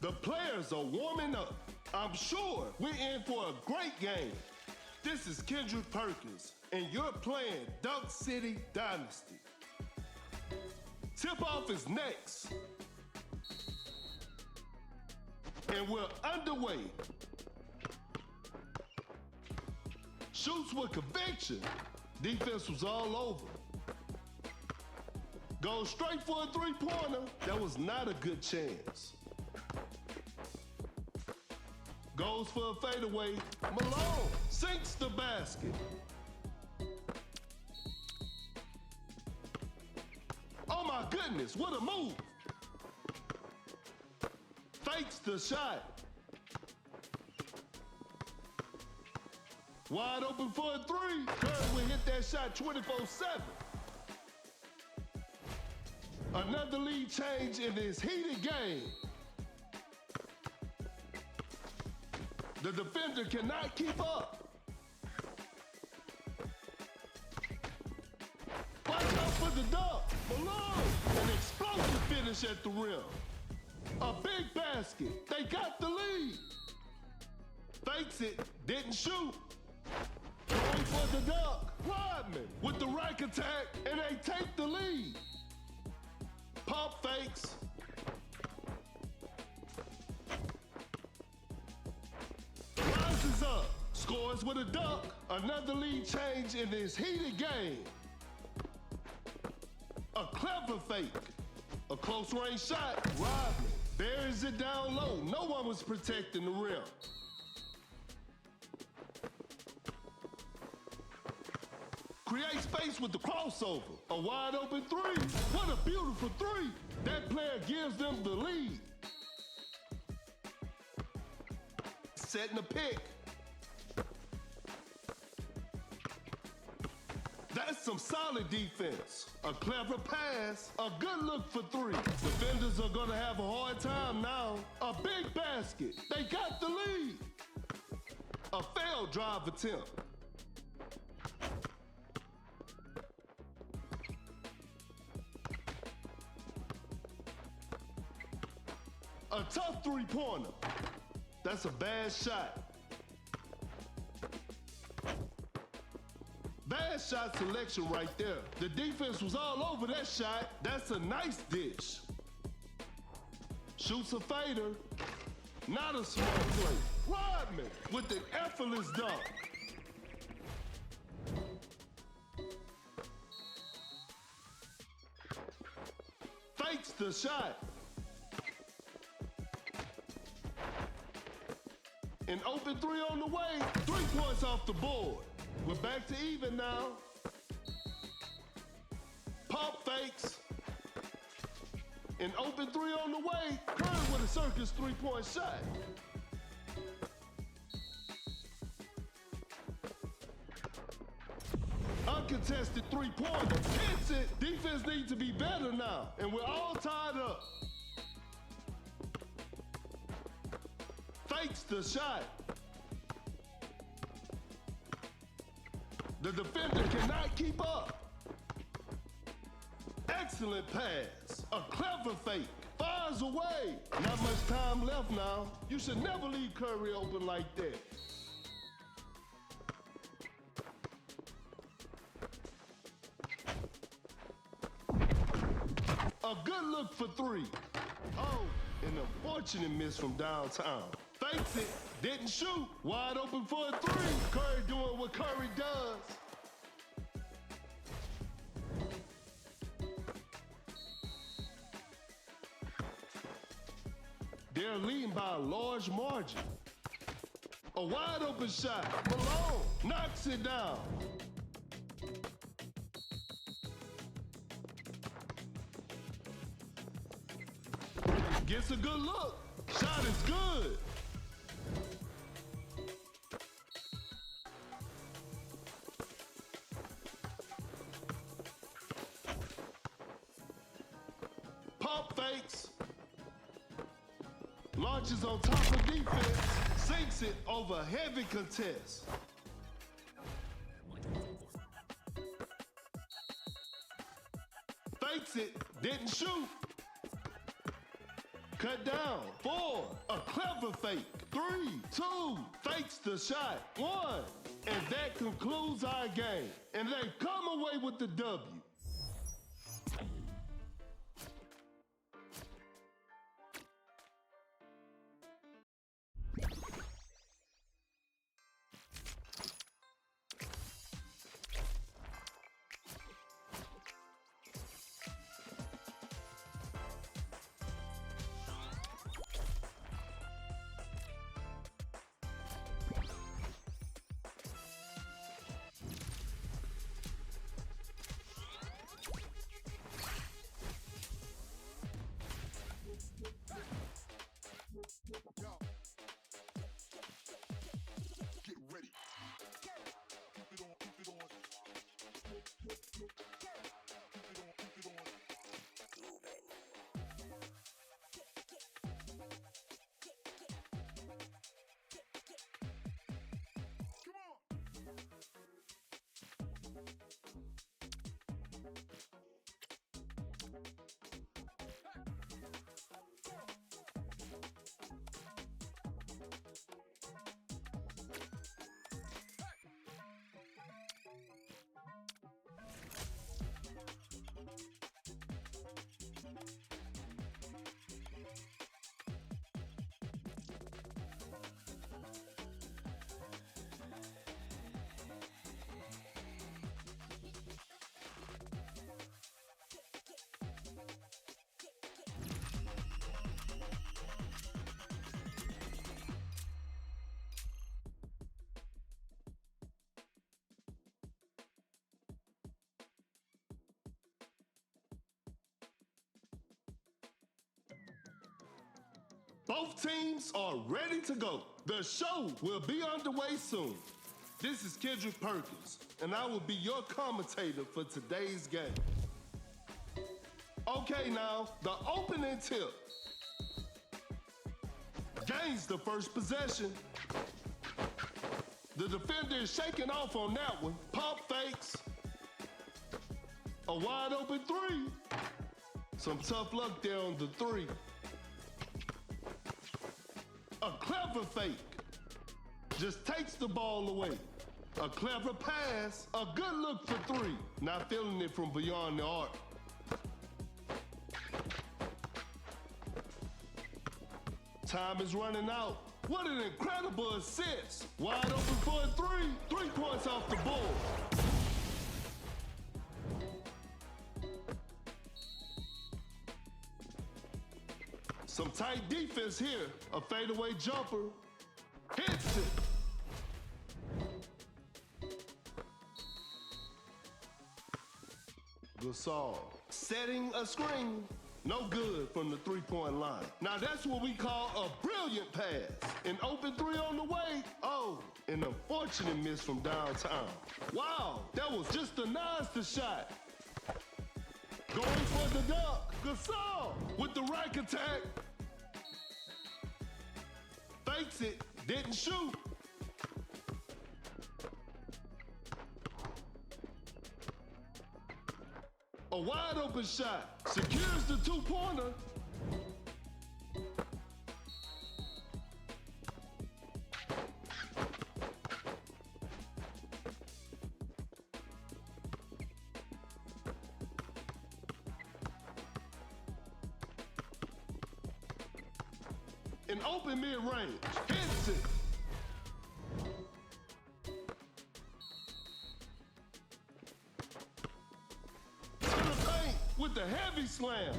The players are warming up. I'm sure we're in for a great game. This is Kendrick Perkins, and you're playing Dunk City Dynasty. Tip-off is next. And we're underway. Shoots with conviction. Defense was all over. Goes straight for a three-pointer. That was not a good chance. Goes for a fadeaway. Malone sinks the basket. Oh my goodness, what a move. Fakes the shot. Wide open for a three. Curry will hit that shot 24/7. Another lead change in this heated game. The defender cannot keep up. Watch out for the dunk. Malone. An explosive finish at the rim. A big basket. They got the lead. Fakes it. Didn't shoot. Going for the dunk. Rodman with the rack attack, and they take the lead. Pump fakes. Rises up. Scores with a dunk. Another lead change in this heated game. A clever fake. A close range shot. Rodman buries it down low. No one was protecting the rim. Create space with the crossover. A wide open three. What a beautiful three. That player gives them the lead. Setting a pick. That's some solid defense. A clever pass. A good look for three. Defenders are gonna have a hard time now. A big basket. They got the lead. A failed drive attempt. A tough three-pointer. That's a bad shot. Bad shot selection right there. The defense was all over that shot. That's a nice dish. Shoots a fader. Not a small play. Rodman with an effortless dunk. Fakes the shot. An open three on the way. 3 points off the board. We're back to even now. Pump fakes. An open three on the way. Curry with a circus 3-point shot. Uncontested three-pointer. Hits it. Defense needs to be better now. And we're all tied up. Fakes the shot. The defender cannot keep up. Excellent pass. A clever fake. Fires away. Not much time left now. You should never leave Curry open like that. A good look for three. Oh, an unfortunate miss from downtown. Fakes it, didn't shoot. Wide open for a three. Curry doing what Curry does. They're leading by a large margin. A wide open shot. Malone knocks it down. Gets a good look. Shot is good. Pump fakes. Launches on top of defense. Sinks it over heavy contest. Fakes it. Didn't shoot. Cut down. 4, a clever fake. 3, 2, fakes the shot. 1, and that concludes our game. And they come away with the W. Both teams are ready to go. The show will be underway soon. This is Kendrick Perkins, and I will be your commentator for today's game. Okay, now, the opening tip. Gains the first possession. The defender is shaking off on that one. Pump fakes. A wide open 3. Some tough luck there on the 3. A clever fake. Just takes the ball away. A clever pass. A good look for 3. Not feeling it from beyond the arc. Time is running out. What an incredible assist. Wide open for a 3. 3 points off the board. Some tight defense here. A fadeaway jumper. Hits it. Gasol setting a screen. No good from the three-point line. Now that's what we call a brilliant pass. An open 3 on the way. Oh, an unfortunate miss from downtown. Wow, that was just a monster shot. Going for the dunk. Gasol with the rack attack. Fakes it, didn't shoot. A wide open shot, secures the 2-pointer. An open mid-range, hits it. To the paint with the heavy slam.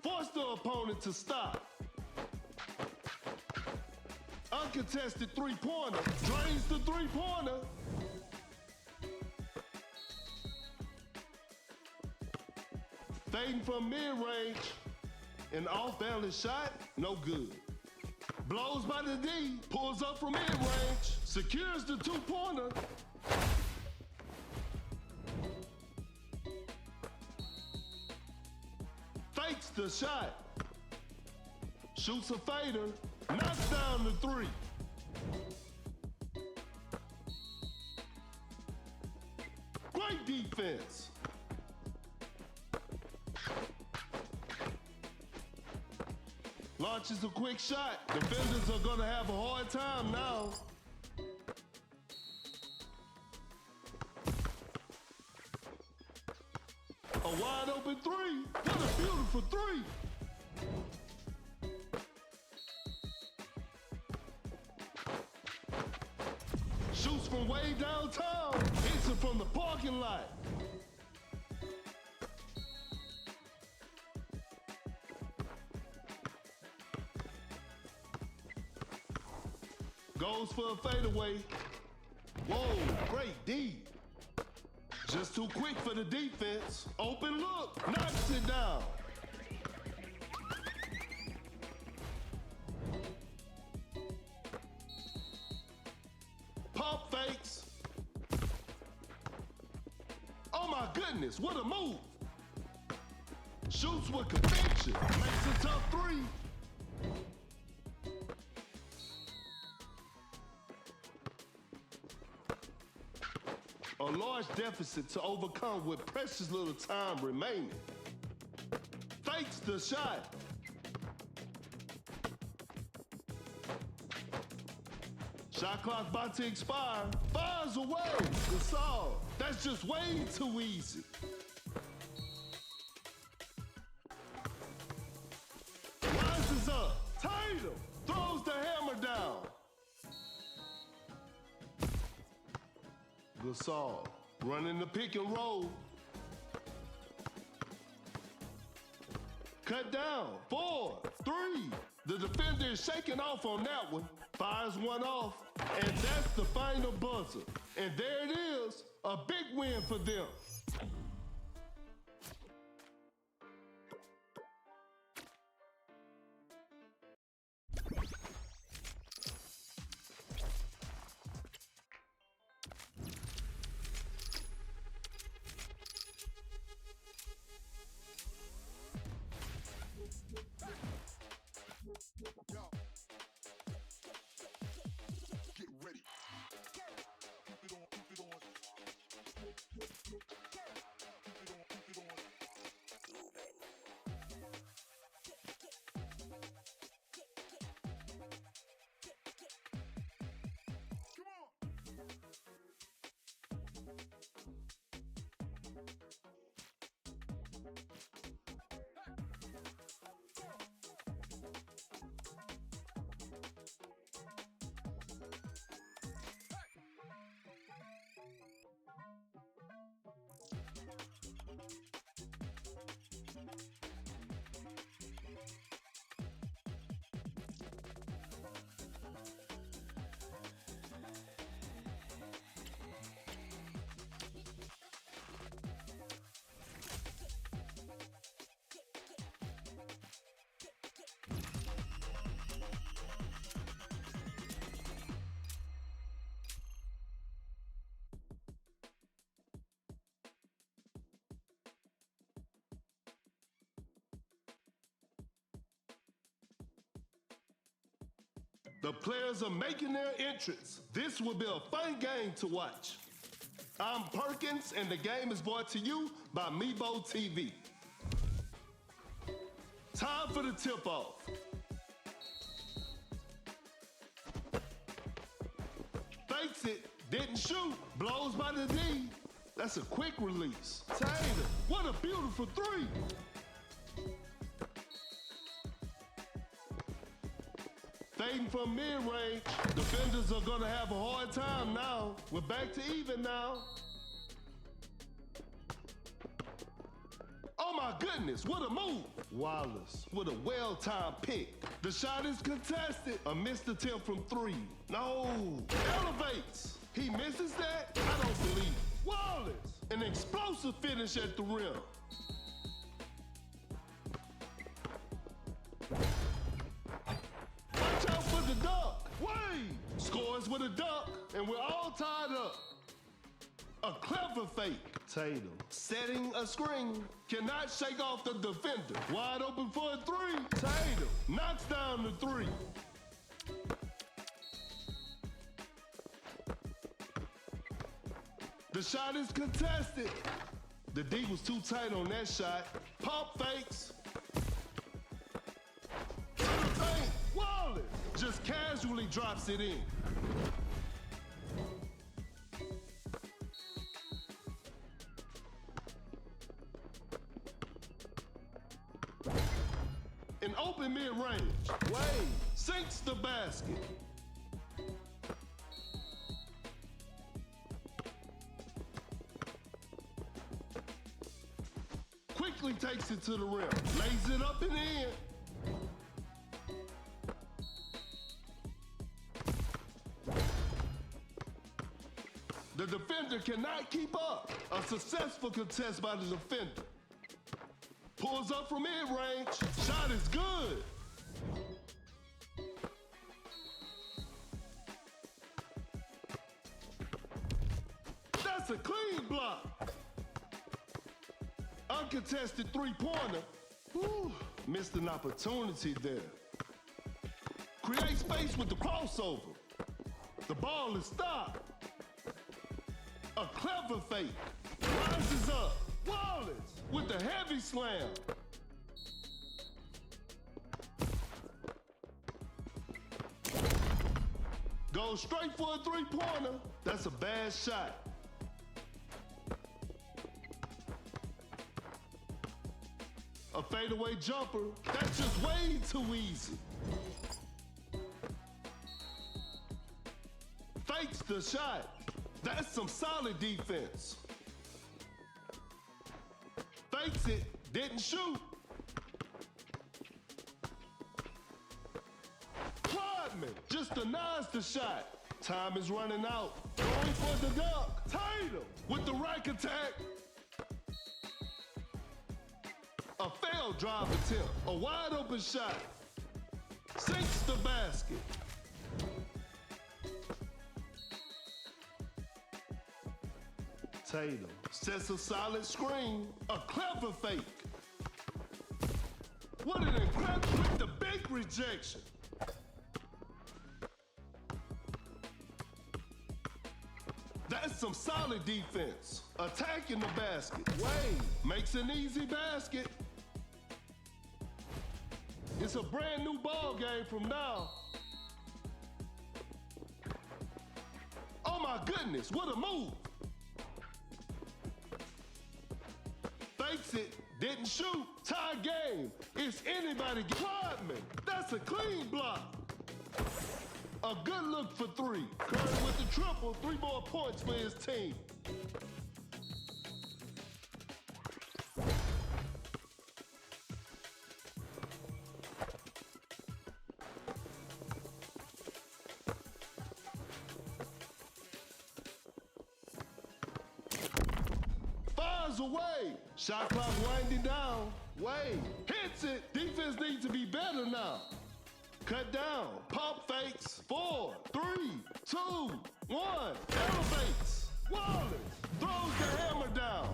Force the opponent to stop. Uncontested three-pointer, drains the three-pointer. Fading from mid-range, an off-balance shot, no good. Blows by the D, pulls up from mid-range, secures the 2-pointer. Fakes the shot. Shoots a fader, knocks down the 3. Great defense. launches a quick shot. Defenders are gonna have a hard time now. A wide open three. What a beautiful three. Shoots from way downtown. Hits it from the parking lot. Goes for a fadeaway. Whoa, great D. Just too quick for the defense. Open look, knocks it down. Pump fakes. Oh my goodness, what a move. Shoots with conviction, makes a tough three. A large deficit to overcome with precious little time remaining. Fakes the shot. Shot clock about to expire. Fires away. Gasol. That's just way too easy. Rises up. Tatum throws the hammer down. Gasol running the pick and roll. Cut down. 4, 3. The defender is shaking off on that one. Fires one off. And that's the final buzzer. And there it is. A big win for them. Get ready. Keep it on, keep it on. Keep it on, keep it on. The players are making their entrance. This will be a fun game to watch. I'm Perkins, and the game is brought to you by Meebo TV. Time for the tip-off. Fakes it, didn't shoot, blows by the D. That's a quick release. Tatum, what a beautiful three. Fading from mid-range. Defenders are gonna have a hard time now. We're back to even now. Oh my goodness, what a move. Wallace with a well-timed pick. The shot is contested. A missed attempt from 3. No, elevates. He misses that? I don't believe it. Wallace, an explosive finish at the rim. Watch out for the dunk. Wade scores with a dunk, and we're all tied up. A clever fake. Tatum setting a screen. Cannot shake off the defender. Wide open for a 3. Tatum knocks down the 3. The shot is contested. The D was too tight on that shot. Pump fakes. To the just casually drops it in. In open mid-range, Wade sinks the basket. Quickly takes it to the rim, lays it up and in. The defender cannot keep up. A successful contest by the defender. Pulls up from mid-range. Shot is good. That's a clean block. Uncontested three-pointer. Whew, missed an opportunity there. Create space with the crossover. The ball is stopped. A clever fake. Rises up. Wallace with the heavy slam. Goes straight for a three-pointer. That's a bad shot. A fadeaway jumper. That's just way too easy. Fakes the shot. That's some solid defense. Fakes it, didn't shoot. Rodman just denies the shot. Time is running out. Going for the dunk. Tatum with the rack attack. A failed drive attempt. A wide open shot. Sinks the basket. Tatum sets a solid screen. A clever fake. What an incredible with the big rejection. That's some solid defense. Attacking the basket. Wade makes an easy basket. It's a brand new ball game from now. Oh my goodness, what a move. Fakes it, didn't shoot, tie game. It's anybody. Rodman, that's a clean block. A good look for three. Curry with the triple, 3 more points for his team. Fires away. Shot clock winding down. Wade hits it. Defense needs to be better now. Cut down. Pump fakes. 4, 3, 2, 1. Elevates. Wallace throws the hammer down.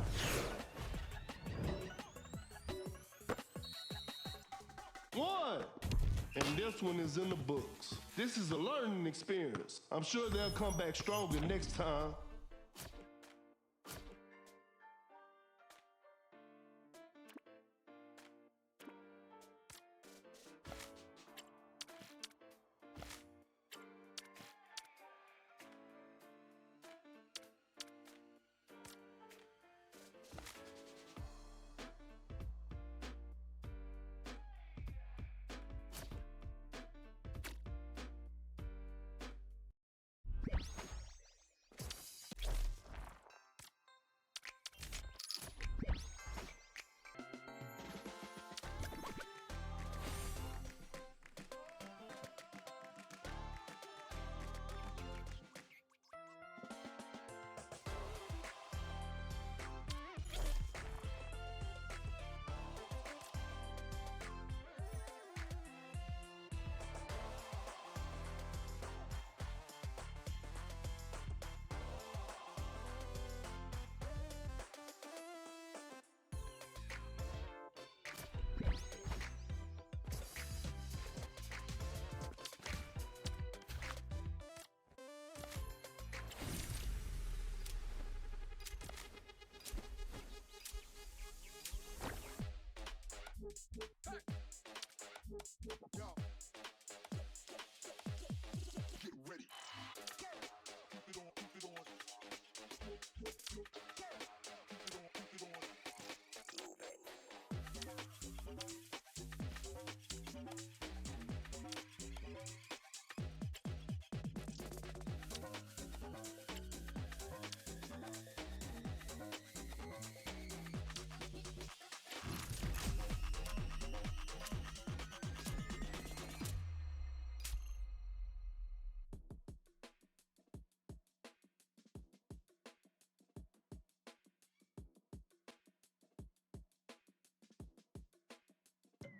One. And this one is in the books. This is a learning experience. I'm sure they'll come back stronger next time.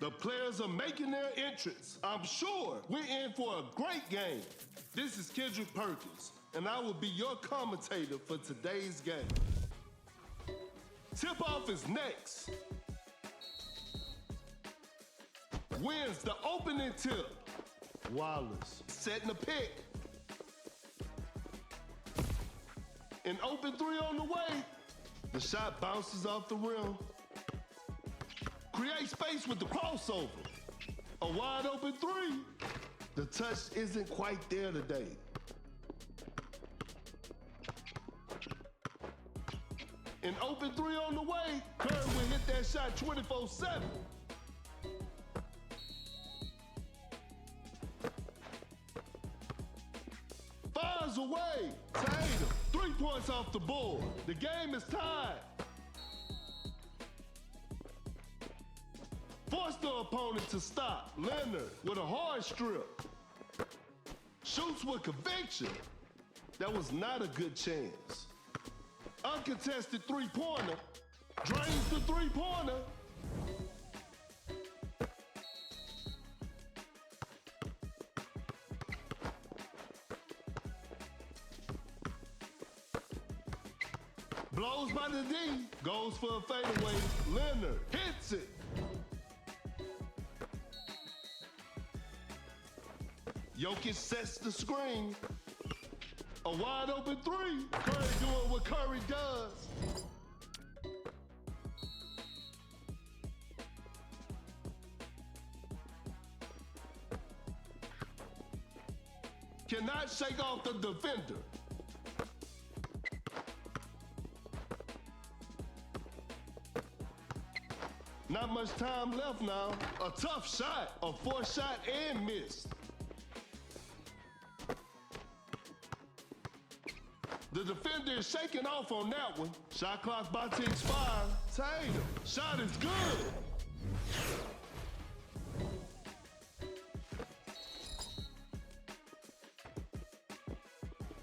The players are making their entrance. I'm sure we're in for a great game. This is Kendrick Perkins, and I will be your commentator for today's game. Tip-off is next. Wins the opening tip. Wallace setting the pick. An open three on the way. The shot bounces off the rim. Create space with the crossover. A wide open three. The touch isn't quite there today. An open three on the way. Curry will hit that shot 24/7. Fires away. Tatum. 3 points off the board. The game is tied. Force the opponent to stop. Leonard with a hard strip. Shoots with conviction. That was not a good chance. Uncontested three-pointer. Drains the three-pointer. Blows by the D. Goes for a fadeaway. Leonard hits it. Jokic sets the screen. A wide open three. Curry doing what Curry does. Cannot shake off the defender. Not much time left now. A tough shot. A forced shot and missed. The defender is shaking off on that one. Shot clock about to expire. Tatum. Shot is good.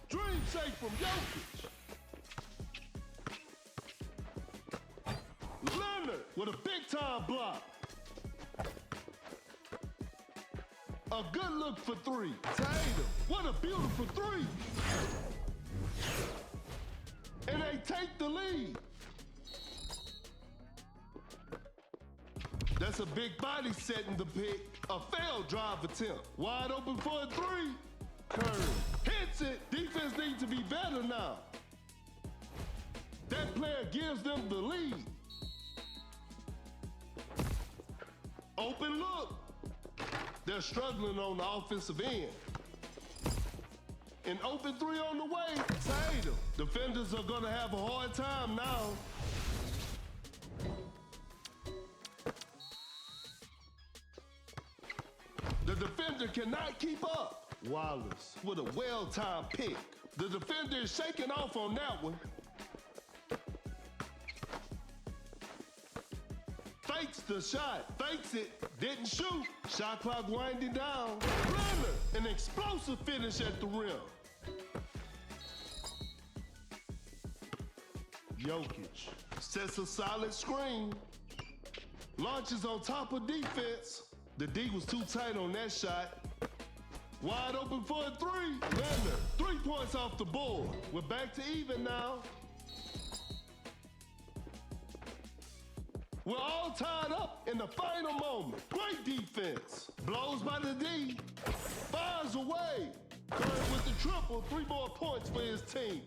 Dream shake from Jokic. Leonard with a big-time block. A good look for three. Tatum. What a beautiful three. And they take the lead. That's a big body setting the pick. A failed drive attempt. Wide open for a three. Curry hits it. Defense needs to be better now. That player gives them the lead. Open look. They're struggling on the offensive end. An open three on the way. Tatum. Defenders are going to have a hard time now. The defender cannot keep up. Wallace with a well-timed pick. The defender is shaking off on that one. Fakes the shot. Fakes it. Didn't shoot. Shot clock winding down. Leonard. An explosive finish at the rim. Jokic sets a solid screen. Launches on top of defense. The D was too tight on that shot. Wide open for a three. Leonard. 3 points off the board. We're back to even now. We're all tied up in the final moment. Great defense. Blows by the D. Fires away. Curry with the triple. 3 more points for his team.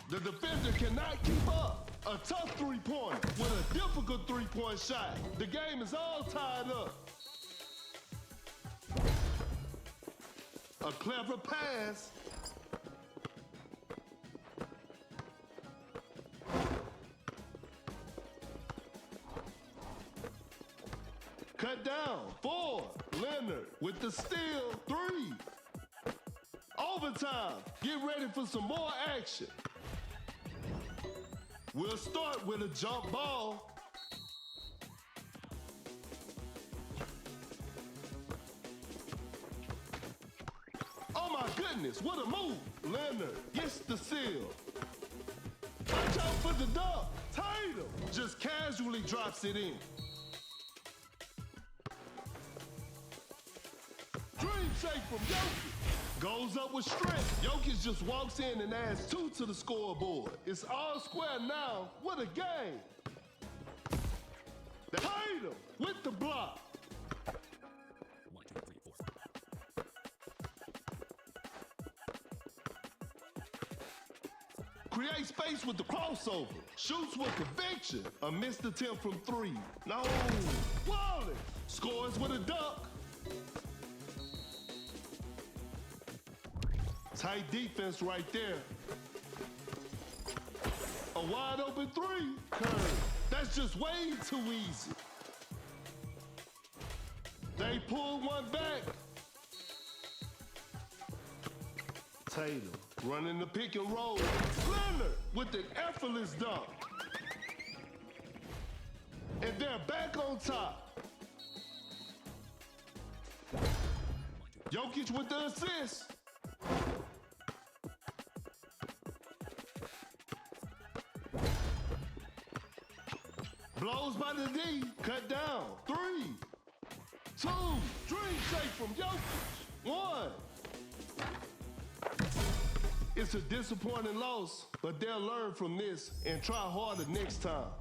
The defender cannot keep up. A tough three-pointer with a difficult three-point shot. The game is all tied up. A clever pass. Cut down. 4. Leonard with the steal. 3. Overtime. Get ready for some more action. We'll start with a jump ball. Oh my goodness, what a move. Leonard gets the seal. Watch out for the dunk. Tatum just casually drops it in. Dream shake from Jokic. Goes up with strength. Jokic just walks in and adds 2 to the scoreboard. It's all square now. What a game. Tatum with the block. 1, 2, 3, 4. Create space with the crossover. Shoots with conviction. A missed attempt from 3. No. Wallace scores with a dunk. Tight defense right there. A wide open 3. Curve. That's just way too easy. They pull one back. Tatum running the pick and roll. Leonard with an effortless dunk. And they're back on top. Jokic with the assist. Blows by the D, cut down. 3, 2, dream shake from Jokic. 1. It's a disappointing loss, but they'll learn from this and try harder next time.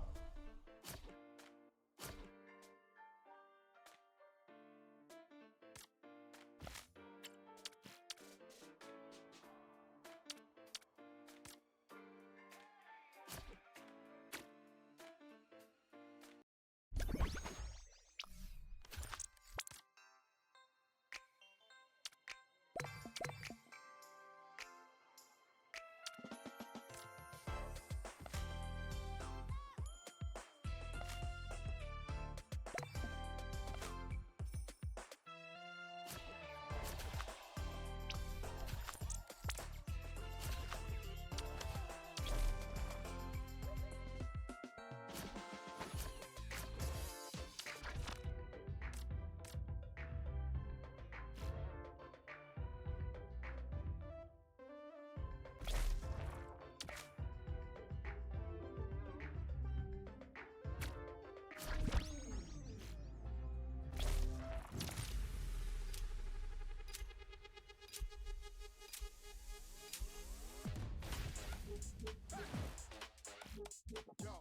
Yo.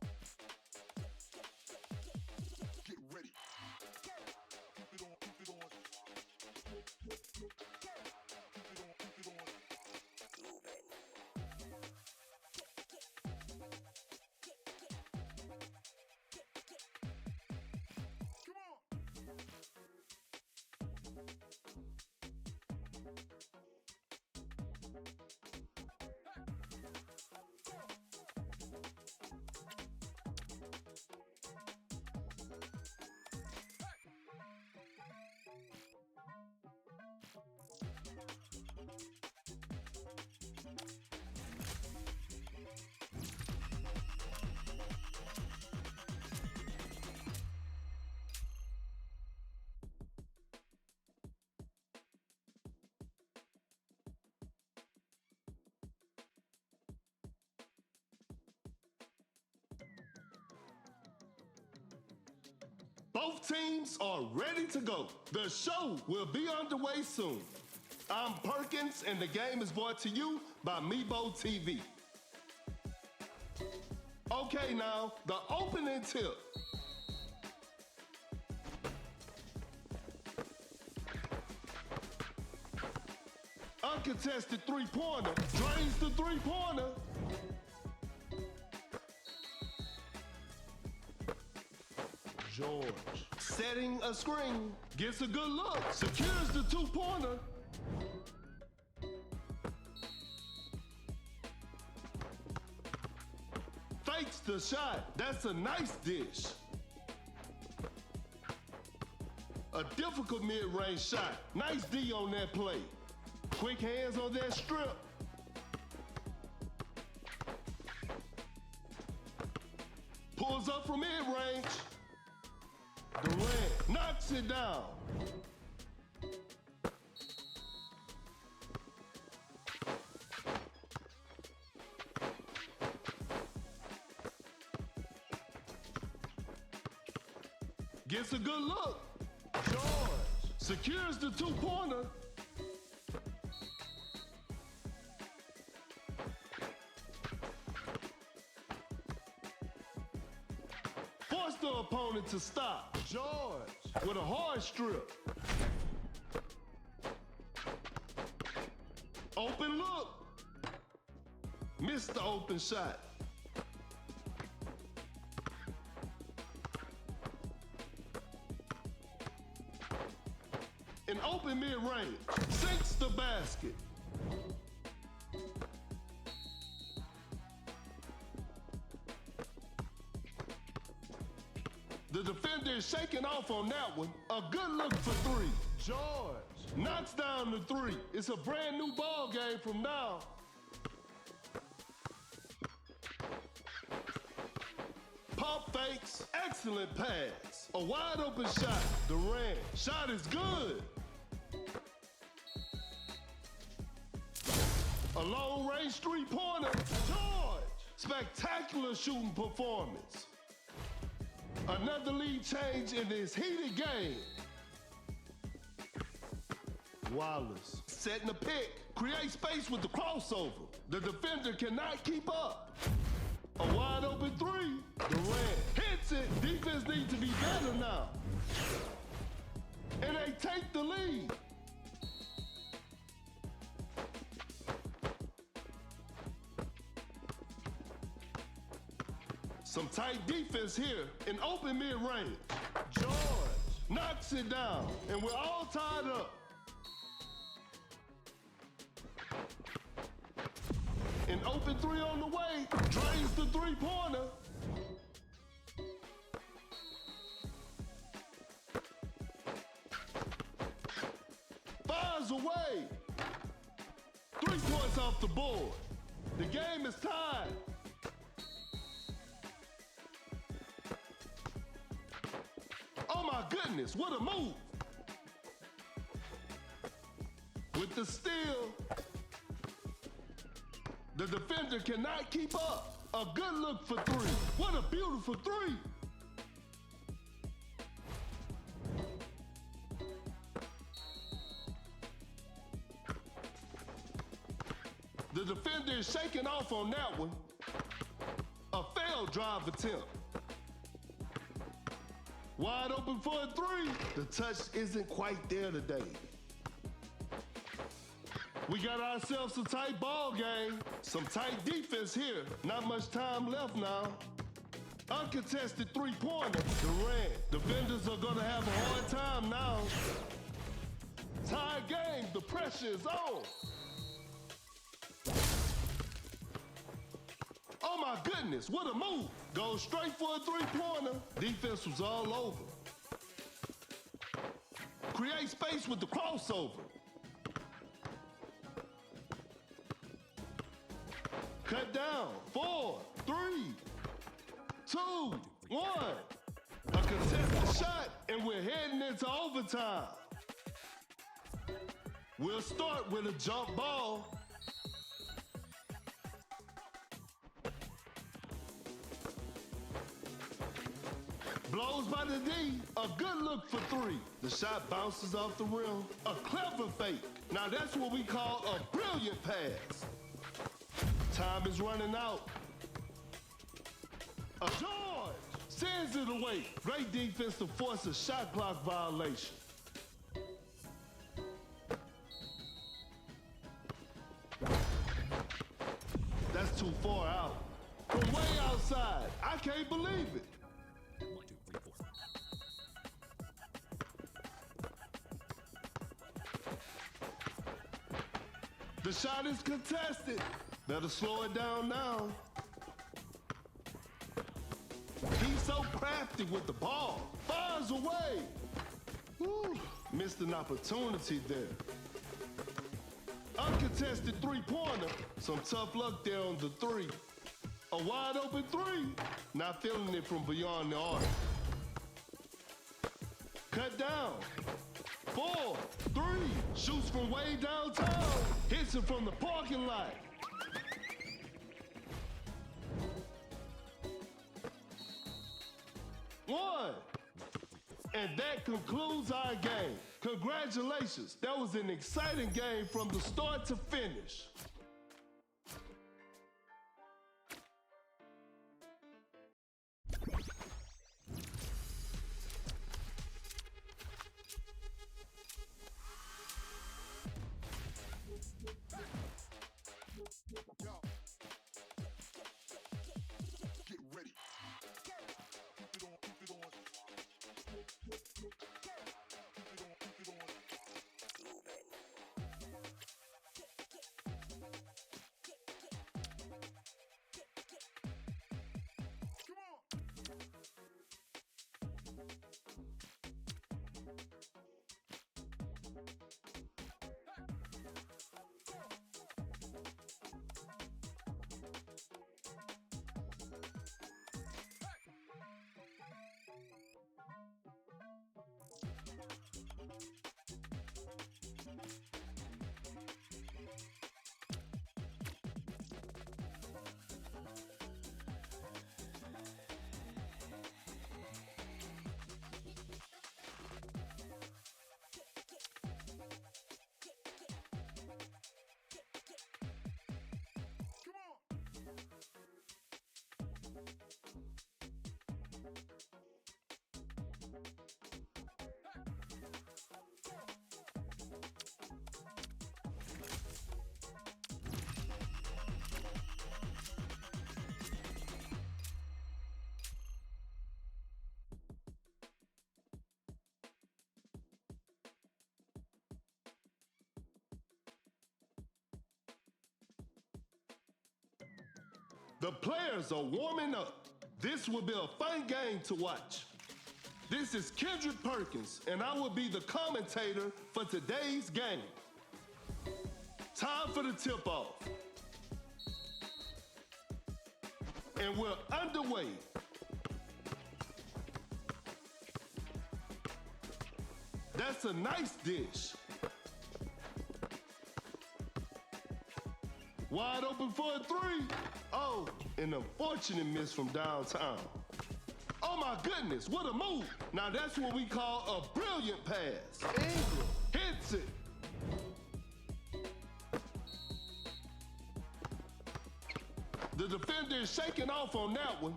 Get ready. Keep it on, keep it on. Keep it on, keep it on. Come on. Both teams are ready to go. The show will be underway soon. I'm Perkins, and the game is brought to you by Meebo TV. Okay, now, the opening tip. Uncontested three-pointer, drains the three-pointer. George, setting a screen, gets a good look, secures the two-pointer. Fakes the shot, that's a nice dish. A difficult mid-range shot, nice D on that play. Quick hands on that strip. Pulls up from mid-range. Durant knocks it down. Gets a good look. George secures the two-pointer. Force the opponent to stop. George with a hard strip. Open look. Missed the open shot. An open mid-range. Sinks the basket. The defender is shaking off on that one. A good look for three. George knocks down the three. It's a brand new ball game from now. Pump fakes. Excellent pass. A wide open shot. Durant. Shot is good. A long range three-pointer. George. Spectacular shooting performance. Another lead change in this heated game. Wallace setting the pick. Create space with the crossover. The defender cannot keep up. A wide open three. Durant hits it. Defense needs to be better now. And they take the lead. Some tight defense here in open mid-range. George knocks it down, and we're all tied up. An open three on the way, drains the three-pointer. Fires away. 3 points off the board. The game is tied. Oh my goodness, what a move. With the steal, the defender cannot keep up. A good look for three. What a beautiful three. The defender is shaking off on that one. A failed drive attempt. Wide open for a three. The touch isn't quite there today. We got ourselves a tight ball game. Some tight defense here. Not much time left now. Uncontested three-pointer. Durant. Defenders are gonna have a hard time now. Tie game. The pressure is on. Oh my goodness, what a move. Goes straight for a three-pointer. Defense was all over. Create space with the crossover. Cut down. 4, 3, 2, 1. A contested shot, and we're heading into overtime. We'll start with a jump ball. Blows by the D. A good look for three. The shot bounces off the rim. A clever fake. Now that's what we call a brilliant pass. Time is running out. A George sends it away. Great defense to force a shot clock violation. That's too far out. From way outside. I can't believe it. 1, 2, 3, 4. The shot is contested. Better slow it down now. He's so crafty with the ball. Fires away. Woo. Missed an opportunity there. Uncontested three-pointer. Some tough luck there on the three. A wide open three. Not feeling it from beyond the arc. Cut down. 4, 3. Shoots from way downtown. Hits it from the parking lot. One. And that concludes our game. Congratulations. That was an exciting game from the start to finish. Yo. Get ready. Keep it on, keep it on. Keep it on, keep it on. Come on. Come on. The players are warming up. This will be a fun game to watch. This is Kendrick Perkins, and I will be the commentator for today's game. Time for the tip-off. And we're underway. That's a nice dish. Wide open for a three. Oh, an unfortunate miss from downtown. Oh my goodness, what a move. Now that's what we call a brilliant pass. Ingram hits it. The defender is shaking off on that one.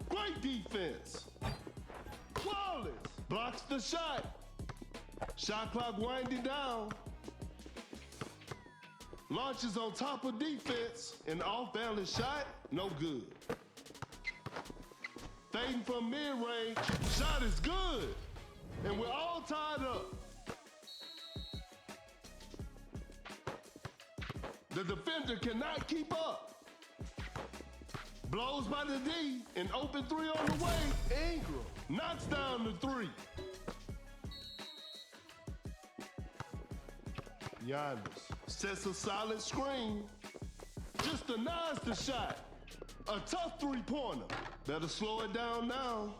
Great defense. Flawless. Blocks the shot. Shot clock winding down. Launches on top of defense. An off-balance shot, no good. Fading from mid-range. Shot is good. And we're all tied up. The defender cannot keep up. Blows by the D. An open three on the way. Ingram knocks down the three. Giannis sets a solid screen. Just denies the shot. A tough three-pointer. Better slow it down now.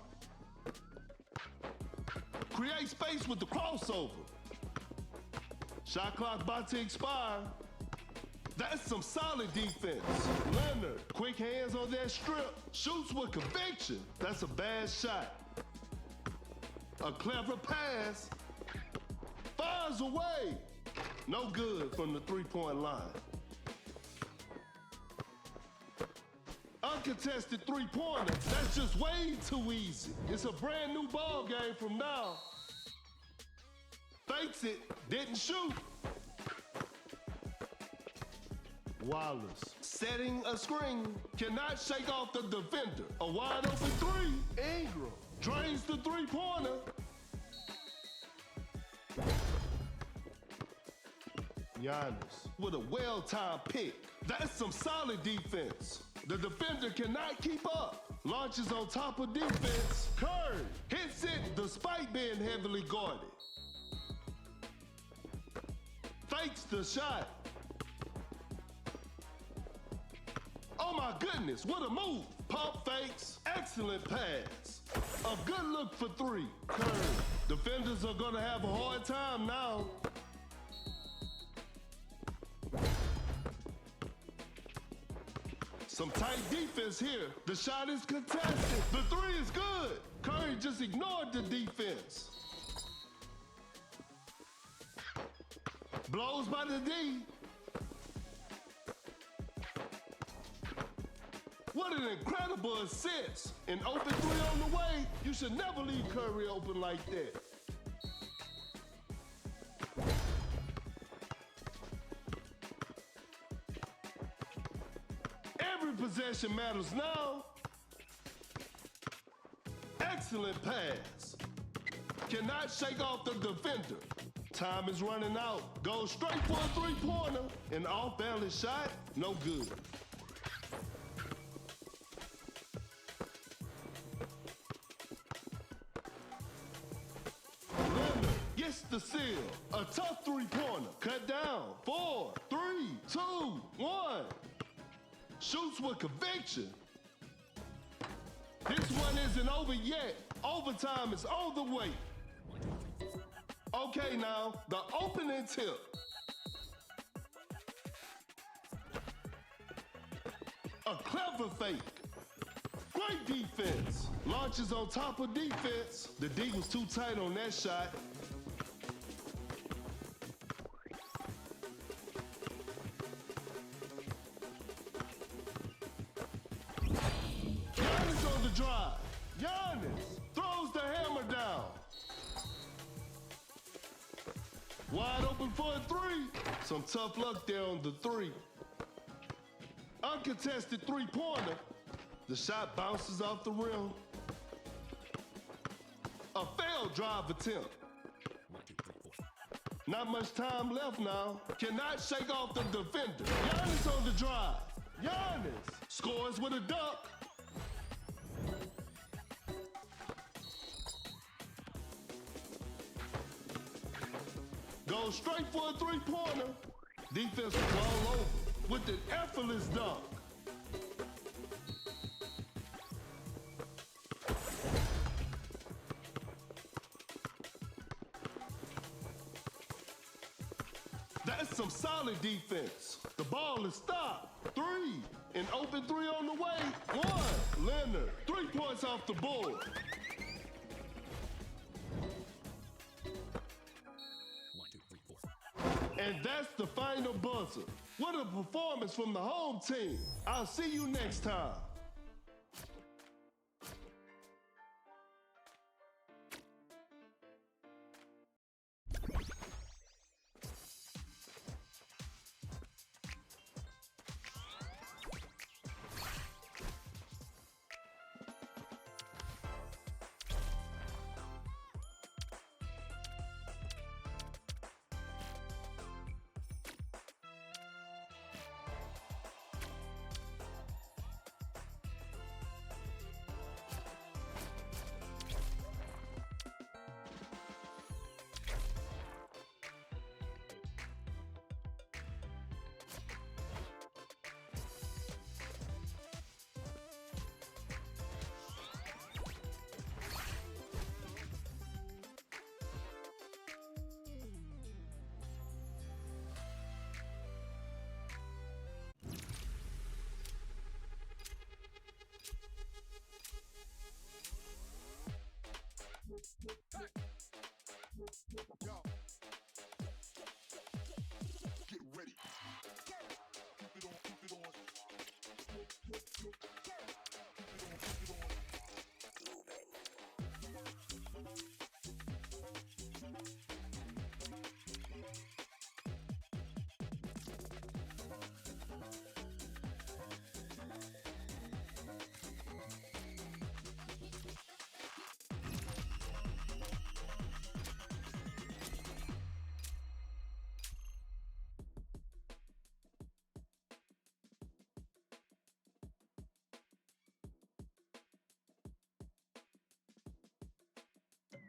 Create space with the crossover. Shot clock about to expire. That's some solid defense. Leonard, quick hands on that strip. Shoots with conviction. That's a bad shot. A clever pass. Fires away. No good from the three-point line. Uncontested three-pointer. That's just way too easy. It's a brand new ball game from now. Fakes it, didn't shoot. Wallace setting a screen. Cannot shake off the defender. A wide open three. Ingram drains the three-pointer. Giannis with a well-timed pick. That's some solid defense. The defender cannot keep up. Launches on top of defense. Curry hits it despite being heavily guarded. Fakes the shot. Oh my goodness, what a move. Pump fakes, excellent pass. A good look for three. Curry. Defenders are gonna have a hard time now. Some tight defense here. The shot is contested. The three is good. Curry just ignored the defense. Blows by the D. What an incredible assist. An open three on the way. You should never leave Curry open like that. Every possession matters now. Excellent pass. Cannot shake off the defender. Time is running out. Goes straight for a three-pointer. An off-balance shot, no good. Leonard gets the seal. A tough three-pointer. Cut down. 4, 3, 2, 1. Shoots with conviction. This one isn't over yet. Overtime is on the way. Okay, now, the opening tip. A clever fake. Great defense. Launches on top of defense. The D was too tight on that shot. Giannis on the drive. Giannis throws the hammer down. Wide open for a three. Some tough luck there on the three. Uncontested three-pointer. The shot bounces off the rim. A failed drive attempt. 1, 2, 3, 4. Not much time left now. Cannot shake off the defender. Giannis on the drive. Giannis scores with a dunk. Goes straight for a three-pointer. Defense was all over with an effortless dunk. That's some solid defense. The ball is stopped. 3. An open three on the way. 1. Leonard. 3 points off the board. 1, 2, 3, 4. And that's the final buzzer. What a performance from the home team. I'll see you next time. Yo. Get ready. Keep it on, keep it on. Keep it on, keep it on.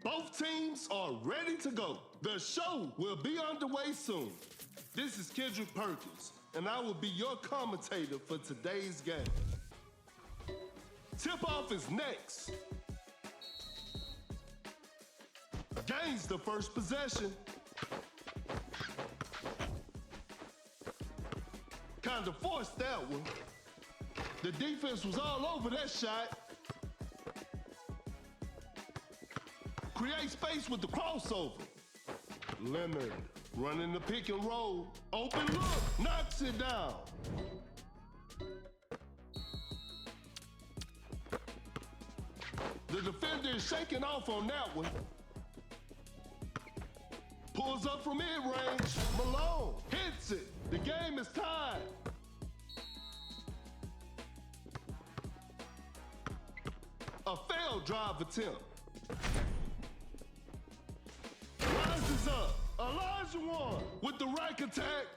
Both teams are ready to go. The show will be underway soon. This is Kendrick Perkins, and I will be your commentator for today's game. Tip-off is next. Gains the first possession. Kind of forced that one. The defense was all over that shot. Create space with the crossover. Leonard running the pick and roll. Open look, knocks it down. The defender is shaking off on that one. Pulls up from mid-range. Malone hits it. The game is tied. A failed drive attempt. Rises up. Elijah with the rack attack.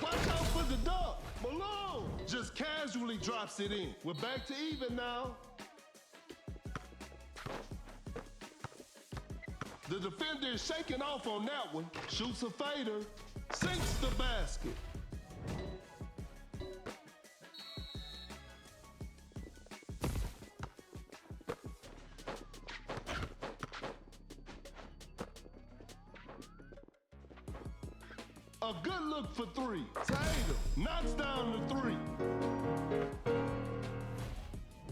Watch out for the dunk. Malone just casually drops it in. We're back to even now. The defender is shaking off on that one. Shoots a fader. Sinks the basket. A good look for three. Tatum knocks down the three.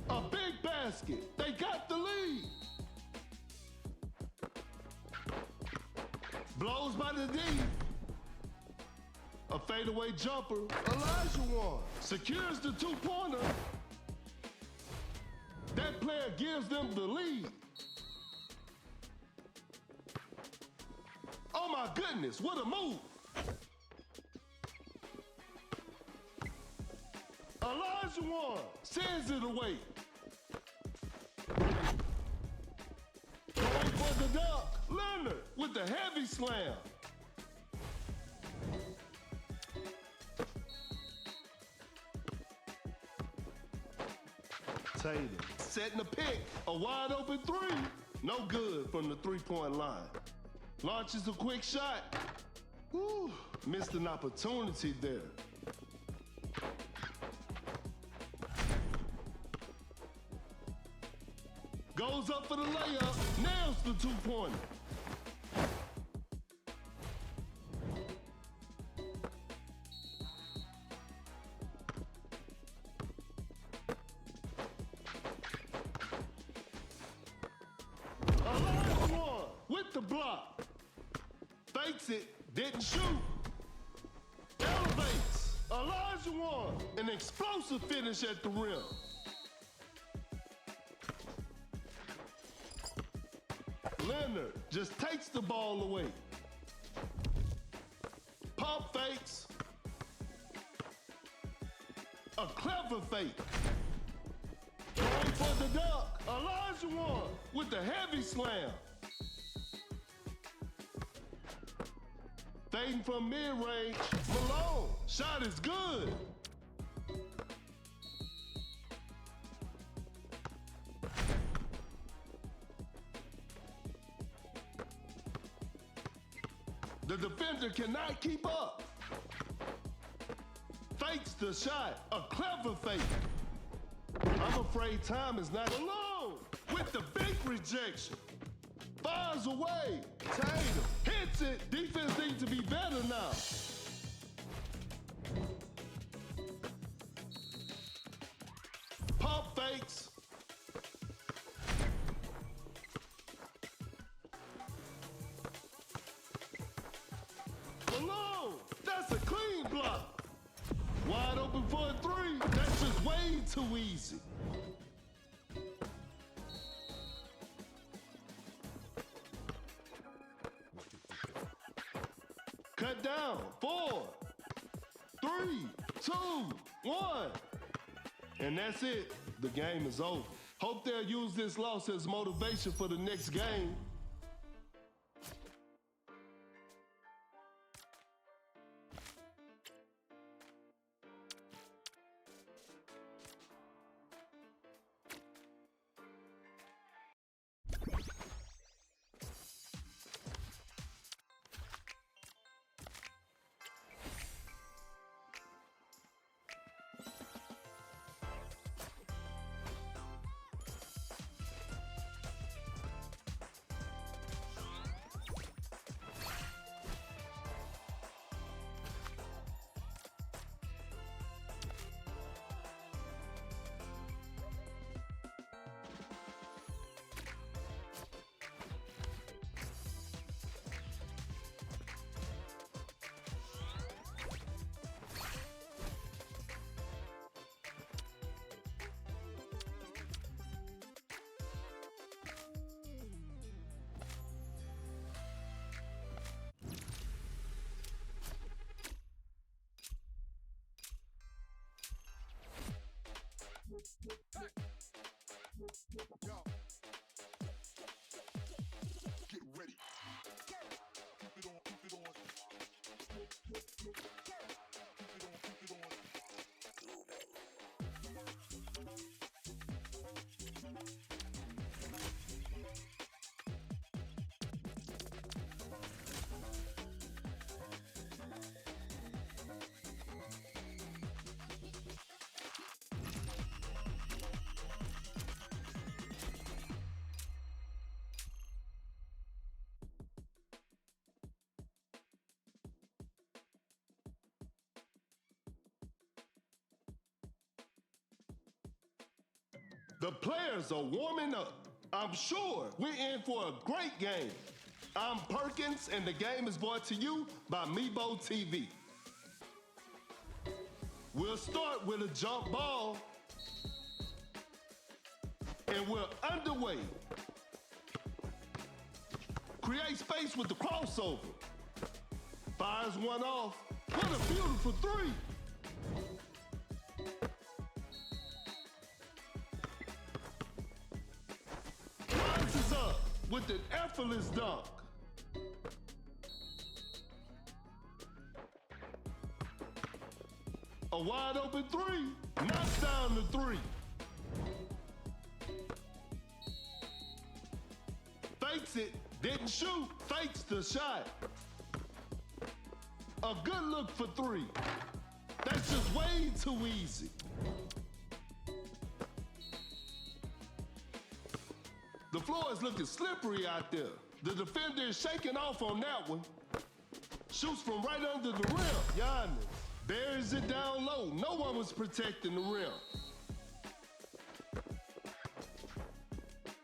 A big basket. They got the lead. Blows by the D. A fadeaway jumper. Elijah secures the two-pointer. That player gives them the lead. Oh my goodness, what a move. Elijah sends it away. Going for the dunk. Leonard with the heavy slam. Tatum setting the pick. A wide open three. No good from the three-point line. Launches a quick shot. Woo, missed an opportunity there. Goes up for the layup, nails the two-pointer. Elijah with the block. Fakes it, didn't shoot. Elevates. Elijah an explosive finish at the rim. Leonard just takes the ball away. Pump fakes. A clever fake. Going for the dunk. Elijah with the heavy slam. Fading from mid-range. Malone. Shot is good. The defender cannot keep up. Fakes the shot. A clever fake. I'm afraid time is not alone with the big rejection. Fires away. Tatum hits it. Defense needs to be better now. Pump fakes. Malone, that's a clean block. Wide open for a three. That's just way too easy. Cut down. 4, 3, 2, 1. And that's it. The game is over. Hope they'll use this loss as motivation for the next game. The players are warming up. I'm sure we're in for a great game. I'm Perkins, and the game is brought to you by Meebo TV. We'll start with a jump ball, and we're underway. Create space with the crossover. Fires one off. What a beautiful three. Rises up with an effortless dunk. A wide open three. Knocks down the three. Fakes it. Didn't shoot. Fakes the shot. A good look for three. That's just way too easy. The floor is looking slippery out there. The defender is shaking off on that one. Shoots from right under the rim. Giannis buries it down low. No one was protecting the rim.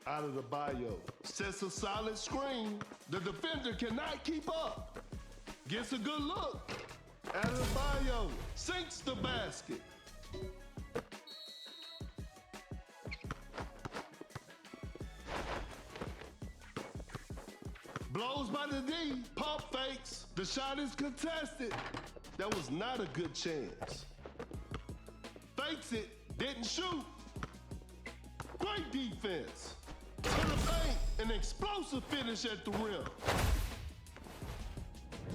Out of the bio. Sets a solid screen. The defender cannot keep up. Gets a good look. Out of the bio. Sinks the basket. Blows by the D. Pump fakes. The shot is contested. That was not a good chance. Fakes it. Didn't shoot. Great defense. To the paint. An explosive finish at the rim.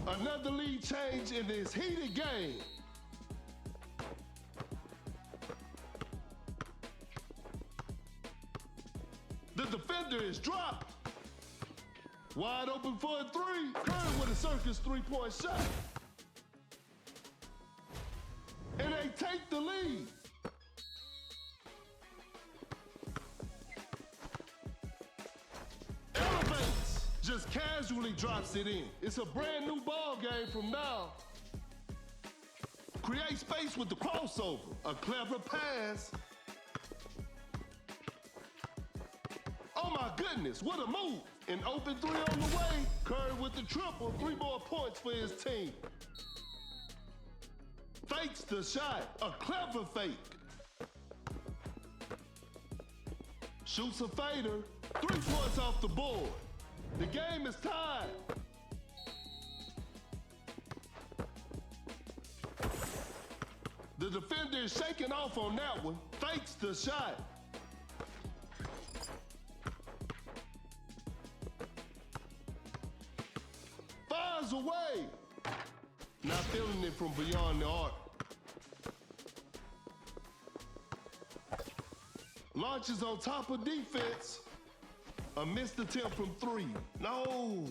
Another lead change in this heated game. The defender is dropped. Wide open for a three. Curry with a circus three-point shot. And they take the lead. Elevates. Just casually drops it in. It's a brand new ball game from now. Create space with the crossover. A clever pass. Oh my goodness, what a move. An open three on the way. Curry with the triple. 3 more points for his team. Fakes the shot. A clever fake. Shoots a fader. 3 points off the board. The game is tied. The defender is shaking off on that one. Fakes the shot. Fires away. Not feeling it from beyond the arc. Launches on top of defense. A missed attempt from 3. No.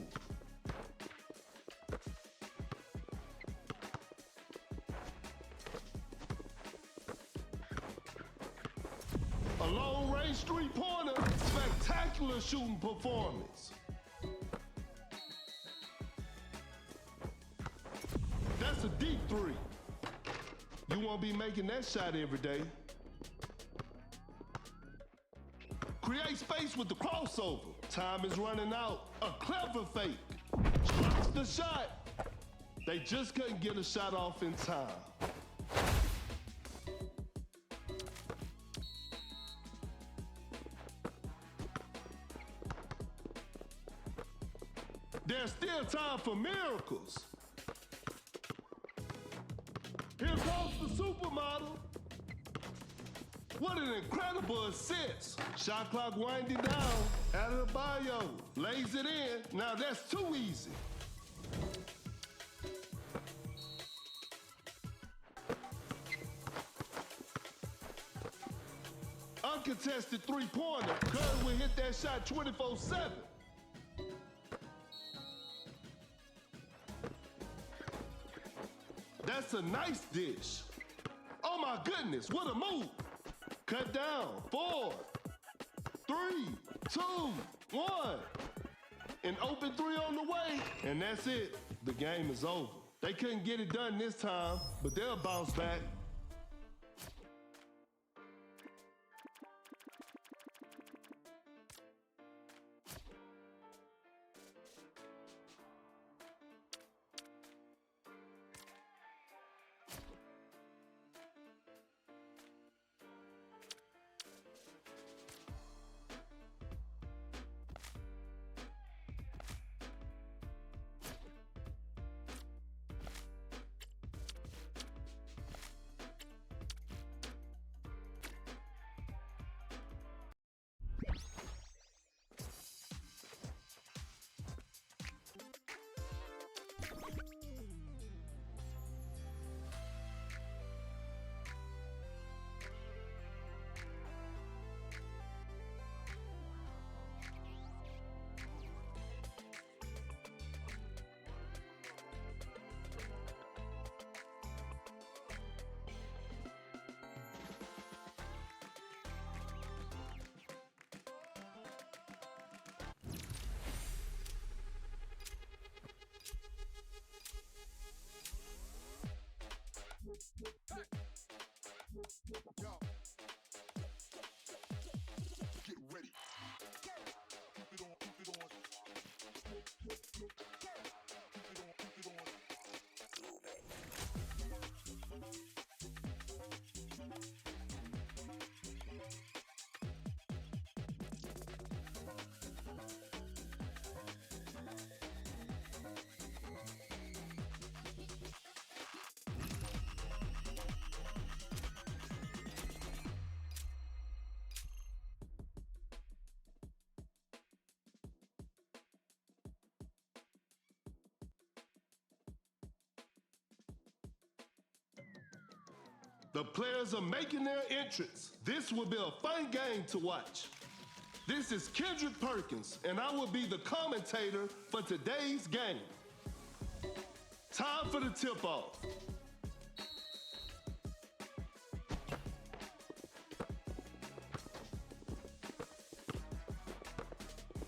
A long-range three-pointer. Spectacular shooting performance. That's a deep 3. You won't be making that shot every day. Create space with the crossover. Time is running out. A clever fake. Drops the shot. They just couldn't get a shot off in time. There's still time for miracles. Here comes the supermodel. What an incredible assist. Shot clock winding down. Adebayo lays it in. Now that's too easy. Uncontested three-pointer. Curry will hit that shot 24/7. That's a nice dish. Oh my goodness, what a move. Cut down. 4, 3, 2, 1. An open 3 on the way, and that's it. The game is over. They couldn't get it done this time, but they'll bounce back. The players are making their entrance. This will be a fun game to watch. This is Kendrick Perkins, and I will be the commentator for today's game. Time for the tip-off.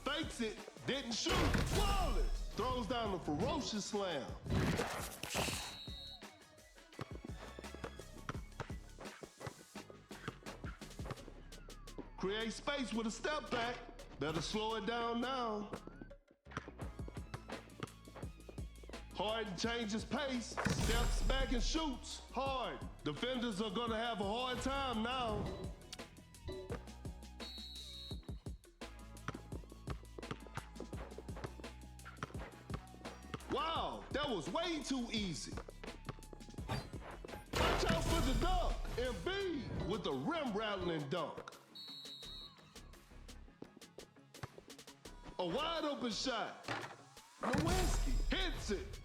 Fakes it, didn't shoot, flawless. Throws down a ferocious slam. Create space with a step back. Better slow it down now. Harden changes pace, steps back and shoots hard. Defenders are gonna have a hard time now. Wow, that was way too easy. Watch out for the dunk. Embiid with a rim-rattling dunk. A wide-open shot. Nowinski hits it.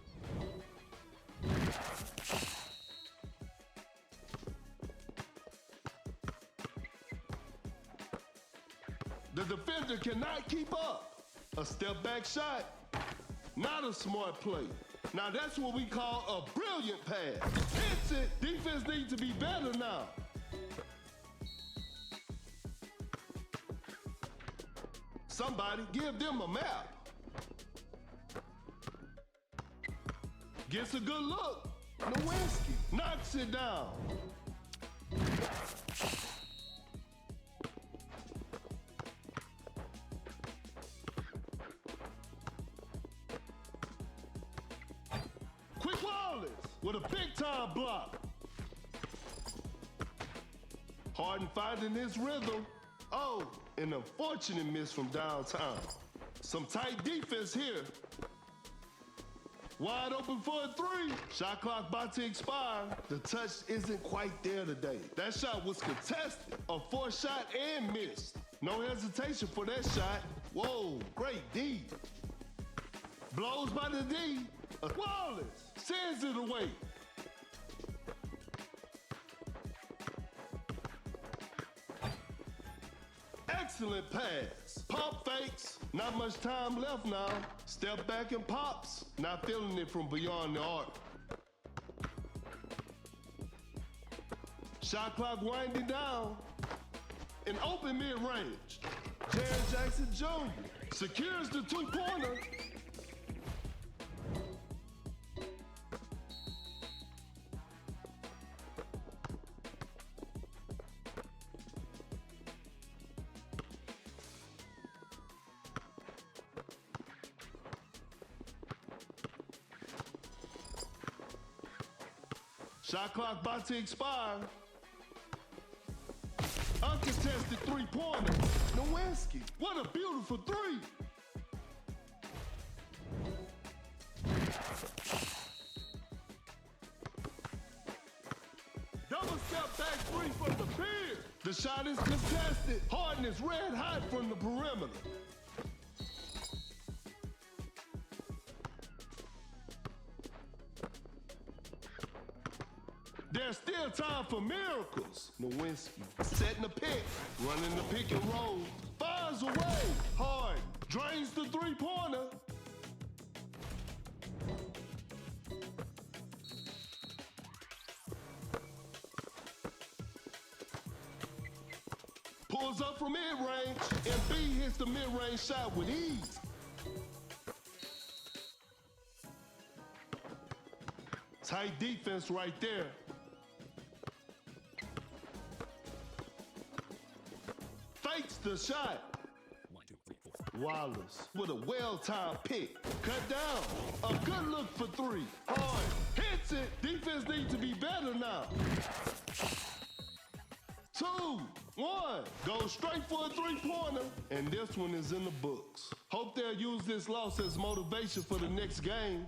The defender cannot keep up. A step-back shot. Not a smart play. Now that's what we call a brilliant pass. Hits it. Defense needs to be better now. Somebody give them a map. Gets a good look. Nowinski knocks it down. Quick Wallace with a big-time block. Harden finding his rhythm. Oh, an unfortunate miss from downtown. Some tight defense here. Wide open for a three. Shot clock about to expire. The touch isn't quite there today. That shot was contested. A forced shot and missed. No hesitation for that shot. Whoa, great D. Blows by the D. Wallace sends it away. Excellent pass. Pump fakes. Not much time left now. Step back and pops. Not feeling it from beyond the arc. Shot clock winding down. An open mid-range. Jaren Jackson Jr. secures the two-pointer. Shot clock about to expire. Uncontested three-pointer. Nowinski, what a beautiful three. Double step back three from the pier. The shot is contested. Harden is red hot from the perimeter. There's still time for miracles. Nowinski setting the pick, running the pick and roll. Fires away. Harden drains the three-pointer. Pulls up from mid-range, and B hits the mid-range shot with ease. Tight defense right there. Fakes the shot. 1, 2, 3, 4. Wallace with a well-timed pick. Cut down. A good look for three. Hard. Hits it. Defense needs to be better now. 2, 1. Goes straight for a three-pointer. And this one is in the books. Hope they'll use this loss as motivation for the next game.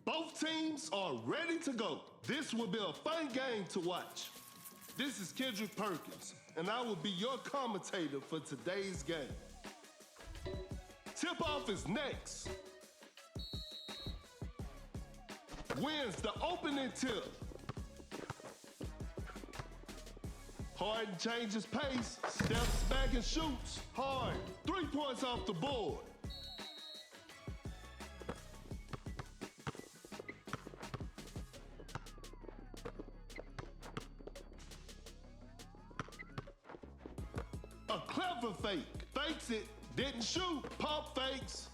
Both teams are ready to go. This will be a fun game to watch. This is Kendrick Perkins, and I will be your commentator for today's game. Tip-off is next. Wins the opening tip. Harden changes pace, steps back and shoots. Harden, 3 points off the board. A clever fake. Fakes it, didn't shoot, pump fakes.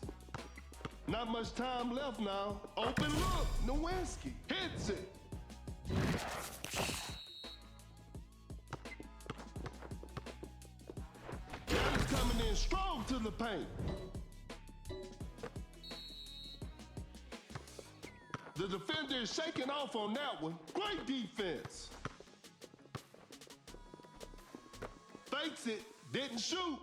Not much time left now. Open look, Nowinski hits it. Giannis coming in strong to the paint. The defender is shaking off on that one. Great defense. Fakes it, didn't shoot.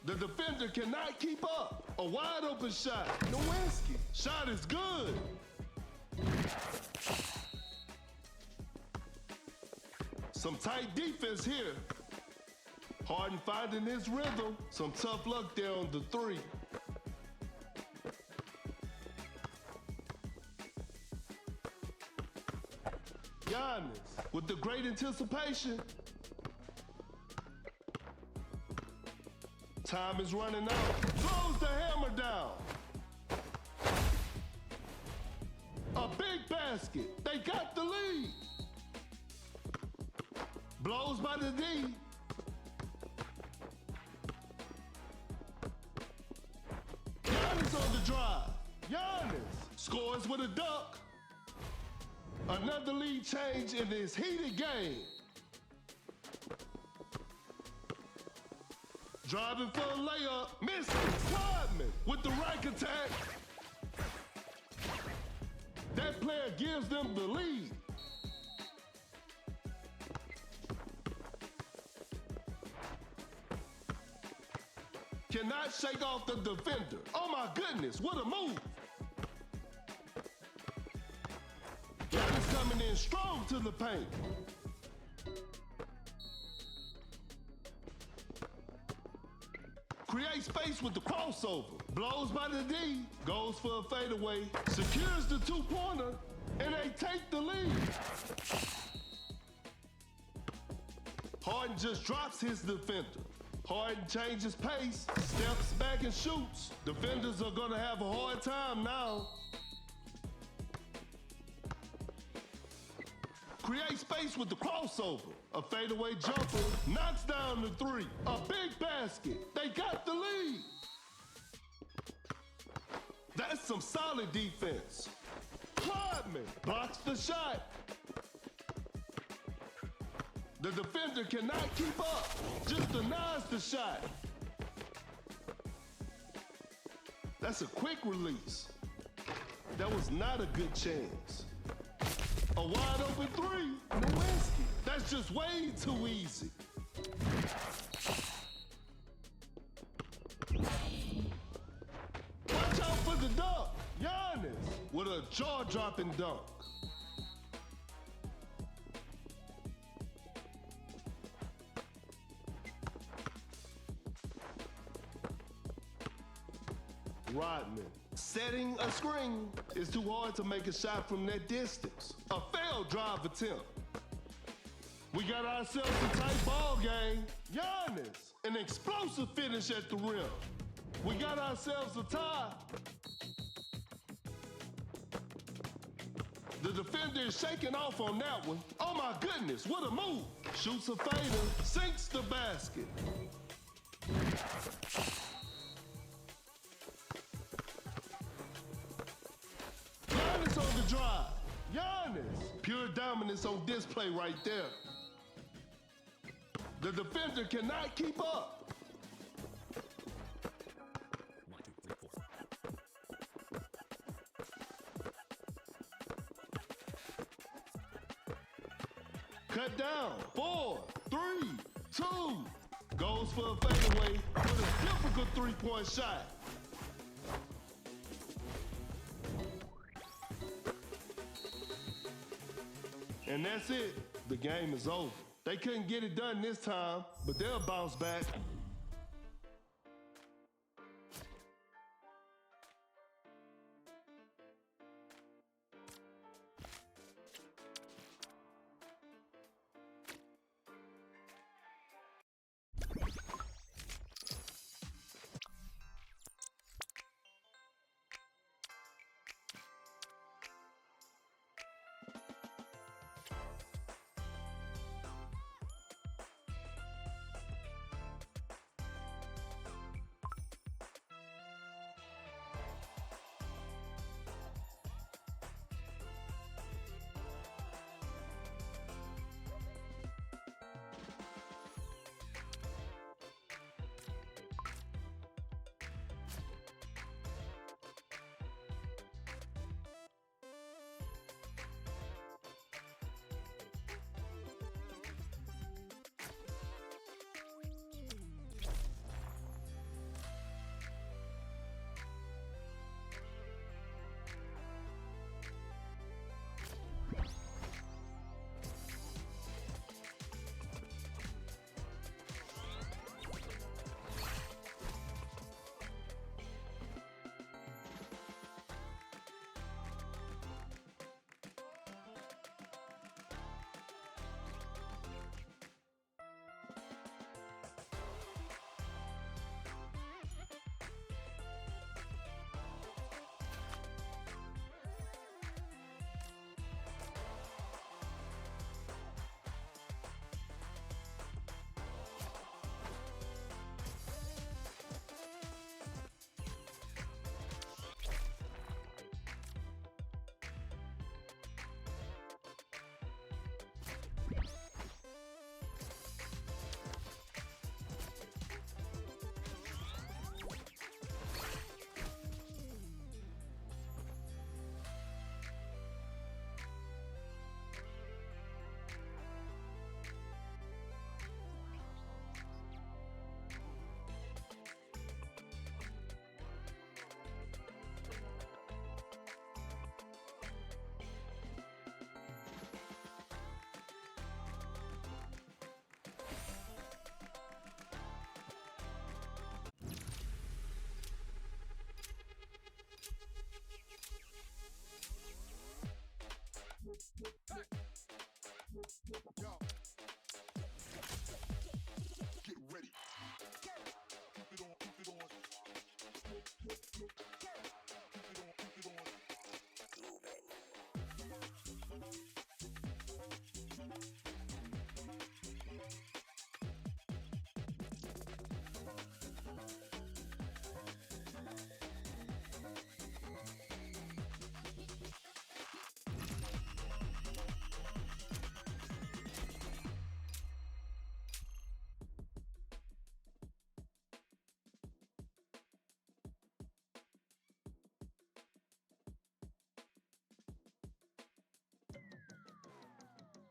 The defender cannot keep up. A wide open shot. Nowinski. Shot is good. Some tight defense here. Harden finding his rhythm. Some tough luck there on the three. Giannis with the great anticipation. Time is running out. Throws the hammer down. A big basket. They got the lead. Blows by the D. Giannis on the drive. Giannis scores with a dunk. Another lead change in this heated game. Driving for a layup, missing, Rodman with the rack attack. That player gives them the lead. Cannot shake off the defender. Oh my goodness, what a move. Giannis coming in strong to the paint. Creates space with the crossover. Blows by the D. Goes for a fadeaway. Secures the two-pointer. And they take the lead. Harden just drops his defender. Harden changes pace. Steps back and shoots. Defenders are going to have a hard time now. Creates space with the crossover. A fadeaway jumper, knocks down the three. A big basket. They got the lead. That's some solid defense. Rodman blocks the shot. The defender cannot keep up. Just denies the shot. That's a quick release. That was not a good chance. A wide open three. Nowinski. That's just way too easy. Watch out for the dunk. Giannis with a jaw-dropping dunk. Rodman. Setting a screen is too hard to make a shot from that distance. A failed drive attempt. We got ourselves a tight ball game. Giannis, an explosive finish at the rim. We got ourselves a tie. The defender is shaking off on that one. Oh my goodness, what a move. Shoots a fader, sinks the basket. Giannis on the drive. Giannis. Pure dominance on display right there. The defender cannot keep up. 1, 2, 3, 4. Cut down. 4, 3, 2. Goes for a fadeaway with a difficult three-point shot. And that's it. The game is over. They couldn't get it done this time, but they'll bounce back.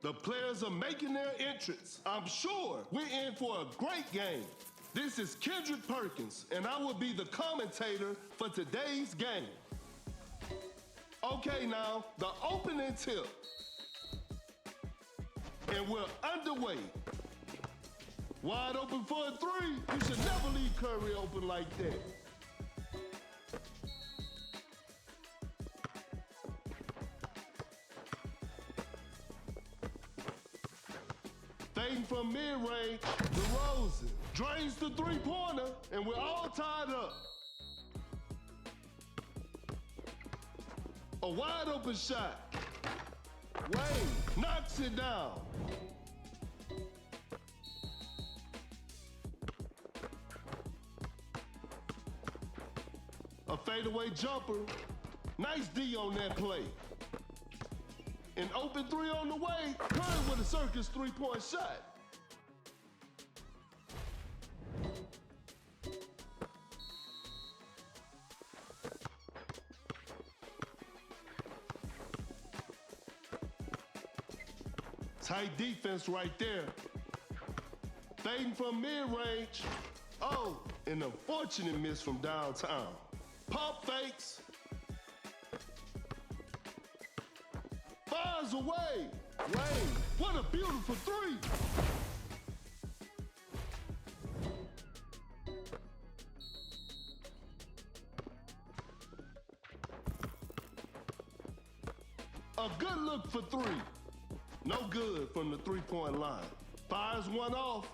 The players are making their entrance. I'm sure we're in for a great game. This is Kendrick Perkins, and I will be the commentator for today's game. Okay, now, the opening tip. And we're underway. Wide open for a three. You should never leave Curry open like that. Fading from mid-range, DeRozan drains the three-pointer, and we're all tied up. A wide open shot. Wade knocks it down. A fadeaway jumper. Nice D on that play. An open three on the way. Curry with a circus three-point shot. Tight defense right there. Fading from mid-range. Oh, an unfortunate miss from downtown. Pump fakes. Fires away. Wade, what a beautiful three. A good look for three. No good from the three-point line. Fires one off.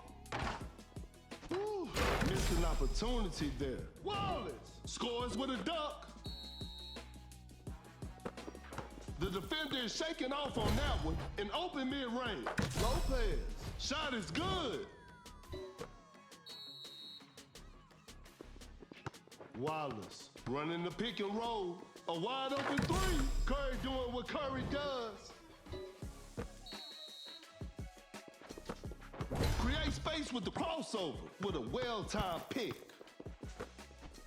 Woo, missed an opportunity there. Wallace scores with a dunk. The defender is shaking off on that one. An open mid-range. Lopez, shot is good. Wallace running the pick and roll. A wide open three. Curry doing what Curry does. Create space with the crossover with a well-timed pick.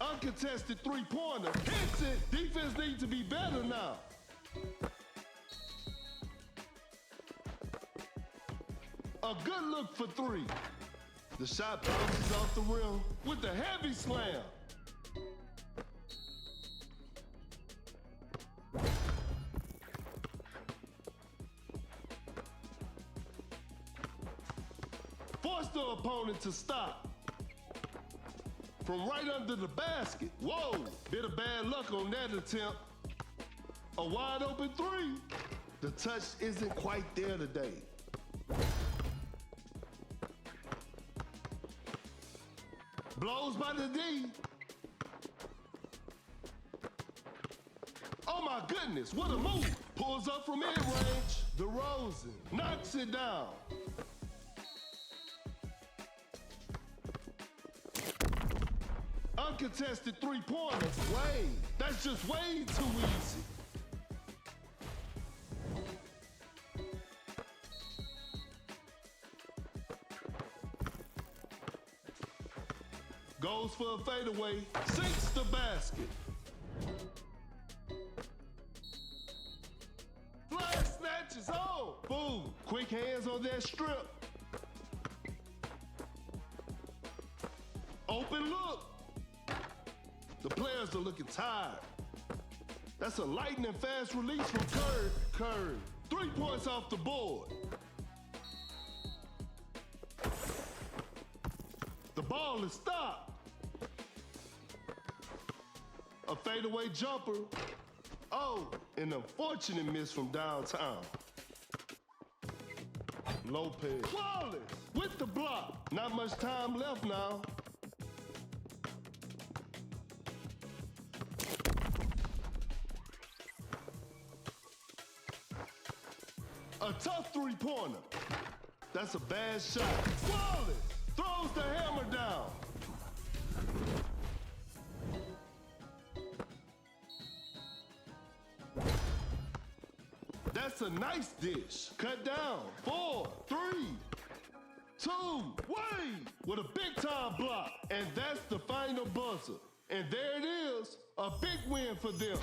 Uncontested three-pointer. Hits it. Defense needs to be better now. A good look for three. The shot bounces off the rim with a heavy slam. Force the opponent to stop. From right under the basket. Whoa, bit of bad luck on that attempt. A wide open three. The touch isn't quite there today. Blows by the D. Oh my goodness, what a move. Pulls up from mid-range. DeRozan knocks it down. Uncontested three-pointers. Wade, that's just way too easy. Goes for a fadeaway, sinks the basket. Flag snatches home. Boom, quick hands on that strip. Open look. The players are looking tired. That's a lightning fast release from Curry. 3 points off the board. The ball is stopped. A fadeaway jumper. Oh, an unfortunate miss from downtown. Lopez. Wallace with the block. Not much time left now. A tough three-pointer. That's a bad shot. Wallace throws the hammer down. That's a nice dish. Cut down. 4, 3, 2, Wade with a big-time block. And that's the final buzzer. And there it is, a big win for them.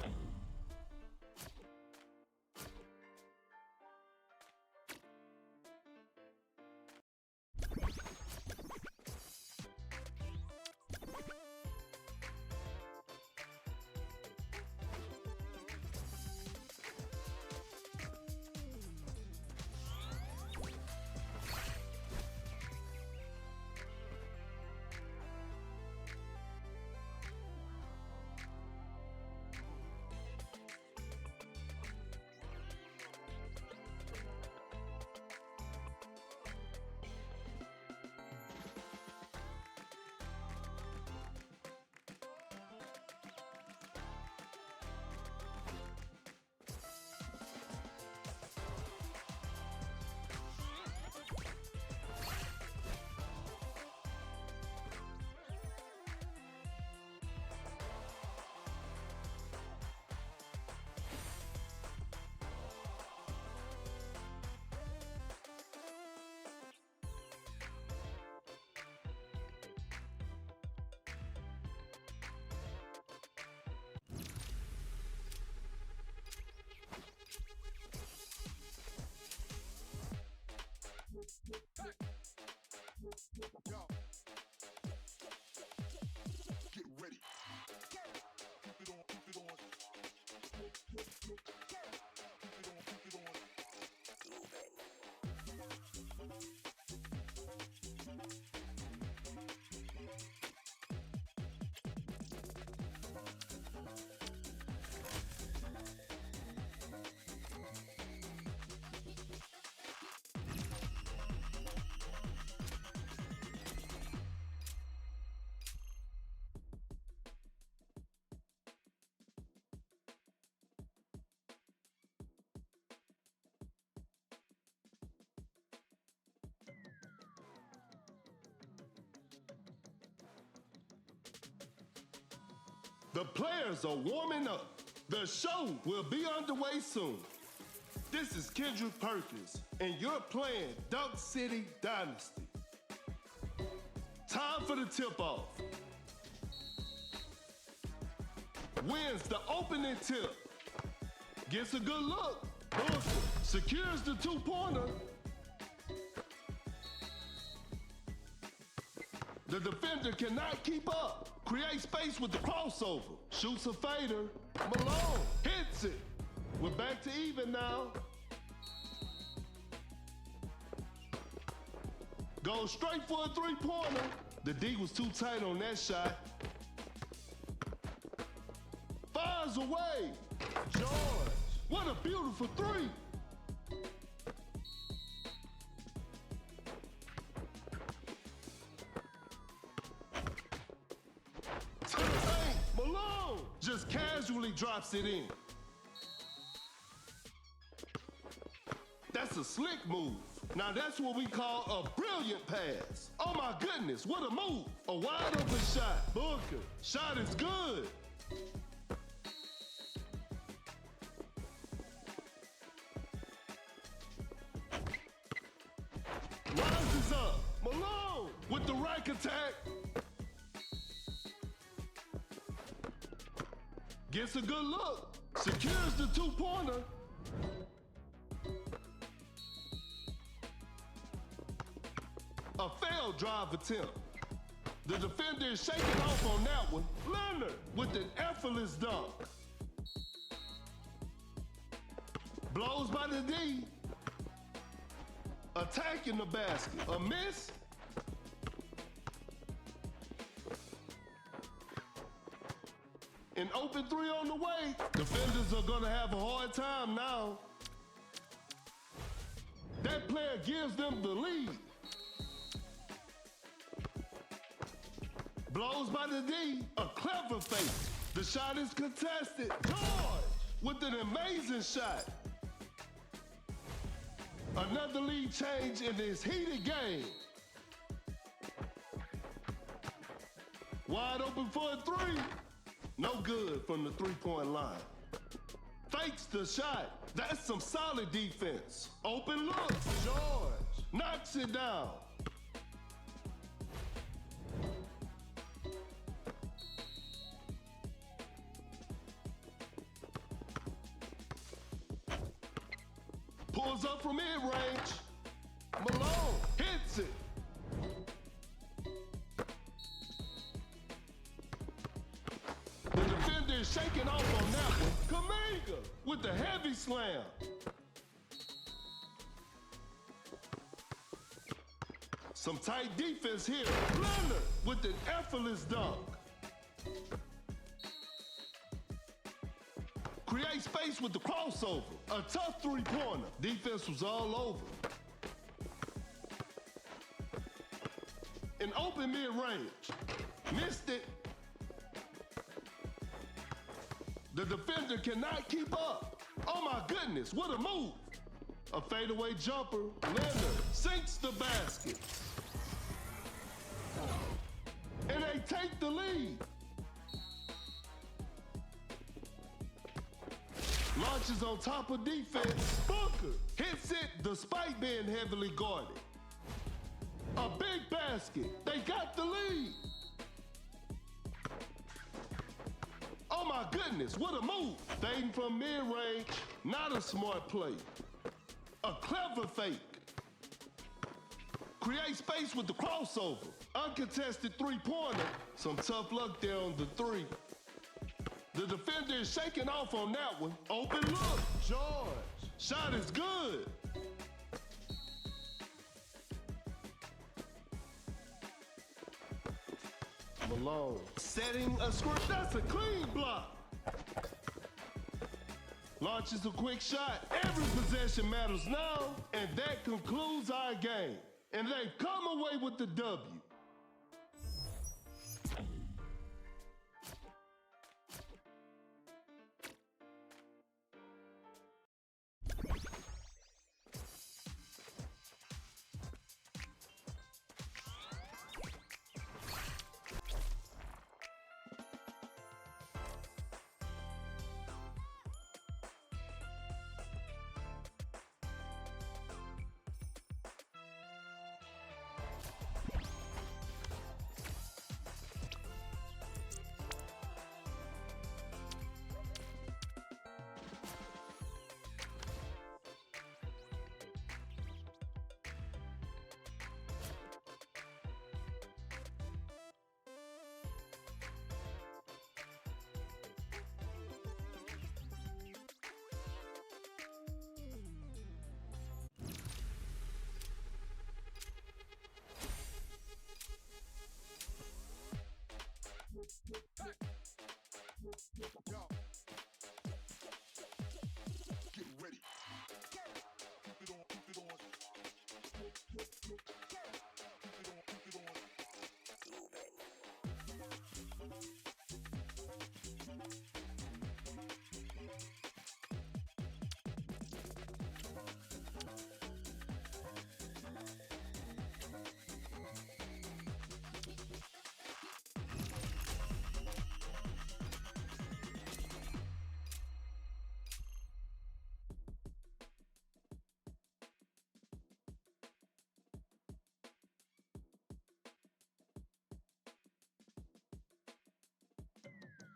The players are warming up. The show will be underway soon. This is Kendrick Perkins, and you're playing Dunk City Dynasty. Time for the tip-off. Wins the opening tip. Gets a good look. Booker secures the two-pointer. The defender cannot keep up. Creates space with the crossover. Shoots a fader. Malone hits it. We're back to even now. Goes straight for a three-pointer. The D was too tight on that shot. Fires away. George, what a beautiful three. To the paint, Malone just casually drops it in. That's a slick move. Now that's what we call a brilliant pass. Oh my goodness, what a move. A wide open shot. Booker, shot is good. Rises up. Malone with the rack attack. Gets a good look. Secures the two-pointer. A failed drive attempt. The defender is shaking off on that one. Leonard with an effortless dunk. Blows by the D. Attacking the basket. A miss. An open three on the way. Defenders are gonna have a hard time now. That player gives them the lead. Blows by the D, a clever fake. The shot is contested. George with an amazing shot. Another lead change in this heated game. Wide open for a three. No good from the three-point line. Fakes the shot. That's some solid defense. Open look. George knocks it down. Pulls up from mid-range. Malone hits it. The defender is shaking off on that one. Kaminga with the heavy slam. Some tight defense here. Leonard with an effortless dunk. Create space with the crossover. A tough three-pointer. Defense was all over. An open mid-range. Missed it. The defender cannot keep up. Oh my goodness, what a move. A fadeaway jumper. Leonard sinks the basket. And they take the lead. Launches on top of defense. Booker hits it despite being heavily guarded. A big basket. They got the lead. Oh my goodness, what a move. Fading from mid-range, not a smart play. A clever fake. Create space with the crossover. Uncontested three-pointer. Some tough luck there on the three. The defender is shaking off on that one. Open look. George. Shot is good. Malone setting a screen. That's a clean block. Launches a quick shot. Every possession matters now. And that concludes our game. And they've come away with the W.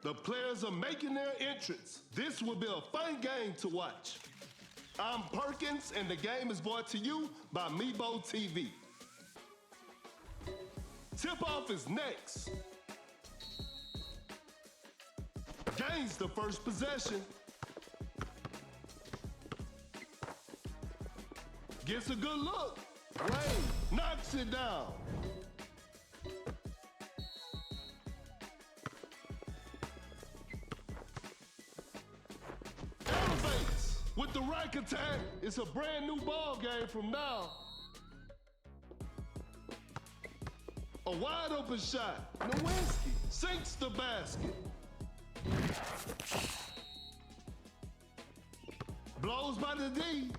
The players are making their entrance. This will be a fun game to watch. I'm Perkins, and the game is brought to you by Meebo TV. Tip-off is next. Gains the first possession. Gets a good look. Wayne knocks it down. Elevates with the rack attack. It's a brand new ball game from now. A wide open shot. Nowinski sinks the basket. Blows by the D.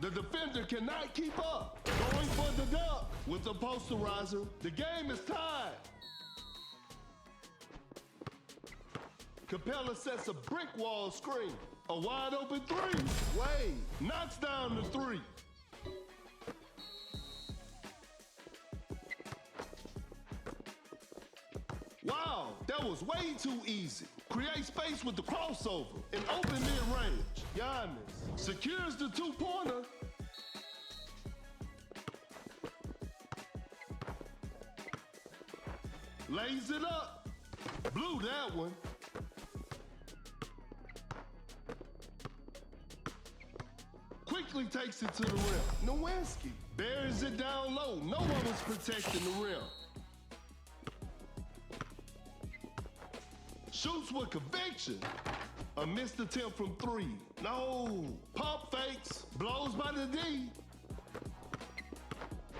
The defender cannot keep up. Going for the dunk with the posterizer. The game is tied. Capella sets a brick wall screen. A wide open three. Wade knocks down the three. Wow, that was way too easy. Create space with the crossover and open mid-range. Giannis secures the two-pointer. Lays it up. Blew that one. Quickly takes it to the rim. Nowinski buries it down low. No one was protecting the rim. Shoots with conviction. A missed attempt from three. No. Pump fakes. Blows by the D.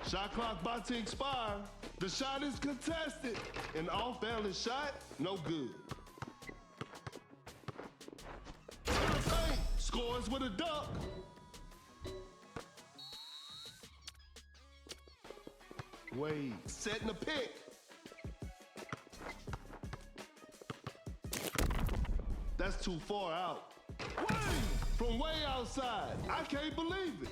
Shot clock about to expire. The shot is contested. An off-balance shot, no good. To the paint. Scores with a dunk. Wade setting the pick. That's too far out. Wade from way outside. I can't believe it.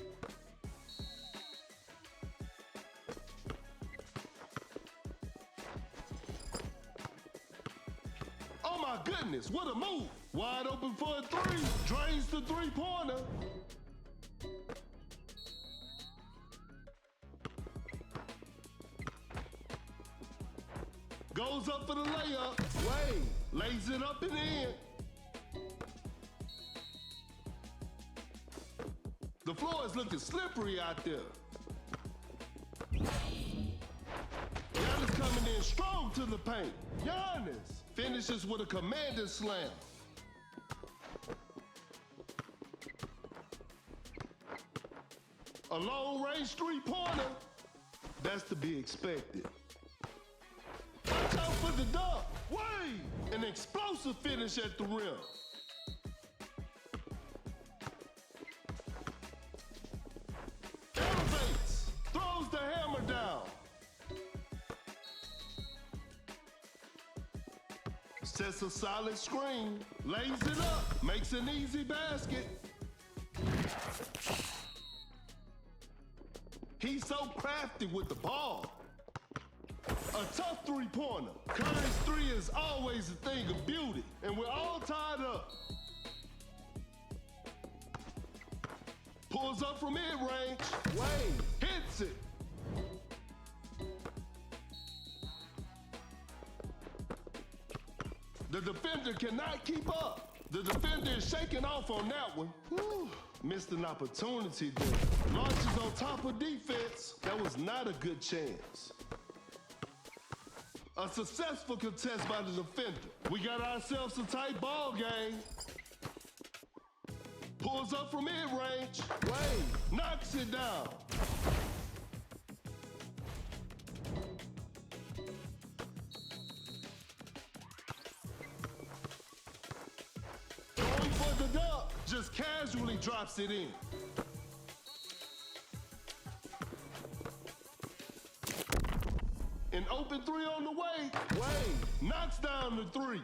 Oh my goodness, what a move. Wide open for a three. Drains the three-pointer. Goes up for the layup. Wade lays it up and in. The floor is looking slippery out there. Giannis coming in strong to the paint. Giannis finishes with a commanding slam. A long-range three-pointer. That's to be expected. Watch out for the dunk. Wade! An explosive finish at the rim. Elevates. Throws the hammer down. Sets a solid screen. Lays it up. Makes an easy basket. He's so crafty with the ball. A tough three-pointer. Curry's three is always a thing of beauty, and we're all tied up. Pulls up from mid-range. Wade hits it. The defender cannot keep up. The defender is shaking off on that one. Whew. Missed an opportunity there. Launches on top of defense. That was not a good chance. A successful contest by the defender. We got ourselves a tight ball game. Pulls up from mid-range. Wade knocks it down. Going for the dunk. Just casually drops it in. An open three on the way. Wade knocks down the three.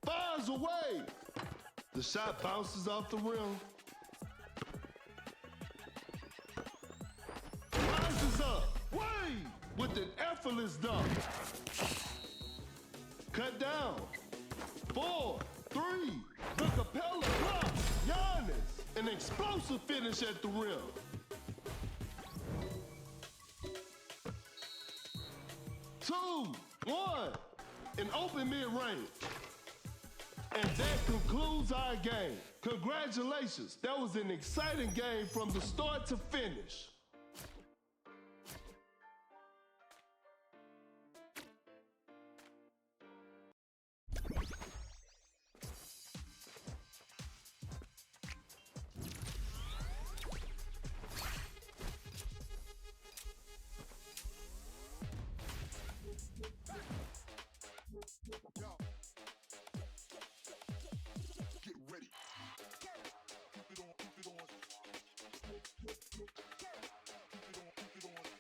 Fires away. The shot bounces off the rim. Rises up. Wade with an effortless dunk. Cut down. 4, 3. The Capella block. Giannis. An explosive finish at the rim. Two, one. An open mid-range. And that concludes our game. Congratulations. That was an exciting game from the start to finish. Yo. Get ready. Keep it on, keep it on. Keep it on, keep it on. Come on.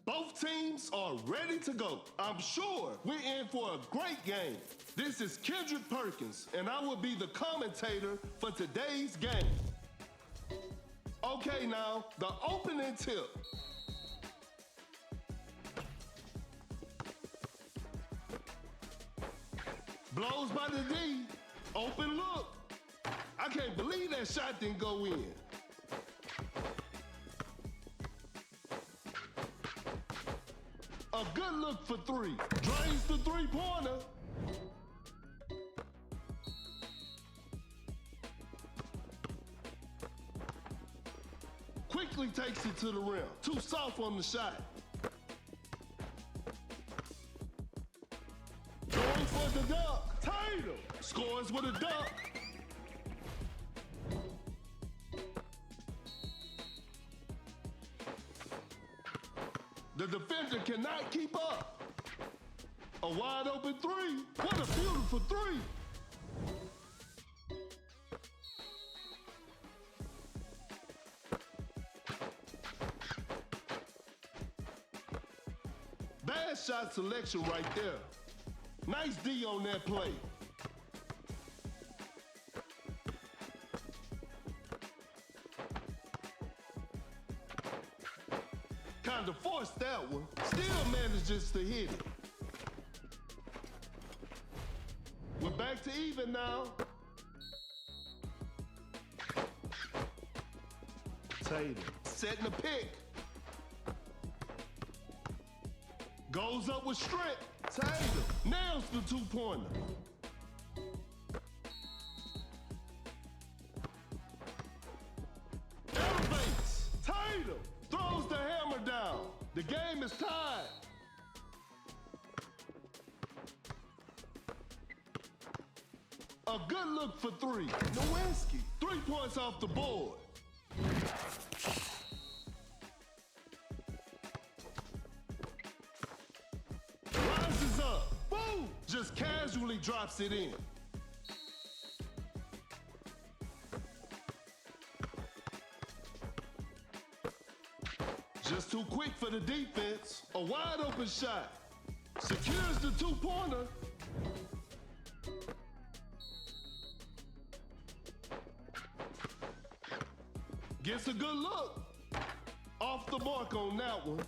Both teams are ready to go. I'm sure we're in for a great game. This is Kendrick Perkins, and I will be the commentator for today's game. Okay, now, the opening tip. Blows by the D. Open look. I can't believe that shot didn't go in. A good look for three. Drains the three-pointer. Quickly takes it to the rim. Too soft on the shot. Going for the dunk. Tatum scores with a dunk. The defender cannot keep up. A wide open three. What a beautiful three. Bad shot selection right there. Nice D on that play. Kind of forced that one. Still manages to hit it. We're back to even now. Tatum setting the pick. Goes up with strength. Tatum nails the two-pointer. Elevates. Tatum throws the hammer down. The game is tied. A good look for three. Nowinski. 3 points off the board. Rises up. Boom! Just casually drops it in. Just too quick for the defense. A wide open shot. Secures the two-pointer. Gets a good look. the mark on that one.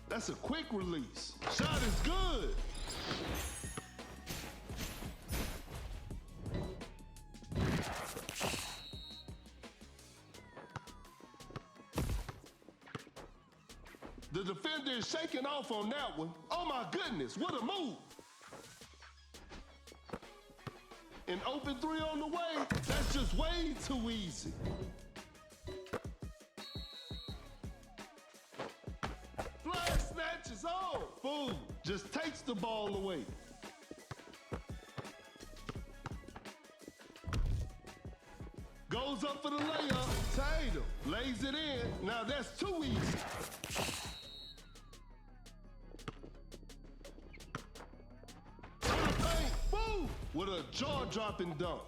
That's a quick release. Shot is good. The defender is shaking off on that one. Oh my goodness, what a move. An open three on the way. That's just way too easy. Flag snatches on. Boom, just takes the ball away. Goes up for the layup. Tatum lays it in. Now that's too easy. To the paint. Boom, with a jaw-dropping dunk.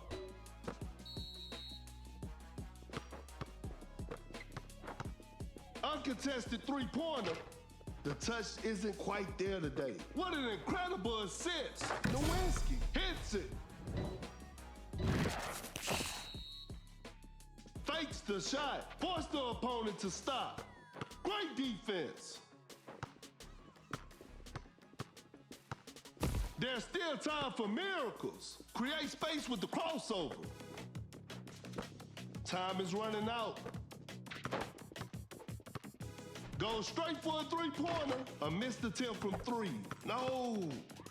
Uncontested three-pointer. The touch isn't quite there today. What an incredible assist. Nowinski hits it. Fakes the shot. Forced the opponent to stop. Great defense. There's still time for miracles. Create space with the crossover. Time is running out. Goes straight for a three-pointer. A missed attempt from three. No,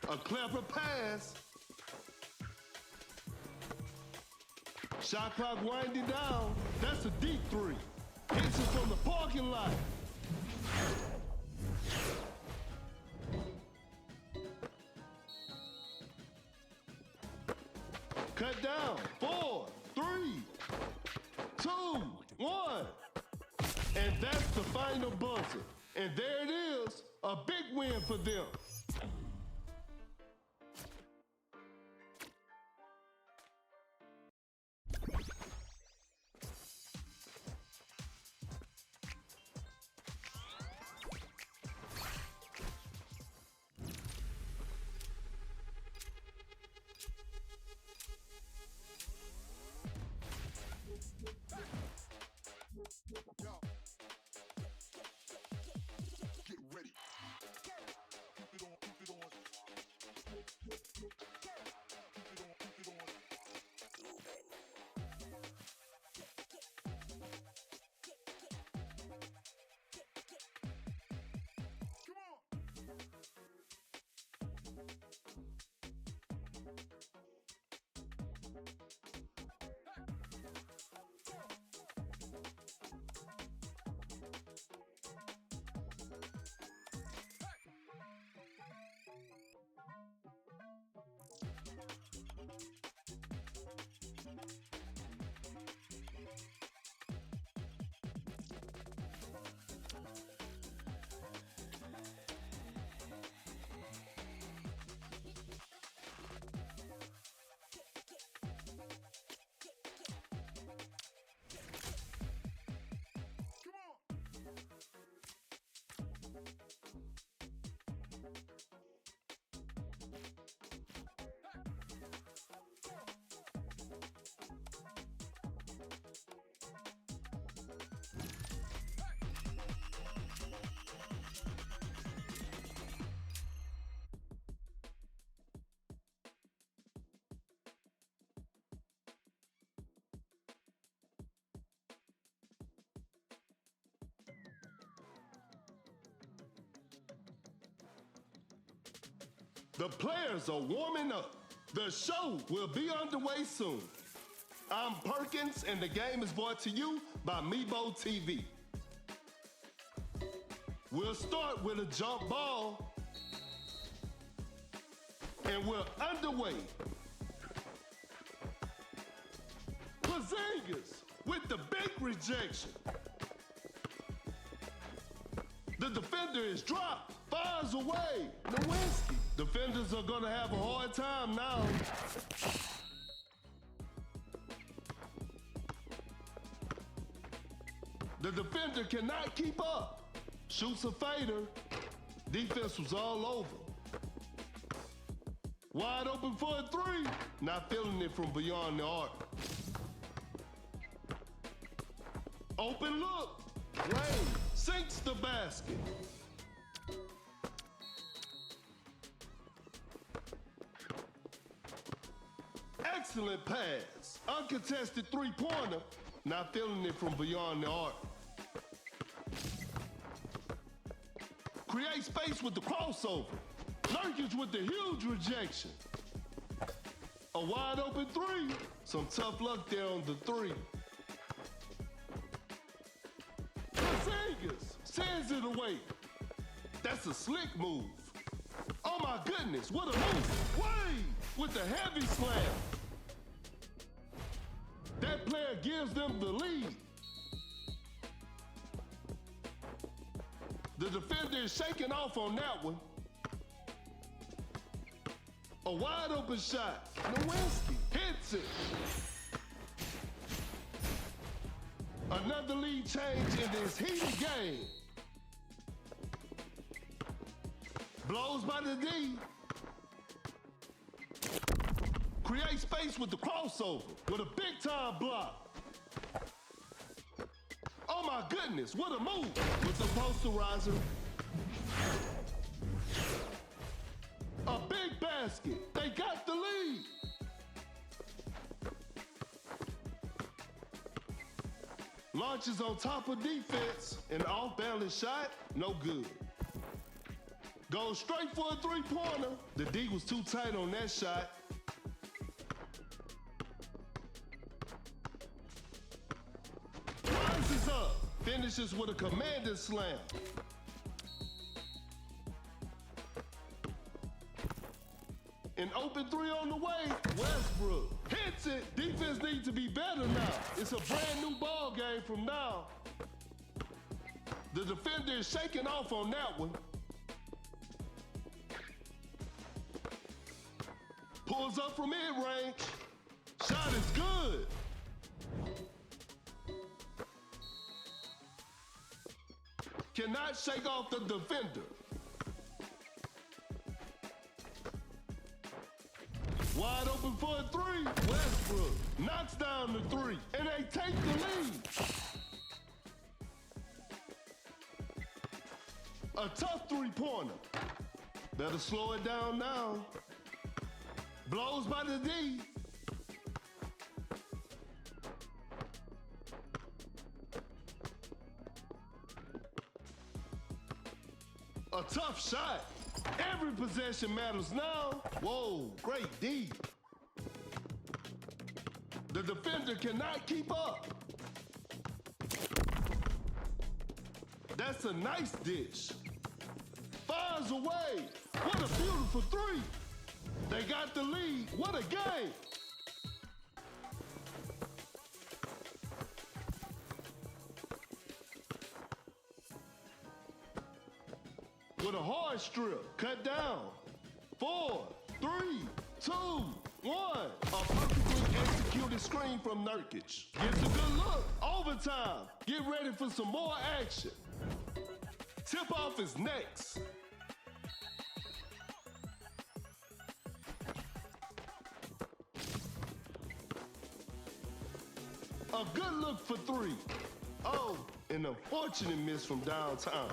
a clever pass. Shot clock winding down. That's a deep three. Hits it from the parking lot. Cut down. 4, 3, 2, 1. And that's the final buzzer. And there it is, a big win for them. Yo. Get ready. Keep it on, keep it on. Keep it on, keep it on. Come on. The players are warming up. The show will be underway soon. I'm Perkins, and the game is brought to you by Meebo TV. We'll start with a jump ball, and we're underway. Porzingis with the big rejection. The defender is dropped, fires away. Nowinski. Defenders are gonna have a hard time now. The defender cannot keep up. Shoots a fader. Defense was all over. Wide open for a three. Not feeling it from beyond the arc. Open look. Wayne sinks the basket. Excellent pass. Uncontested three-pointer. Not feeling it from beyond the arc. Create space with the crossover. Nurkic with the huge rejection. A wide open three. Some tough luck there on the three. Porzingis sends it away. That's a slick move. Oh my goodness, what a move. Wade with the heavy slam. That player gives them the lead. The defender is shaking off on that one. A wide open shot. Nowinski hits it. Another lead change in this heated game. Blows by the D. Create space with the crossover with a big time block. Oh my goodness, what a move with the posterizer. A big basket. They got the lead. Launches on top of defense. An off-balance shot, no good. Goes straight for a three-pointer. The D was too tight on that shot. Rises up. Finishes with a commanding slam. An open three on the way. Westbrook hits it. Defense needs to be better now. It's a brand new ball game from now. The defender is shaking off on that one. Pulls up from mid-range. Shot is good. Cannot shake off the defender. Wide open for a three. Westbrook knocks down the three, and they take the lead. A tough three-pointer. Better slow it down now. Blows by the D. A tough shot. Every possession matters now. Whoa, great D. The defender cannot keep up. That's a nice dish. Fires away. What a beautiful three. They got the lead. What a game. With a hard strip, cut down. 4, 3, 2, 1. A perfectly executed screen from Nurkic. Gets a good look. Overtime. Get ready for some more action. Tip off is next. A good look for three. Oh, an unfortunate miss from downtown.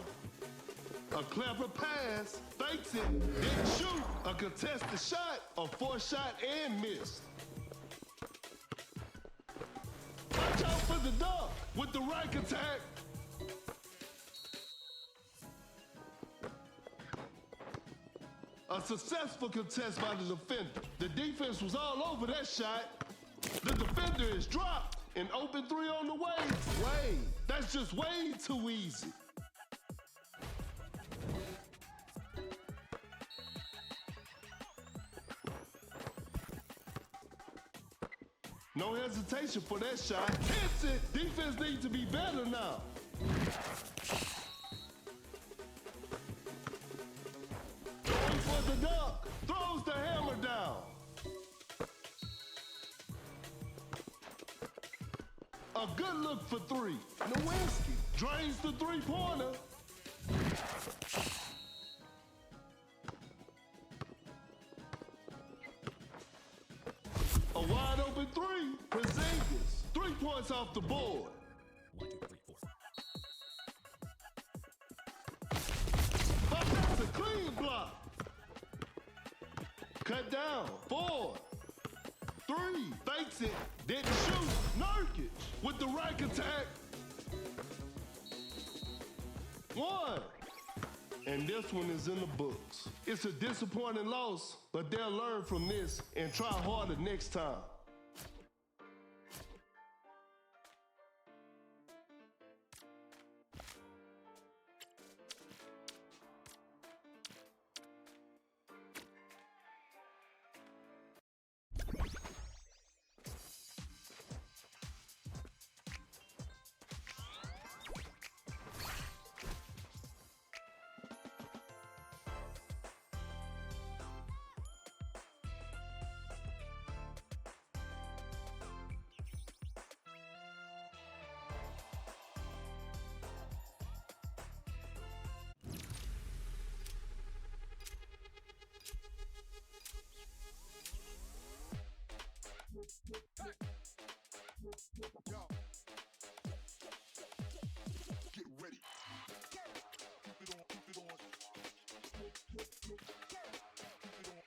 A clever pass, fakes it, didn't shoot. A contested shot, a forced shot and missed. Watch out for the dunk with the right attack. A successful contest by the defender. The defense was all over that shot. The defender is dropped. An open three on the way. Wade, that's just way too easy. No hesitation for that shot. Hits it. Defense needs to be better now. Going for the dunk. Throws the hammer down. A good look for three. Nowinski drains the three-pointer. points off the board. 1, 2, 3, 4. But that's a clean block. Cut down. 4, 3. Fakes it. Didn't shoot. Nurkic with the right attack. 1. And this one is in the books. It's a disappointing loss, but they'll learn from this and try harder next time. Yo. Get ready. Keep it on, keep it on. Keep it on,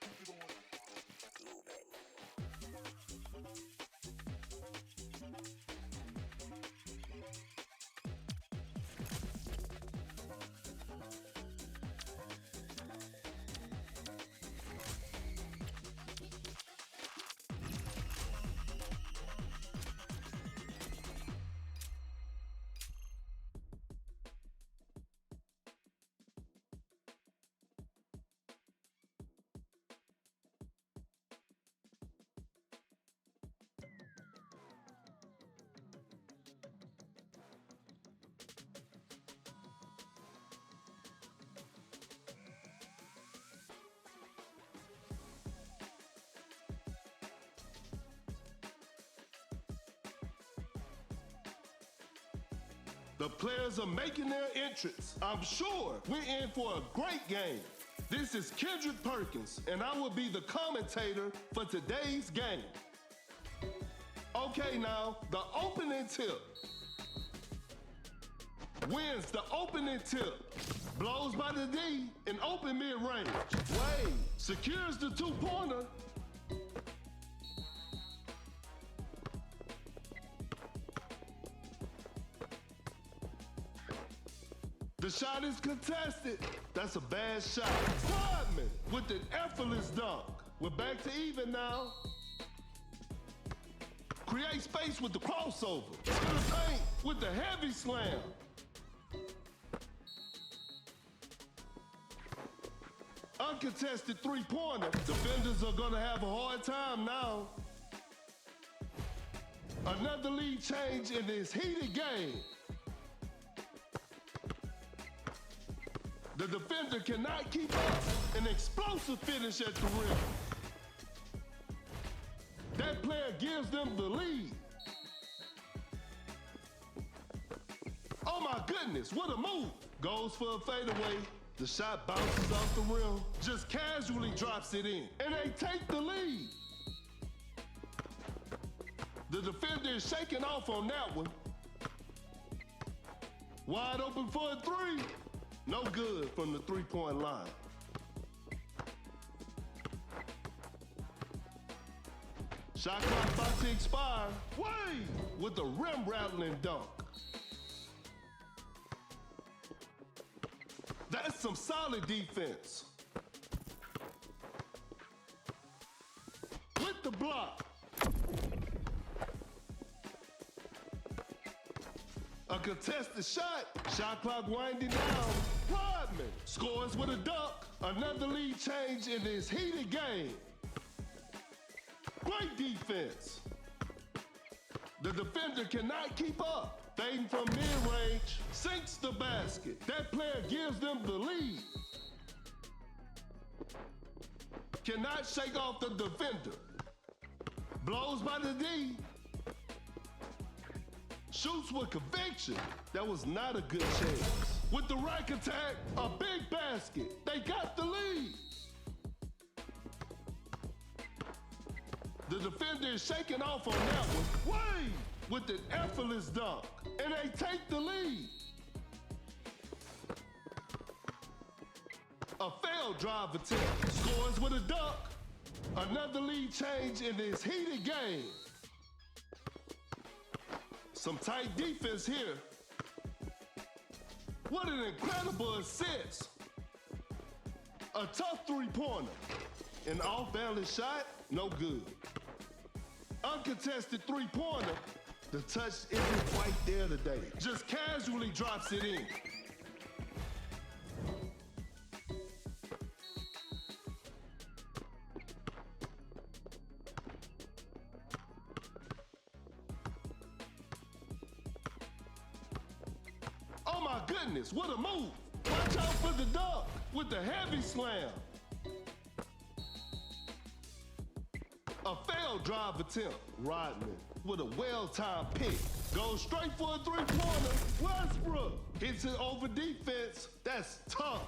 keep it on. The players are making their entrance. I'm sure we're in for a great game. This is Kendrick Perkins, and I will be the commentator for today's game. Okay, now, the opening tip. Wins the opening tip. Blows by the D in open mid-range. Wade secures the two-pointer. The shot is contested. That's a bad shot. Rodman with an effortless dunk. We're back to even now. Create space with the crossover. To the paint with the heavy slam. Uncontested three-pointer. Defenders are gonna have a hard time now. Another lead change in this heated game. The defender cannot keep up. An explosive finish at the rim. That player gives them the lead. Oh my goodness, what a move. Goes for a fadeaway. The shot bounces off the rim, just casually drops it in, and they take the lead. The defender is shaking off on that one. Wide open for a three. No good from the three-point line. Shot clock about to expire. Wade with a rim-rattling dunk. That's some solid defense. With the block. A contested shot. Shot clock winding down. Rodman scores with a dunk. Another lead change in this heated game. Great defense. The defender cannot keep up. Fading from mid-range, sinks the basket. That player gives them the lead. Cannot shake off the defender. Blows by the D. Shoots with conviction. That was not a good chance. With the right attack, a big basket. They got the lead. The defender is shaking off on that one. Wade with an effortless dunk, and they take the lead. A failed drive attempt, scores with a dunk. Another lead change in this heated game. Some tight defense here. What an incredible assist. A tough three-pointer. An off-balance shot, no good. Uncontested three-pointer. The touch isn't quite there today. Just casually drops it in. Oh my goodness, what a move. Watch out for the dunk with the heavy slam. A failed drive attempt. Rodman with a well-timed pick. Goes straight for a three-pointer. Westbrook hits it over defense. That's tough.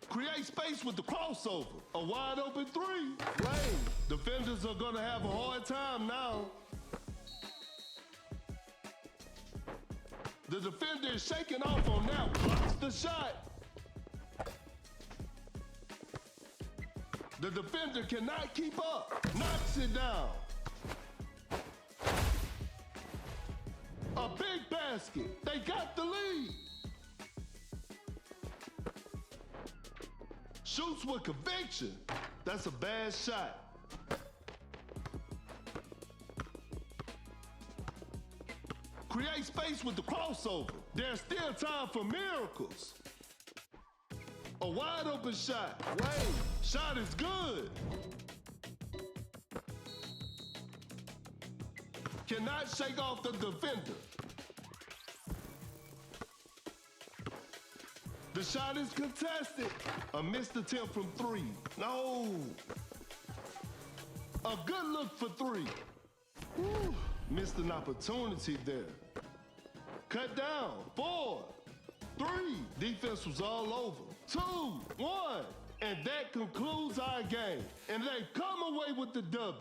Create space with the crossover. A wide open three. Lane. Defenders are gonna have a hard time now. The defender is shaking off on that. Blocks the shot. The defender cannot keep up. Knocks it down. A big basket. They got the lead. Shoots with conviction. That's a bad shot. Create space with the crossover. There's still time for miracles. A wide open shot. Wade, shot is good. Cannot shake off the defender. The shot is contested. A missed attempt from three. No. A good look for three. Whew. Missed an opportunity there. Cut down. 4, 3. Defense was all over. 2, 1. And that concludes our game. And they come away with the W.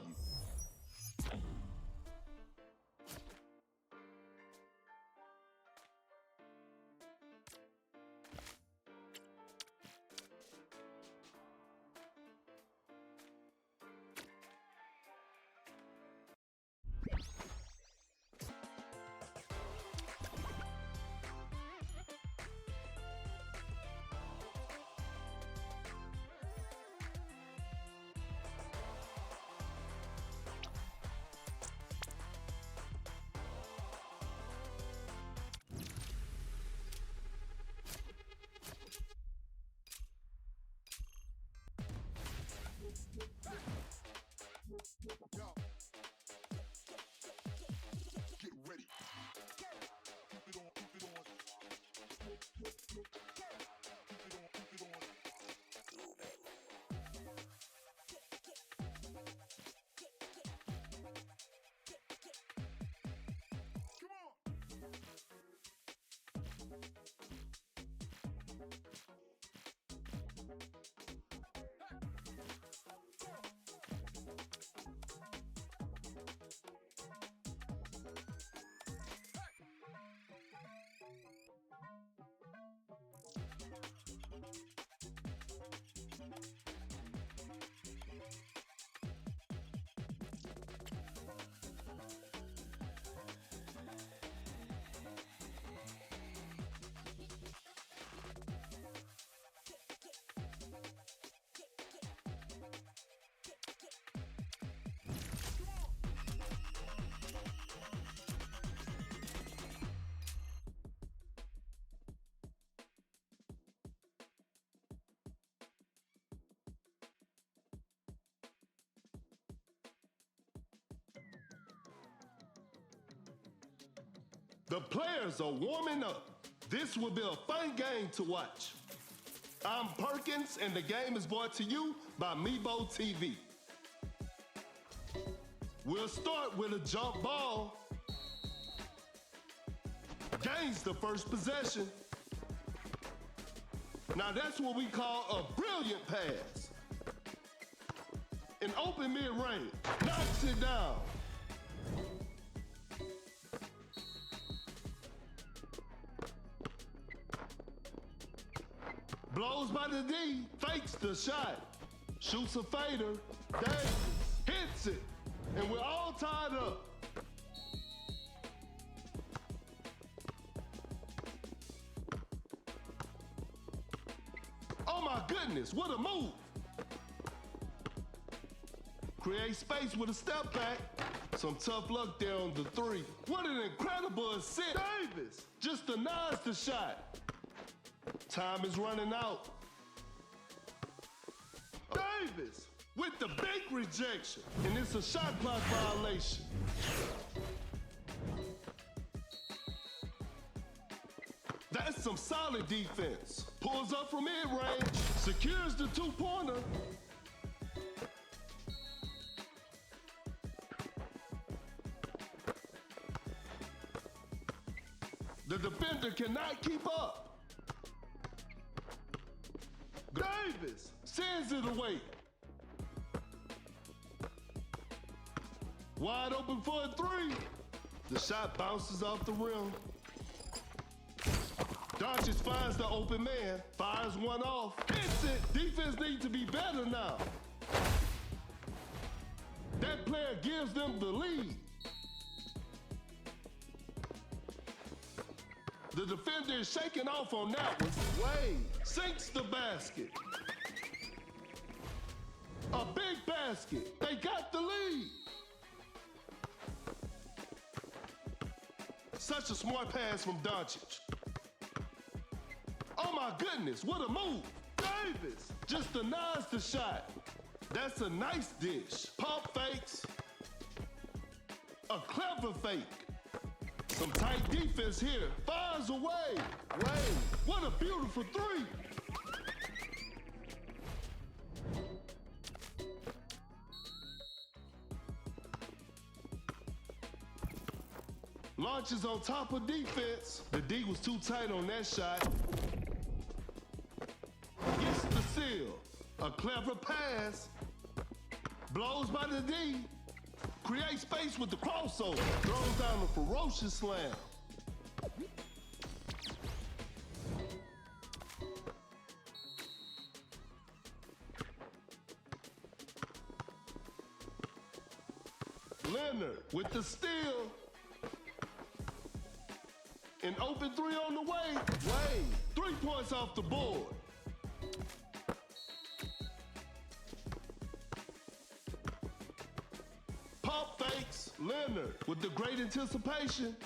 Yo. Get ready. Keep it on, keep it on. Keep it on, keep it on. Come on. The players are warming up. This will be a fun game to watch. I'm Perkins, and the game is brought to you by Meebo TV. We'll start with a jump ball. Gains the first possession. Now that's what we call a brilliant pass. An in open mid-range. Knocks it down. Blows by the D, fakes the shot. Shoots a fader. Davis hits it. And we're all tied up. Oh my goodness, what a move. Create space with a step back. Some tough luck there on the three. What an incredible assist. Davis just denies the shot. Time is running out. Davis with the big rejection. And it's a shot clock violation. That's some solid defense. Pulls up from mid-range, secures the two-pointer. The defender cannot keep up. Davis sends it away. Wide open for a three. The shot bounces off the rim. Doncic finds the open man, fires one off, hits it. Defense needs to be better now. That player gives them the lead. The defender is shaking off on that one. Wade sinks the basket. A big basket. They got the lead. Such a smart pass from Doncic. Oh my goodness, what a move. Davis just denies the shot. That's a nice dish. Pump fakes. A clever fake. Some tight defense here. Fires away. Wade, what a beautiful three. Launches on top of defense. The D was too tight on that shot. Gets the seal. A clever pass. Blows by the D. Creates space with the crossover. Throws down a ferocious slam. Leonard with the steal. An open three on the way. Wade, 3 points off the board. Pump fakes. Leonard with the great anticipation.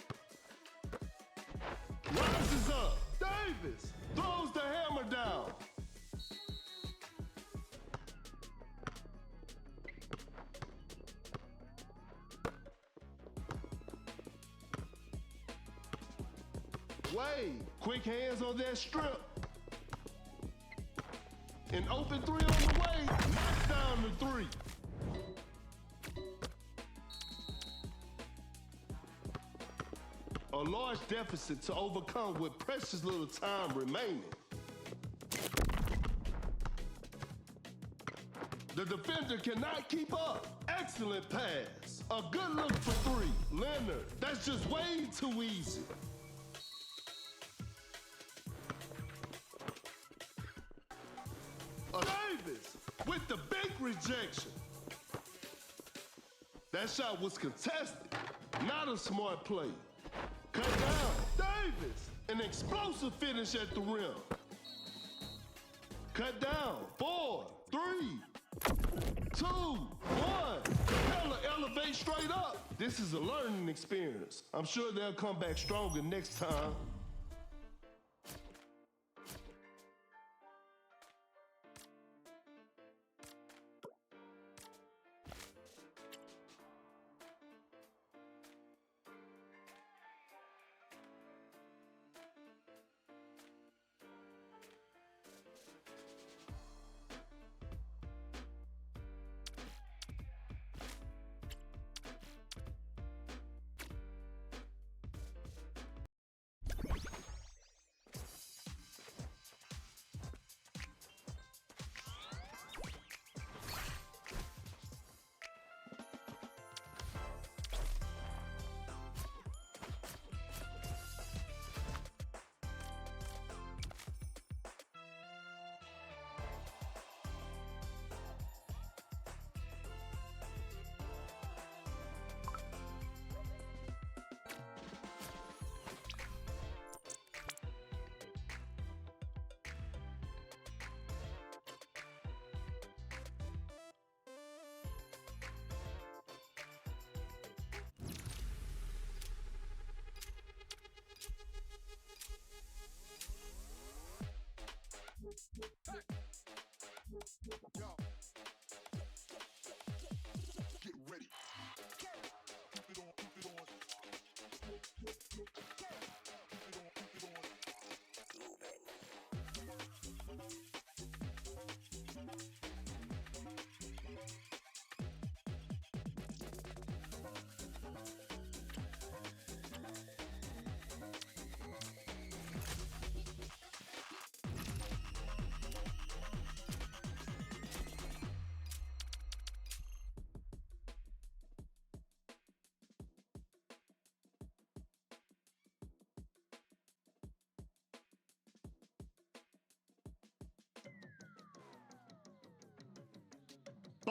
Rises up. Davis throws the hammer down. Wade, quick hands on that strip. An open three on the way. Knocks down the three. A large deficit to overcome with precious little time remaining. The defender cannot keep up. Excellent pass. A good look for three. Leonard, that's just way too easy. Davis with the big rejection. That shot was contested, not a smart play. Cut down. Davis, an explosive finish at the rim. Cut down. 4, 3, 2, 1. Capella elevate straight up. This is a learning experience. I'm sure they'll come back stronger next time.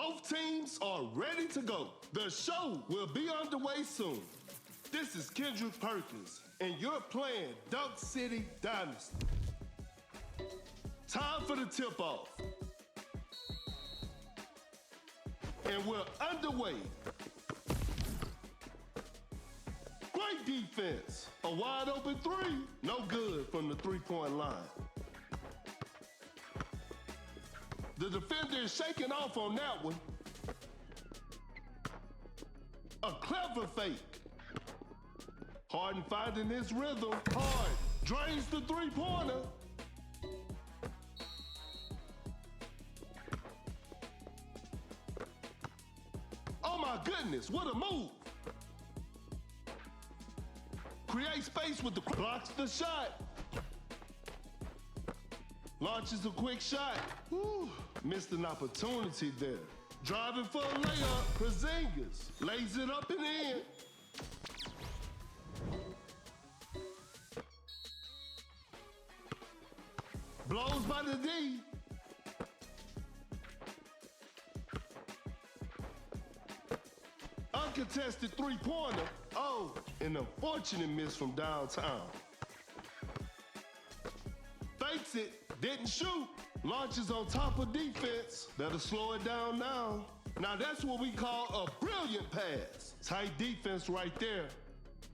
Both teams are ready to go. The show will be underway soon. This is Kendrick Perkins, and you're playing Dunk City Dynasty. Time for the tip-off. And we're underway. Great defense. A wide open three. No good from the three-point line. The defender is shaking off on that one. A clever fake. Harden finding his rhythm. Hard drains the three-pointer. Oh my goodness, what a move. Create space with the blocks the shot. Launches a quick shot. Whew, missed an opportunity there. Driving for a layup, Porzingis lays it up and in. Blows by the D. Uncontested three-pointer. Oh, an unfortunate miss from downtown. Fakes it, didn't shoot. Launches on top of defense. Better slow it down now. Now that's what we call a brilliant pass. Tight defense right there.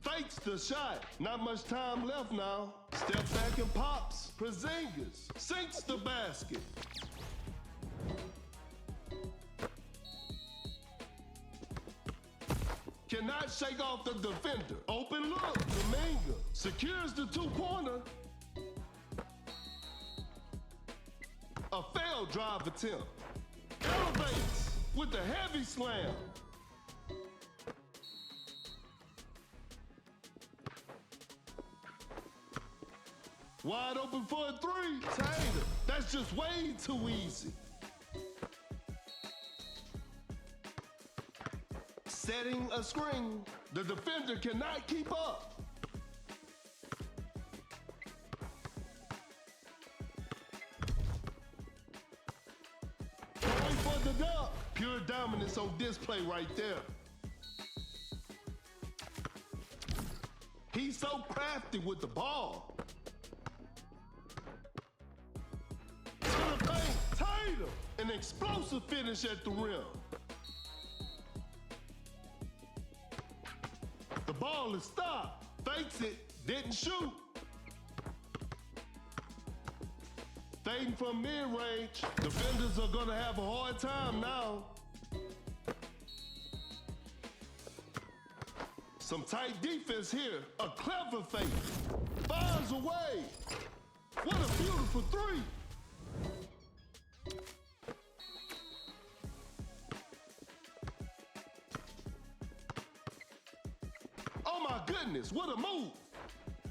Fakes the shot. Not much time left now. Step back and pops. Porzingis sinks the basket. Cannot shake off the defender. Open look. Dominga secures the two-pointer. A failed drive attempt. Elevates with the heavy slam. Wide open for a three. Taylor. That's just way too easy. Setting a screen. The defender cannot keep up. Going for the dunk. Pure dominance on display right there. He's so crafty with the ball. To the paint, Taylor. An explosive finish at the rim. The ball is stopped. Fakes it, didn't shoot. Fading from mid-range. Defenders are gonna have a hard time now. Some tight defense here. A clever fake. Fires away. What a beautiful three. Oh my goodness, what a move.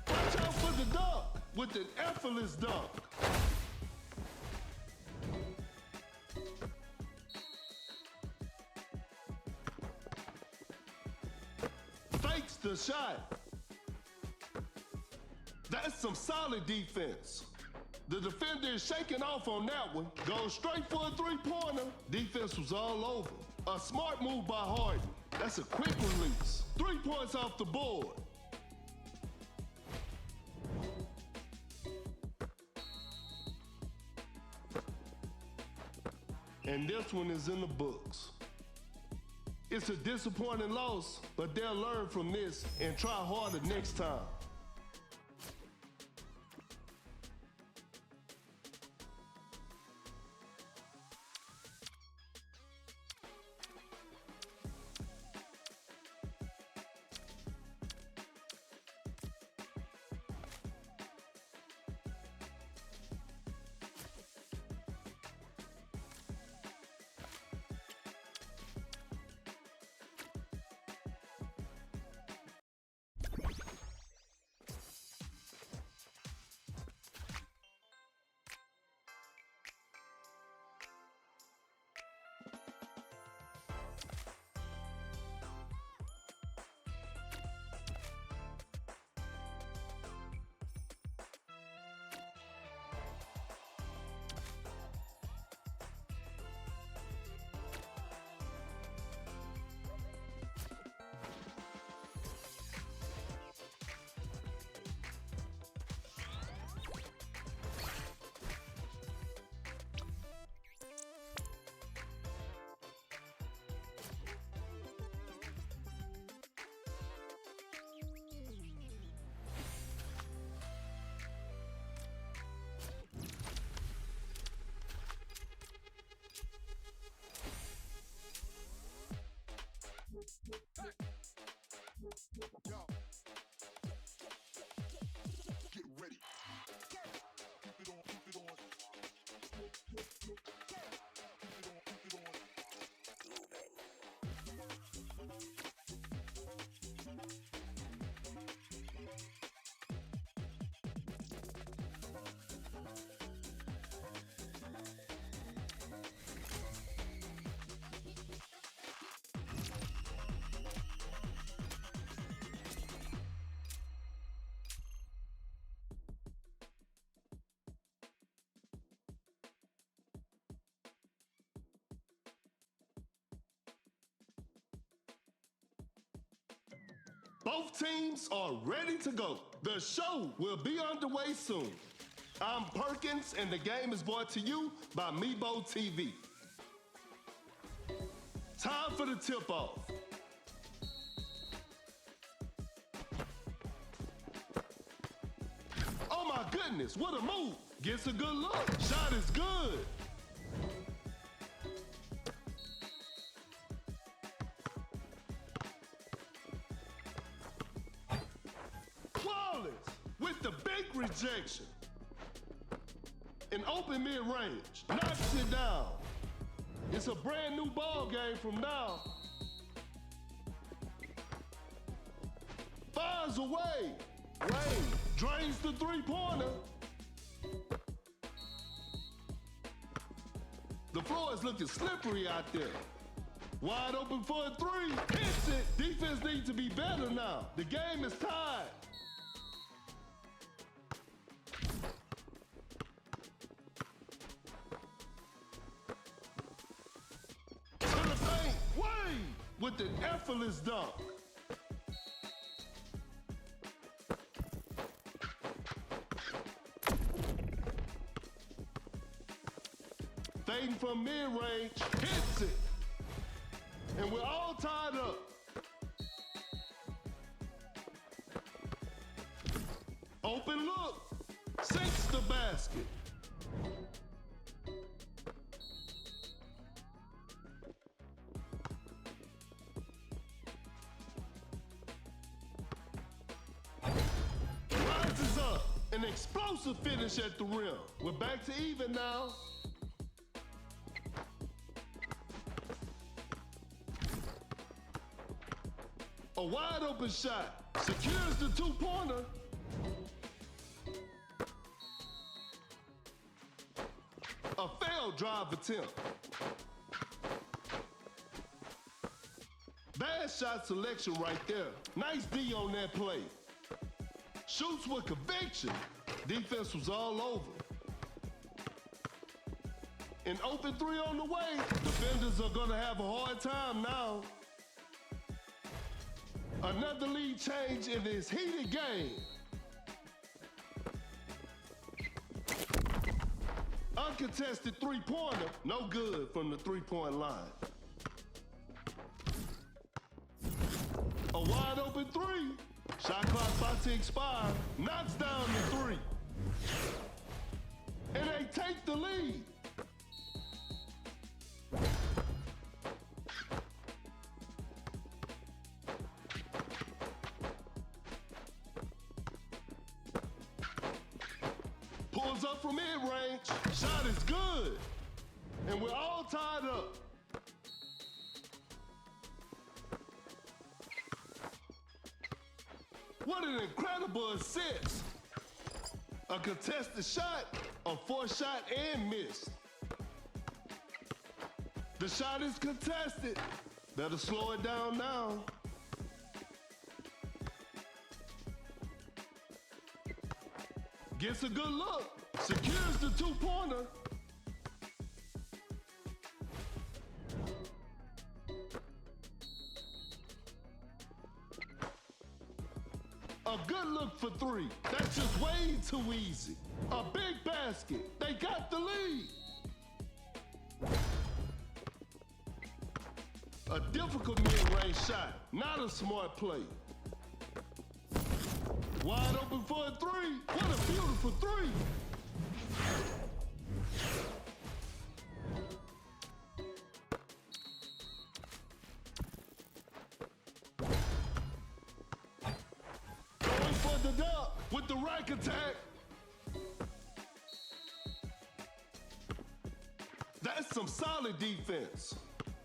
Watch out for the dunk with an effortless dunk. Fakes the shot. That's some solid defense. The defender is shaking off on that one. Goes straight for a three-pointer. Defense was all over. A smart move by Harden. That's a quick release. 3 points off the board. And this one is in the books. It's a disappointing loss, but they'll learn from this and try harder next time. Both teams are ready to go. The show will be underway soon. I'm Perkins, and the game is brought to you by Meebo TV. Time for the tip-off. Oh my goodness, what a move. Gets a good look. Shot is good. Flawless with the big rejection. An open mid-range. Knocks it down. It's a brand new ball game from now. Fires away. Wade drains the three-pointer. The floor is looking slippery out there. Wide open for a three. Hits it. Defense needs to be better now. The game is tied. To the paint. Wade with an effortless dunk. Fading from mid-range, hits it. And we're all tied up. Open look, sinks the basket. Rises up, an explosive finish at the rim. We're back to even now. A wide open shot, secures the two-pointer. A failed drive attempt. Bad shot selection right there. Nice D on that play. Shoots with conviction. Defense was all over. An open three on the way. Defenders are gonna have a hard time now. Another lead change in this heated game. Uncontested three-pointer, no good from the three-point line. A wide open three. Shot clock about to expire. Knocks down the three. And they take the lead. Pulls up from mid-range. Shot is good. And we're all tied up. What an incredible assist. A contested shot, a forced shot and missed. The shot is contested. Better slow it down now. Gets a good look, secures the two-pointer. A good look for three. That's just way too easy. A big basket. They got the lead. A difficult mid-range shot. Not a smart play. Wide open for a three. What a beautiful three. Going for the dunk with the rack attack. That's some solid defense.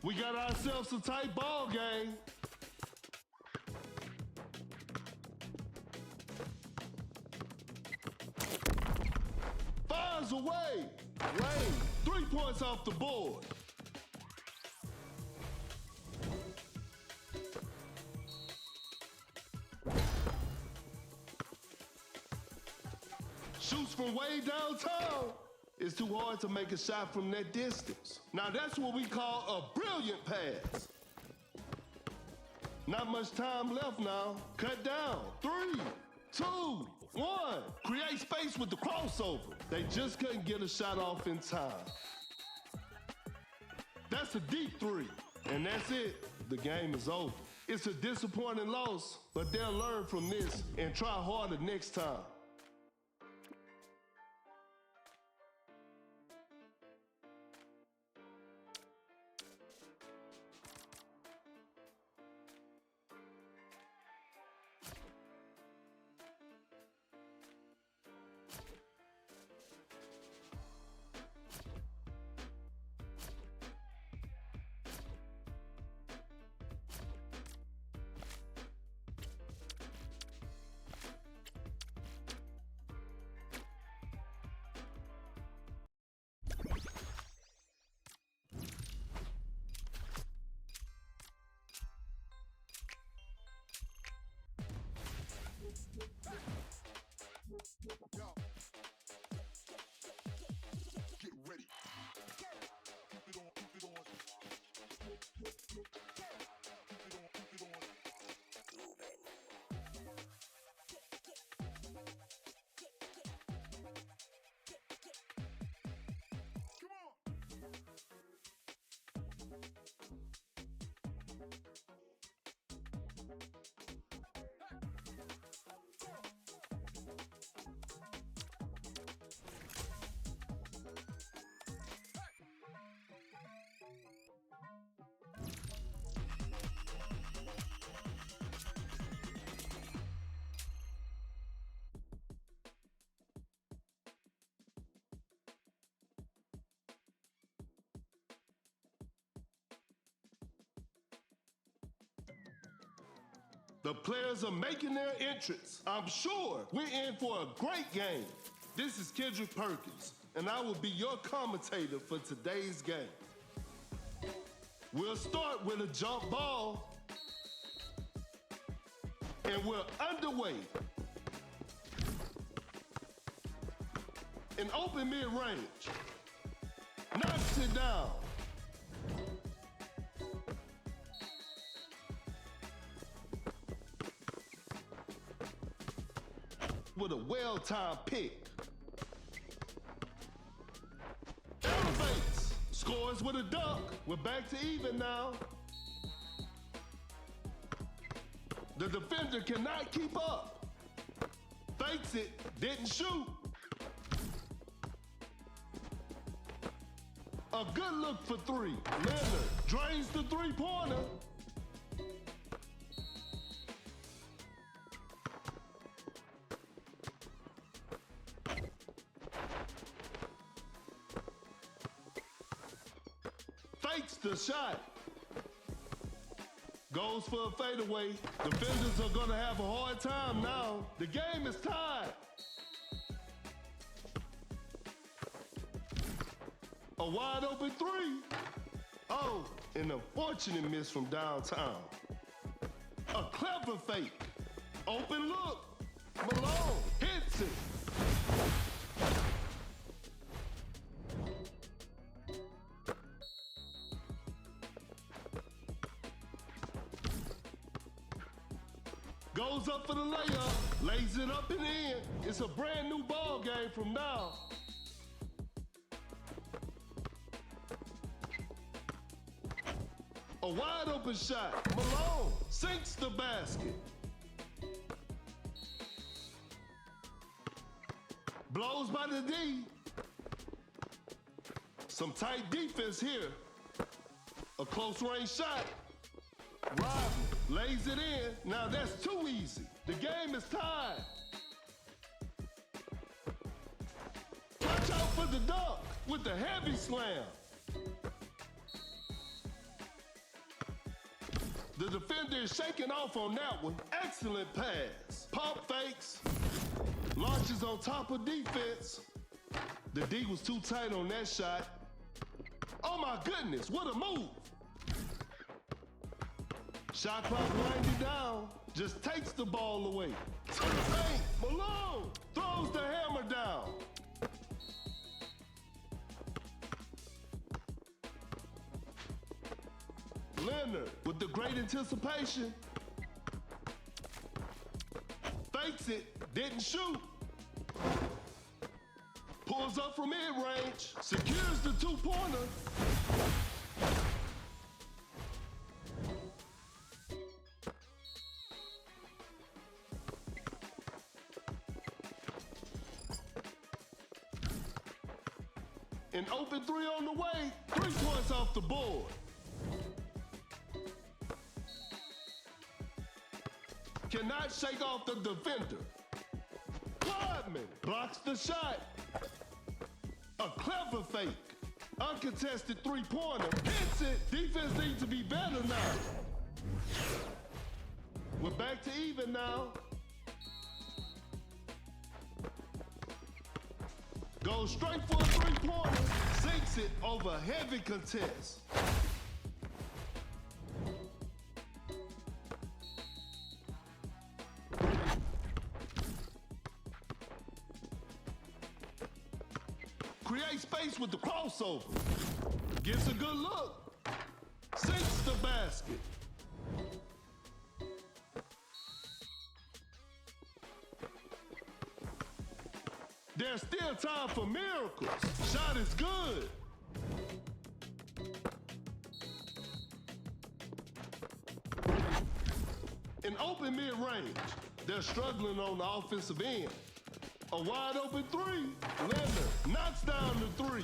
We got ourselves a tight ball game. Fires away. Wade, 3 points off the board. Shoots from way downtown. It's too hard to make a shot from that distance. Now that's what we call a brilliant pass. Not much time left now. Cut down. 3, 2, 1. Create space with the crossover. They just couldn't get a shot off in time. That's a deep 3. And that's it. The game is over. It's a disappointing loss, but they'll learn from this and try harder next time. Yo. Get ready. Keep it on, keep it on. Keep it on, keep it on. Come on. The players are making their entrance. I'm sure we're in for a great game. This is Kendrick Perkins, and I will be your commentator for today's game. We'll start with a jump ball, and we're underway. An open mid-range. Knocks it down. With a well-timed pick. Elevates. Scores with a dunk. We're back to even now. The defender cannot keep up. Fakes it. Didn't shoot. A good look for 3. Leonard drains the three-pointer. Fakes the shot. Goes for a fadeaway. Defenders are gonna have a hard time now. The game is tied. A wide open 3. Oh, an unfortunate miss from downtown. A clever fake. Open look. Malone hits it. Goes up for the layup, lays it up and in. It's a brand new ball game from now. A wide open shot. Malone sinks the basket. Blows by the D. Some tight defense here. A close range shot. Rodman lays it in. Now that's too easy. The game is tied. Watch out for the dunk with the heavy slam. The defender is shaking off on that one. Excellent pass. Pump fakes. Launches on top of defense. The D was too tight on that shot. Oh my goodness, what a move. Shot clock winding down. Just takes the ball away. To the paint. Malone throws the hammer down. Leonard with the great anticipation. fakes it, didn't shoot. Pulls up from mid-range, secures the two-pointer. An open three on the way, 3 points off the board. Cannot shake off the defender. Clodman blocks the shot. A clever fake. Uncontested three-pointer. Hits it. Defense needs to be better now. We're back to even now. Goes straight for a three-pointer. Sinks it over heavy contest. Create space with the crossover. Gets a good look. Sinks the basket. There's still time for miracles. Shot is good. An open mid-range. They're struggling on the offensive end. A wide open three. Leonard knocks down the three.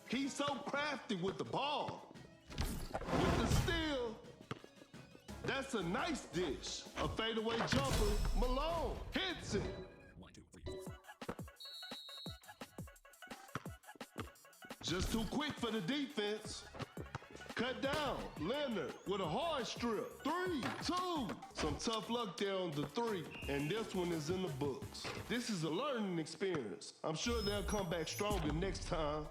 He's so crafty with the ball. With the steal. That's a nice dish. A fadeaway jumper. Malone hits it. 1, 2, 3, 4. Just too quick for the defense. Cut down. Leonard with a hard strip. 3, 2. Some tough luck there on the three. And this one is in the books. This is a learning experience. I'm sure they'll come back stronger next time.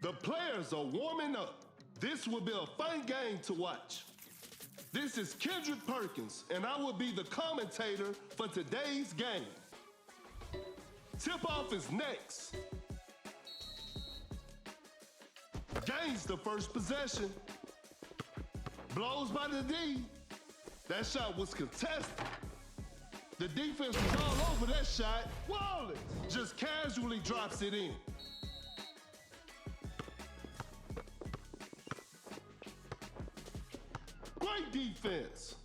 The players are warming up. This will be a fun game to watch. This is Kendrick Perkins, and I will be the commentator for today's game. Tip-off is next. Gains the first possession. Blows by the D. That shot was contested. The defense was all over that shot. Wallace just casually drops it in. Great defense.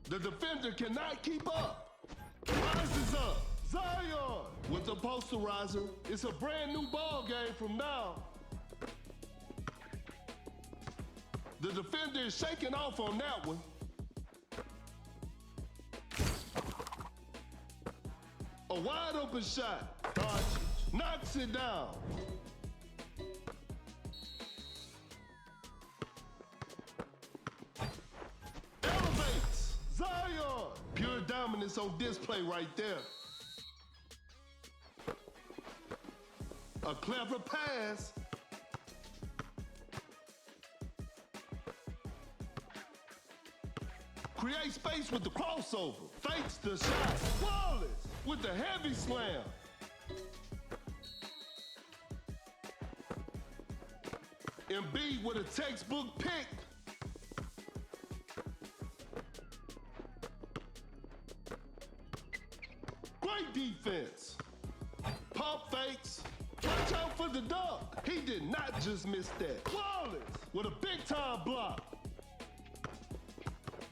The defender cannot keep up. Rises up. Zion with the posterizer. It's a brand new ball game from now. The defender is shaking off on that one. A wide open shot. Doncic knocks it down. Elevates. Zion. Pure dominance on display right there. A clever pass. Create space with the crossover. Fakes the shot. Wallace with the heavy slam. Embiid with a textbook pick. Great defense. Pump fakes. Watch out for the dunk. He did not just miss that. Wallace with a big time block.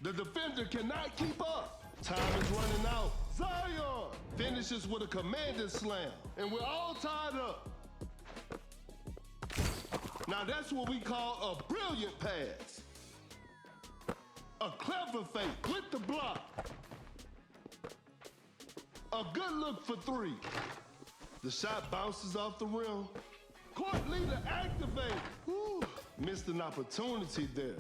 The defender cannot keep up. Time is running out. Zion finishes with a commanding slam. And we're all tied up. Now that's what we call a brilliant pass. A clever fake with the block. A good look for three. The shot bounces off the rim. Court leader activate. Whew, missed an opportunity there.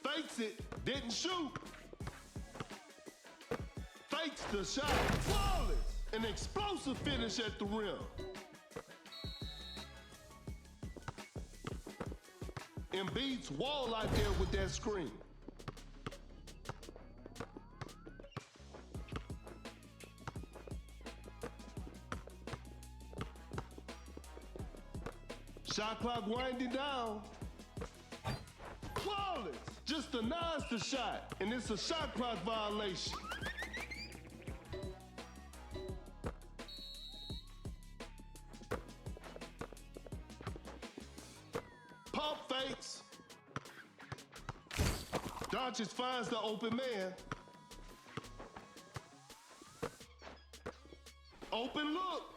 Fakes it, didn't shoot. Fakes the shot. Flawless. An explosive finish at the rim. Embiid's wall out there with that screen. Shot clock winding down. Flawless. Just denies the shot, and it's a shot clock violation. Pump fakes. Doncic finds the open man. Open look.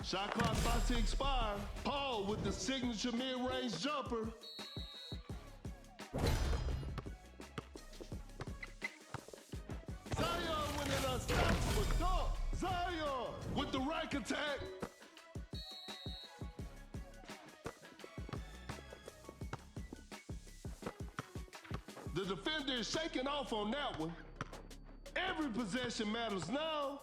Shot clock about to expire. Paul with the signature mid-range jumper. dunk. Zion with the rack attack. The defender is shaking off on that one. Every possession matters now.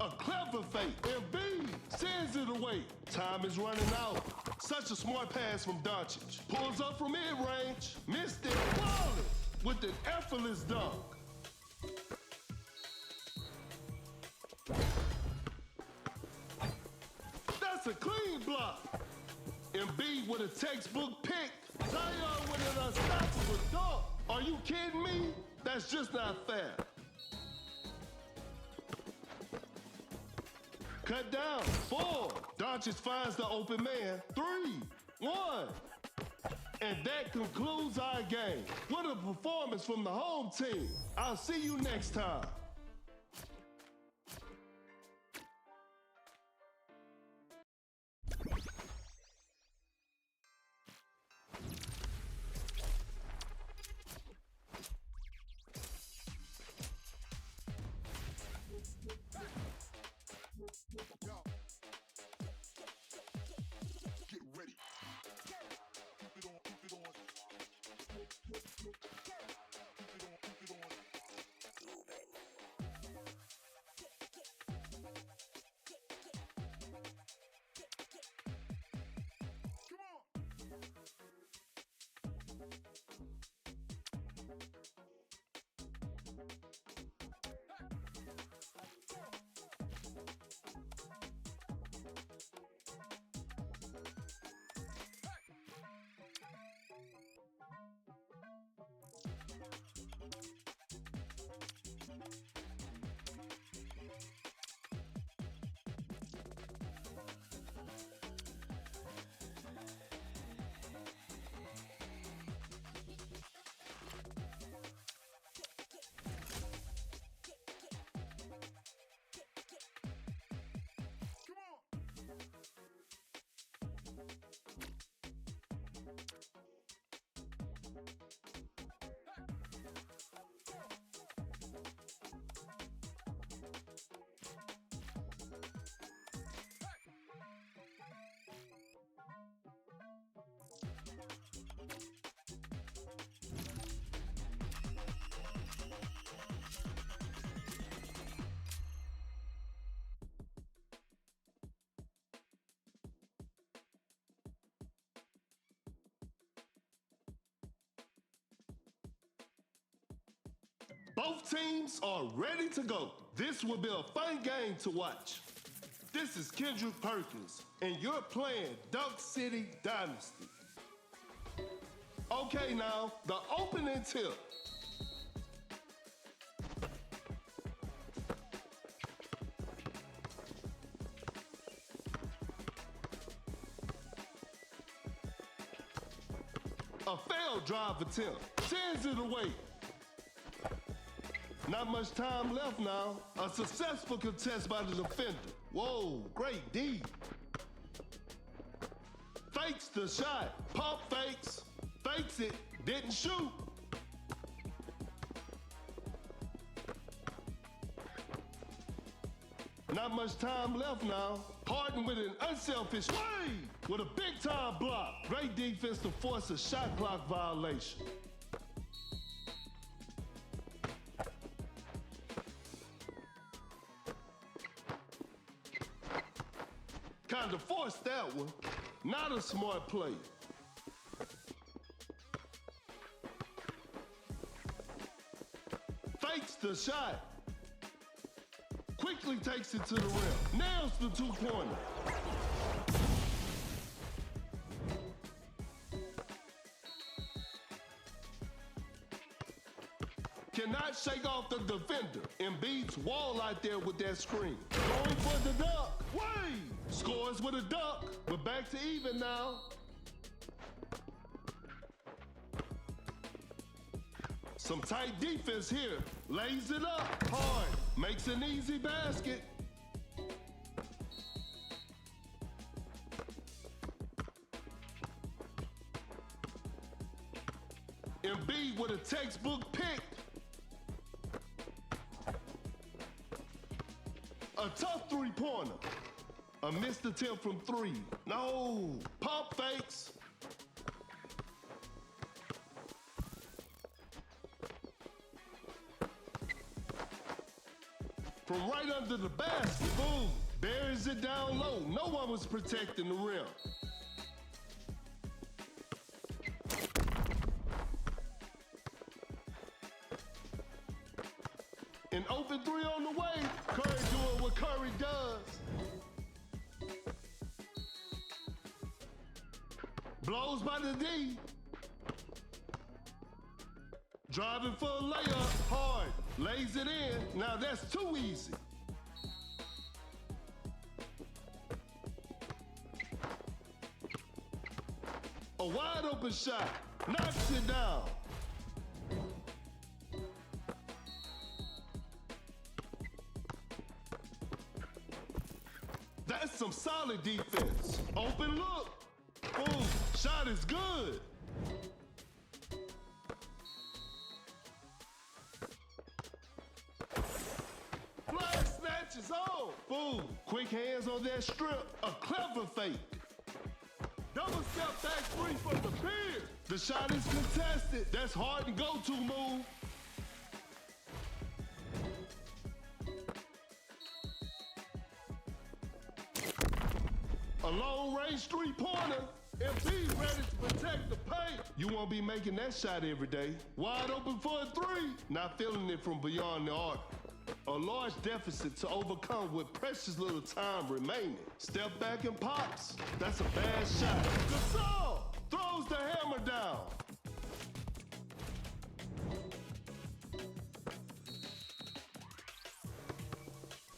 A clever fake. Embiid sends it away. Time is running out. Such a smart pass from Doncic. Pulls up from mid-range. Missed it. Flawless with an effortless dunk. That's a clean block. Embiid with a textbook pick. Zion with an unstoppable dunk. Are you kidding me? That's just not fair. Cut down. 4. Doncic finds the open man. 3, 1. And that concludes our game. What a performance from the home team. I'll see you next time. Yo. Get ready. Keep it on, keep it on. Keep it on, keep it on. Come on. Come on. Both teams are ready to go. This will be a fun game to watch. This is Kendrick Perkins, and you're playing Dunk City Dynasty. Okay, now, the opening tip. A failed drive attempt. Sends it away. Not much time left now. A successful contest by the defender. Whoa, great D. Fakes the shot. Pump fakes. Fakes it. Didn't shoot. Not much time left now. Harden with an unselfish way. With a big time block. Great defense to force a shot clock violation. Kinda forced that one. Not a smart play. Fakes the shot. Quickly takes it to the rim. Nails the two-pointer. Cannot shake off the defender. Embiid's wall out there with that screen. Going for the dunk. Wait! Scores with a dunk. We're back to even now. Some tight defense here. Lays it up hard. Makes an easy basket. Embiid with a textbook pick. A tough three-pointer. A missed attempt from three. No. Pump fakes. From right under the basket. Boom. Buries it down low. No one was protecting the rim. An open three on the way. Curry doing what Curry does. Blows by the D. Driving for a layup. Hard. Lays it in. Now that's too easy. A wide open shot. Knocks it down. That's some solid defense. Open look. Boom. Shot is good. Flag snatches on. Boom. Quick hands on that strip. A clever fake. Double step back three from the pier. The shot is contested. That's hard and go-to move. A long-range three-pointer. If he's ready to protect the paint, you won't be making that shot every day. Wide open for a three. Not feeling it from beyond the arc. A large deficit to overcome with precious little time remaining. Step back and pops. That's a bad shot. Gasol throws the hammer down.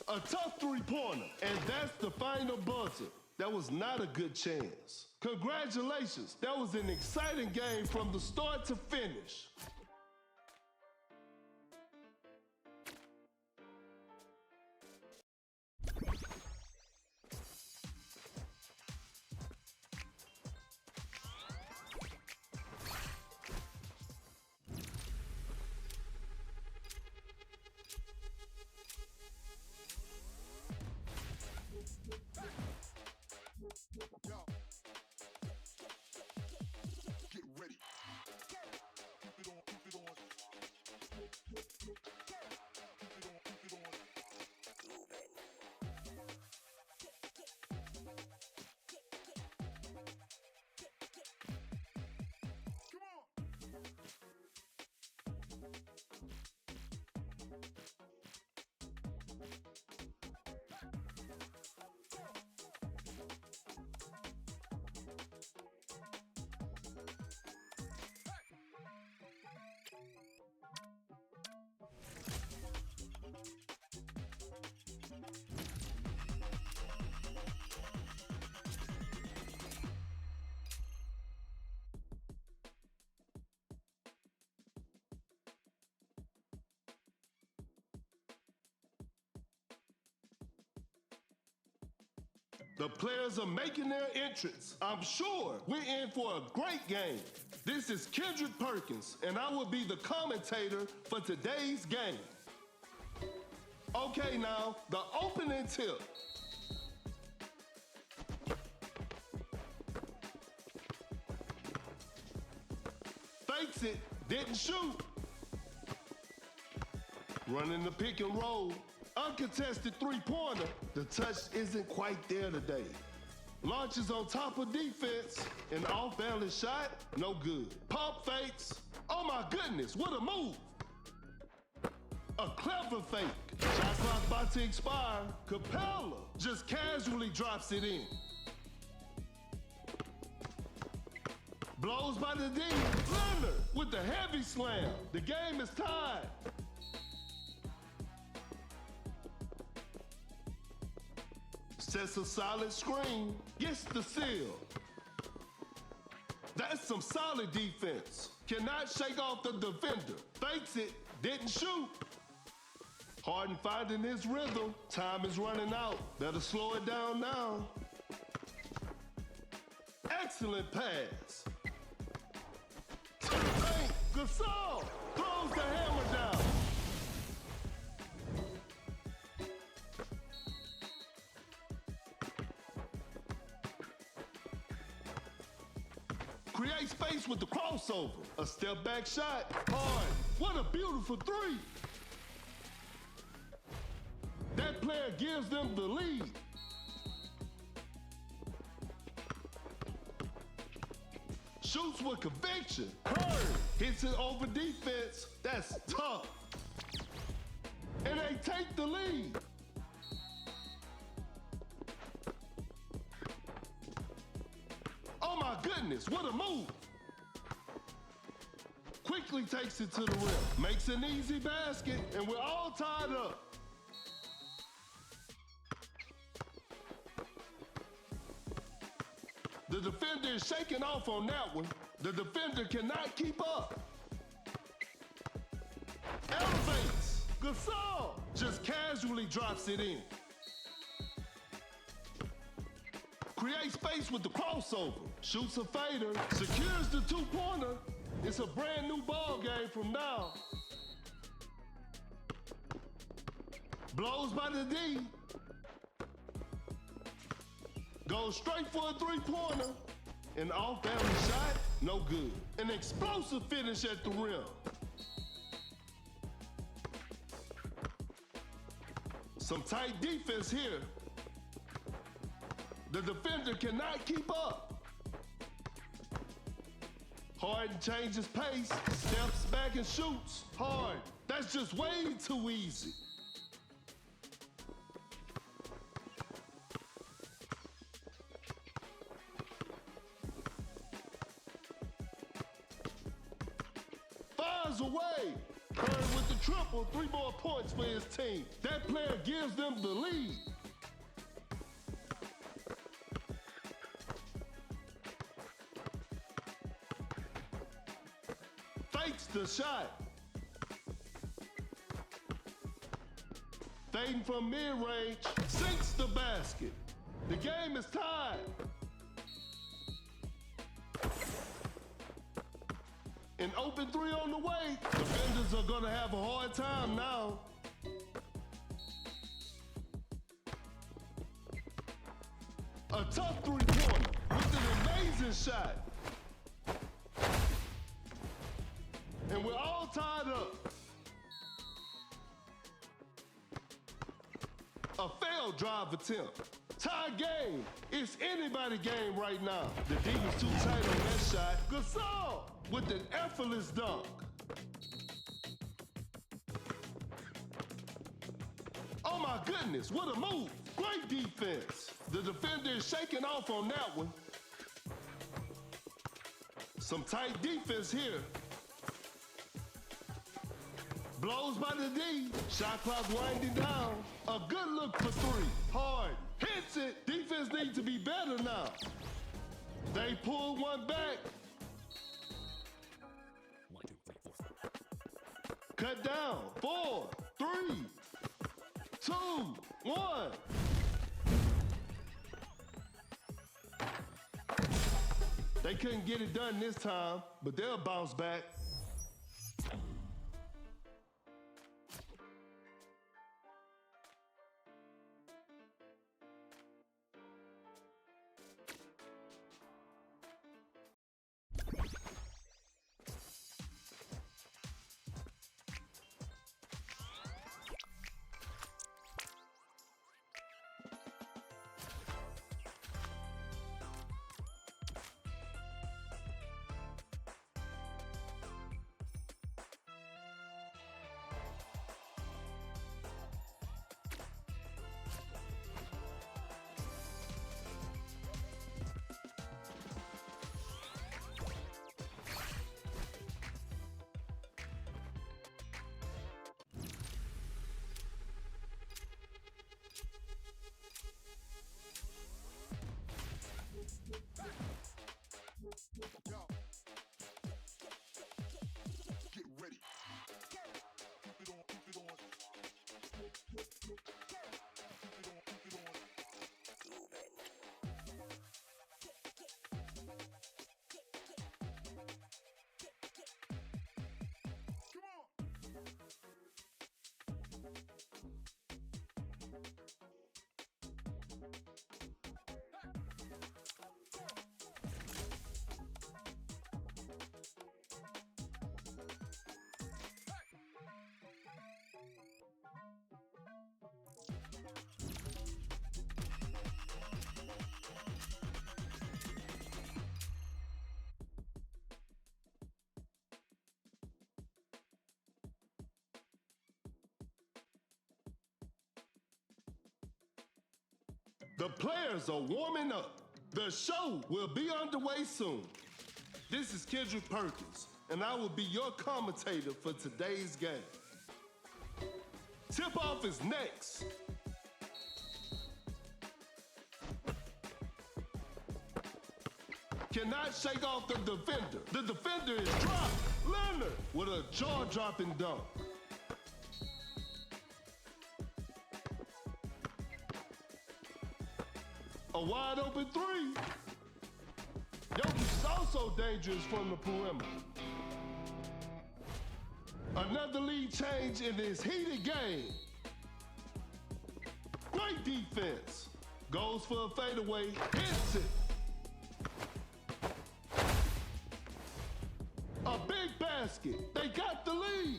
A tough three-pointer, and that's the final buzzer. That was not a good chance. Congratulations, that was an exciting game from the start to finish. Yo. Get ready. Keep it on, keep it on. Keep it on, keep it on. Come on. The players are making their entrance. I'm sure we're in for a great game. This is Kendrick Perkins, and I will be the commentator for today's game. Okay, now, the opening tip. Fakes it, didn't shoot. Running the pick and roll. Uncontested three-pointer. The touch isn't quite there today. Launches on top of defense. An off-balance shot, no good. Pump fakes. Oh my goodness, what a move. A clever fake. Shot clock about to expire. Capella just casually drops it in. Blows by the D. Leonard with the heavy slam. The game is tied. Sets a solid screen, gets the seal. That's some solid defense. Cannot shake off the defender. Fakes it, didn't shoot. Harden finding his rhythm. Time is running out. Better slow it down now. Excellent pass. To the paint, Gasol throws the hammer down. Create space with the crossover. A step back shot. Hard. What a beautiful three. That player gives them the lead. Shoots with conviction. Curry hits it over defense. That's tough. And they take the lead. Oh my goodness, what a move. Quickly takes it to the rim. Makes an easy basket, and we're all tied up. The defender is shaking off on that one. The defender cannot keep up. Elevates. Gasol just casually drops it in. Create space with the crossover. Shoots a fader. Secures the two-pointer. It's a brand new ball game from now. Blows by the D. Goes straight for a three-pointer. An off-balance shot, no good. An explosive finish at the rim. Some tight defense here. The defender cannot keep up. Harden changes pace, steps back and shoots. Hard. That's just way too easy. Fires away. Curry with the triple, 3 more points for his team. That player gives them the lead. Fakes the shot. Fading from mid-range, sinks the basket. The game is tied. An open three on the way. Defenders are gonna have a hard time now. A tough three-pointer with an amazing shot. And we're all tied up. A failed drive attempt. Tie game. It's anybody's game right now. The D was too tight on that shot. Gasol with an effortless dunk. Oh my goodness, what a move. Great defense. The defender is shaking off on that one. Some tight defense here. Blows by the D. Shot clock winding down. A good look for three. Hard. Hits it. Defense needs to be better now. They pull one back. 1, 2, 3, 4. Cut down. 4, 3, 2, 1. They couldn't get it done this time, but they'll bounce back. The players are warming up. The show will be underway soon. This is Kendrick Perkins, and I will be your commentator for today's game. Tip-off is next. Cannot shake off the defender. The defender is dropped. Leonard with a jaw-dropping dunk. A wide open three. Jokic is also dangerous from the perimeter. Another lead change in this heated game. Great defense. Goes for a fadeaway, hits it. A big basket. They got the lead.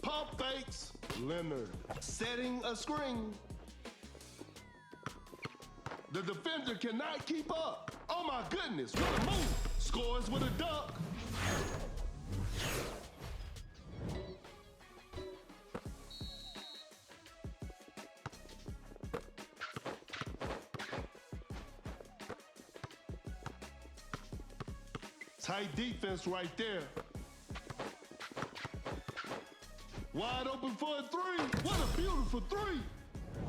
Pump fakes. Leonard setting a screen. The defender cannot keep up. Oh my goodness, what a move. Scores with a dunk. Tight defense right there. Wide open for a three. What a beautiful three.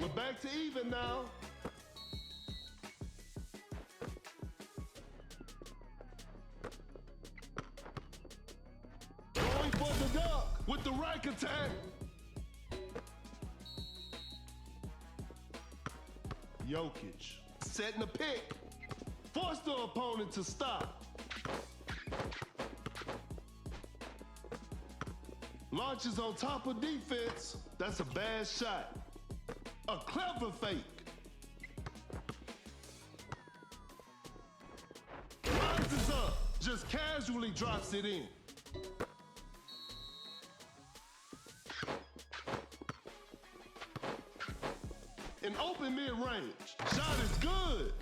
We're back to even now. Going for the dunk with the rack attack. Jokic setting a pick. Force the opponent to stop. Launches on top of defense. That's a bad shot. A clever fake. Rises up, just casually drops it in. An open mid-range. Shot is good.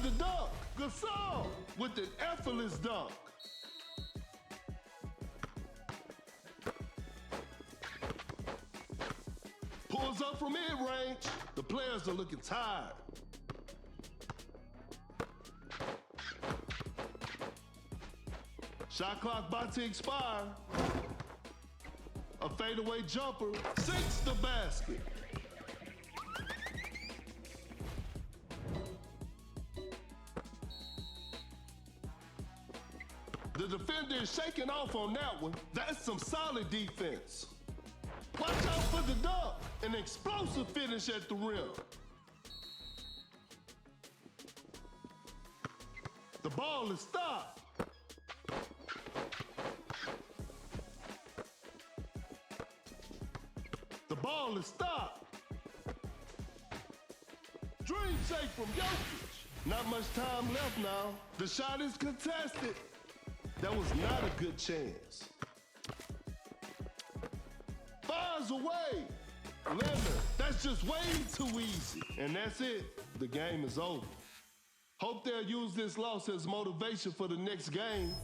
The dunk, Gasol with an effortless dunk. Pulls up from mid-range. The players are looking tired. Shot clock about to expire. A fadeaway jumper sinks the basket. The defender is shaking off on that one. That's some solid defense. Watch out for the dunk. An explosive finish at the rim. The ball is stopped. The ball is stopped. Dream shake from Jokic. Not much time left now. The shot is contested. That was not a good chance. Fires away. Leonard, that's just way too easy. And that's it. The game is over. Hope they'll use this loss as motivation for the next game.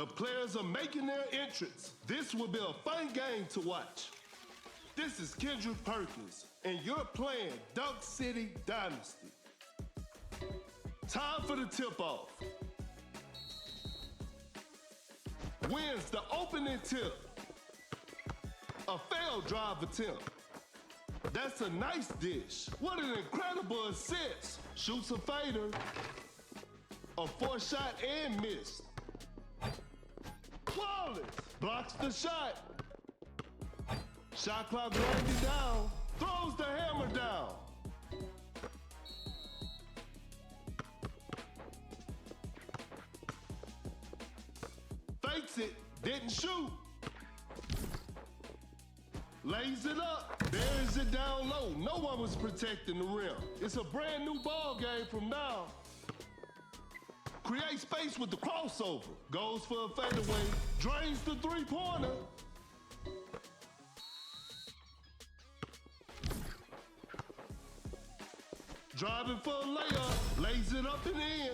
The players are making their entrance. This will be a fun game to watch. This is Kendrick Perkins, and you're playing Dunk City Dynasty. Time for the tip-off. Wins the opening tip. A failed drive attempt. That's a nice dish. What an incredible assist. Shoots a fader. A 4-shot and missed. Flawless. Blocks the shot. Shot clock winding down. Throws the hammer down. Fakes it. Didn't shoot. Lays it up, buries it down low. No one was protecting the rim. It's a brand new ball game from now. Create space with the crossover. Goes for a fadeaway. Drains the three-pointer. Driving for a layup. Lays it up and in.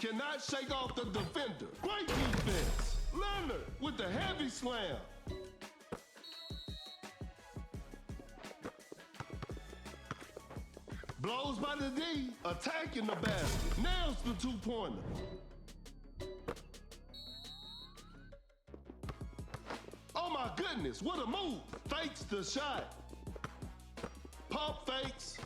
Cannot shake off the defender. Great defense. Leonard with the heavy slam. Blows by the D, attacking the basket. Nails the two-pointer. Oh my goodness, what a move. Fakes the shot. Pump fakes.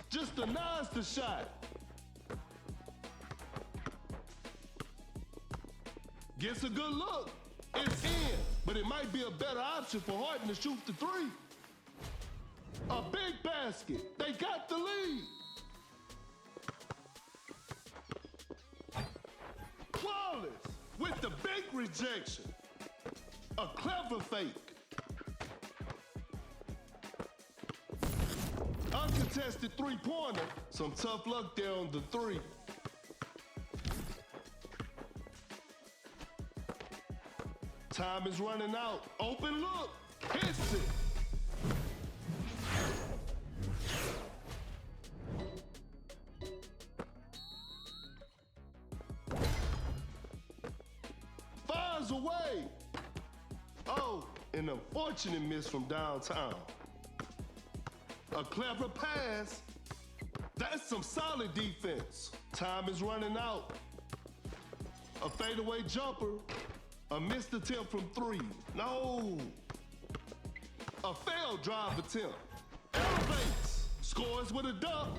Just denies the shot. Gets a good look. It's in, but it might be a better option for Harden to shoot the three. A big basket. They got the lead. Flawless with the big rejection. A clever fake. Uncontested three-pointer. Some tough luck there on the three. Time is running out. Open look. Hits it. Fires away. Oh, an unfortunate miss from downtown. A clever pass. That's some solid defense. Time is running out. A fadeaway jumper. A missed attempt from three. No. A failed drive attempt. Elevates. Scores with a dunk.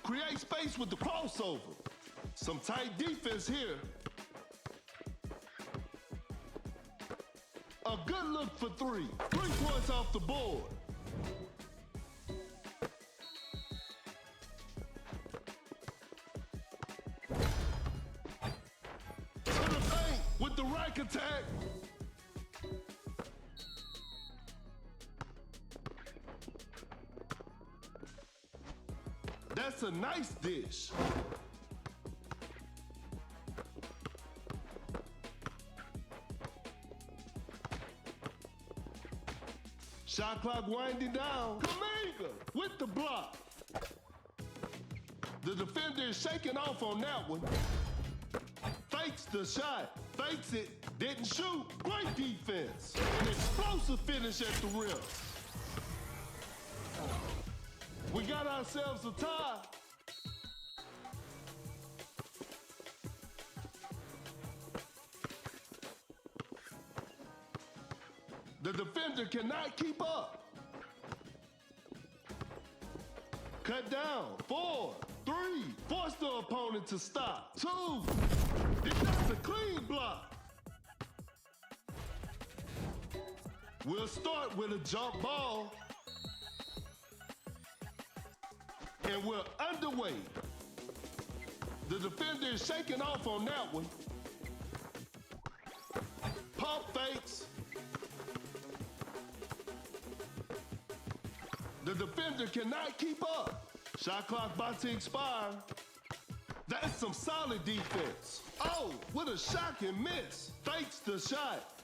Create space with the crossover. Some tight defense here. A good look for three. 3 points off the board. To the paint with the rack attack. That's a nice dish. Shot clock winding down. Kaminga with the block. The defender is shaking off on that one. Fakes the shot. Fakes it. Didn't shoot. Great defense. An explosive finish at the rim. We got ourselves a tie. The defender cannot keep up. Cut down. 4, 3. Force the opponent to stop. 2. That's a clean block. We'll start with a jump ball. And we're underway. The defender is shaking off on that one. Pump fakes. The defender cannot keep up. Shot clock about to expire. That's some solid defense. Oh, what a shocking miss. Fakes the shot.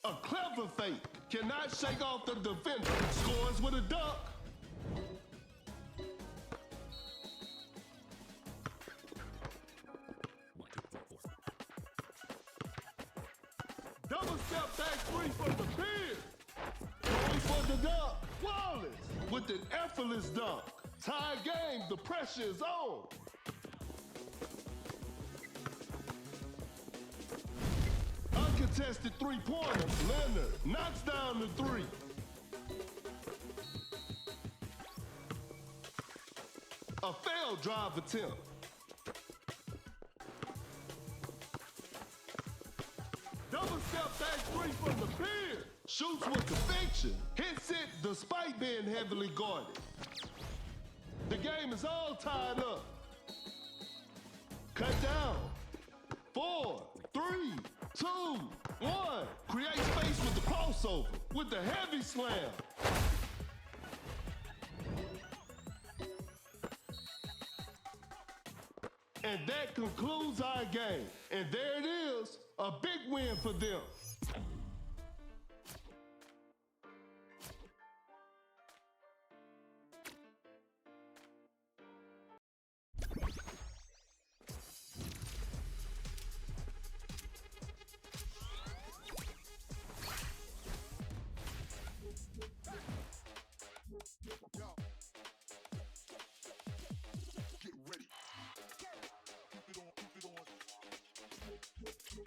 A clever fake. Cannot shake off the defender. Scores with a dunk. One, two, three, four. Double step back three from the pin. Going for the dunk. Wallace with an effortless dunk. Tie game. The pressure is on. Uncontested three-pointer. Leonard knocks down the three. A failed drive attempt. Double step back three from the pin. Shoots with conviction. Hits it despite being heavily guarded. The game is all tied up. Cut down. 4, 3, 2, 1. Create space with the crossover. With the heavy slam. And that concludes our game. And there it is, a big win for them. Yo. Get ready. Keep it on, keep it on. Keep it on, keep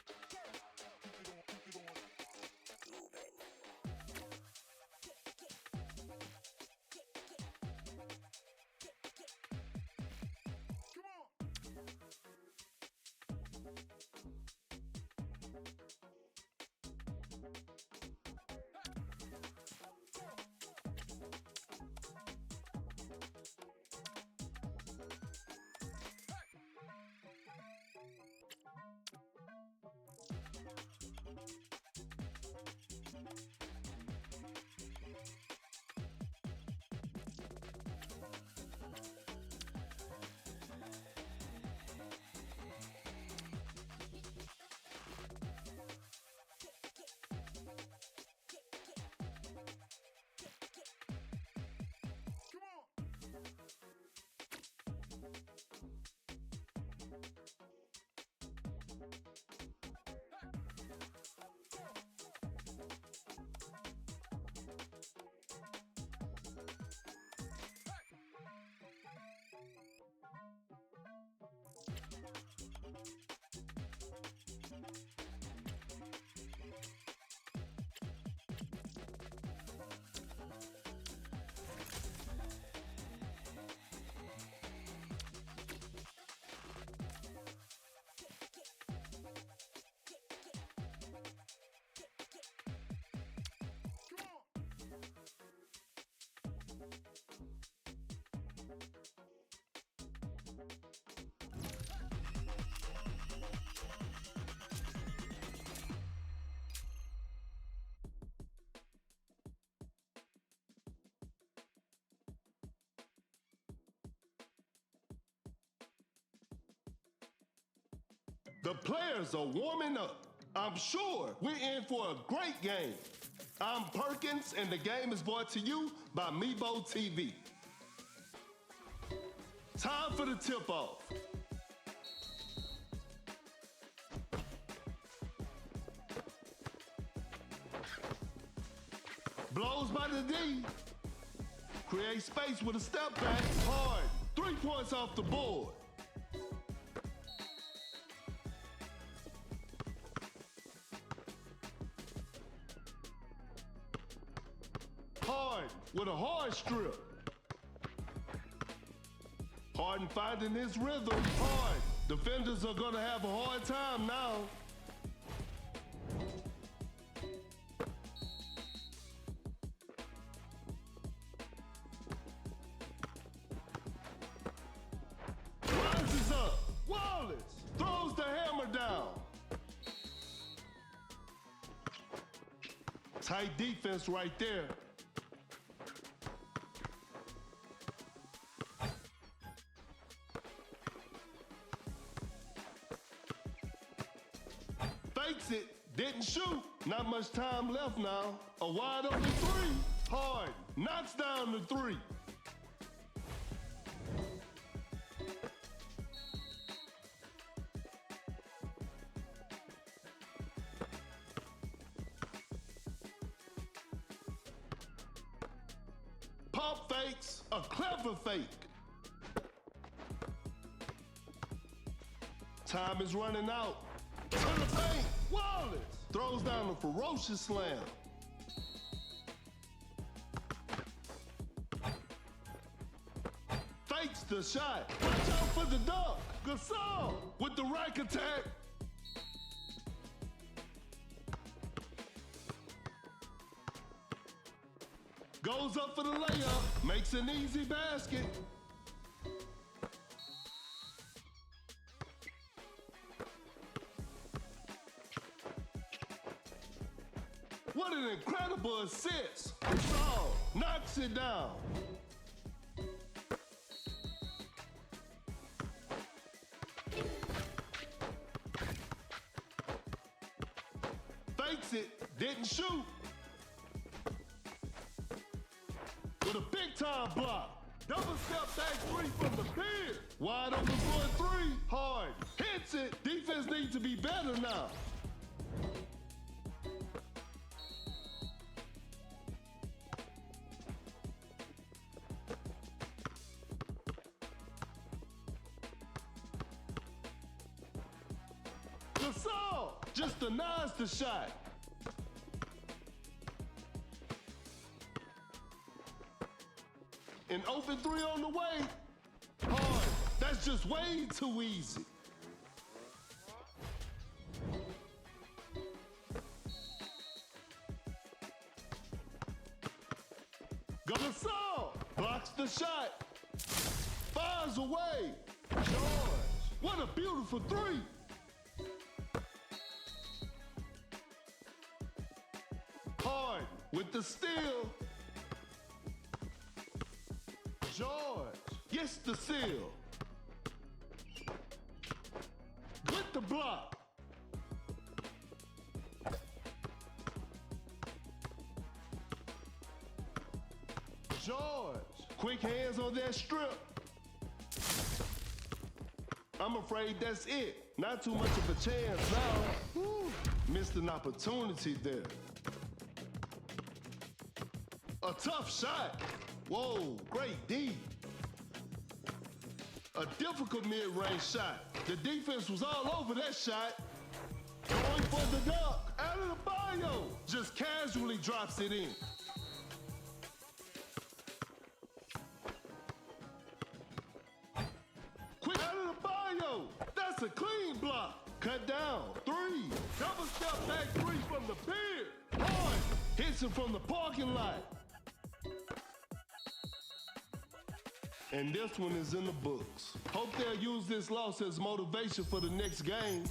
it on. Come on. Come on. The players are warming up. I'm sure we're in for a great game. I'm Perkins, and the game is brought to you by Meebo TV. Time for the tip-off. Blows by the D. Create space with a step back. Hard. 3 points off the board. Hard with a hard strip. Harden finding his rhythm. Hard. Defenders are gonna have a hard time now. Rises up. Wallace throws the hammer down. Tight defense right there. didn't shoot. Not much time left now. A wide open three. Harden knocks down the three. Pump fakes, a clever fake. Time is running out. To the paint, Wallace throws down a ferocious slam. Fakes the shot. Watch out for the dunk. Gasol with the rack attack. Goes up for the layup, makes an easy basket. What an incredible assist. Gasol knocks it down. Fakes it, didn't shoot. With a big time block. Double step back three from the pier. Wide open for a three. Hard. Hits it. Defense needs to be better now. Gasol just denies the shot. An open three on the way. Hard. That's just way too easy. Gasol blocks the shot. Fires away. George. What a beautiful three. Hard with the steal. George gets the seal. With the block. George, quick hands on that strip. I'm afraid that's it. Not too much of a chance now. Woo. Missed an opportunity there. A tough shot. Whoa, great D. A difficult mid-range shot. The defense was all over that shot. Going for the dunk. Adebayo just casually drops it in. Quick Adebayo. That's a clean block. Cut down. Three. Double step back three from the pier. Hard. Hits him from the parking lot. And this one is in the books. Hope they'll use this loss as motivation for the next game.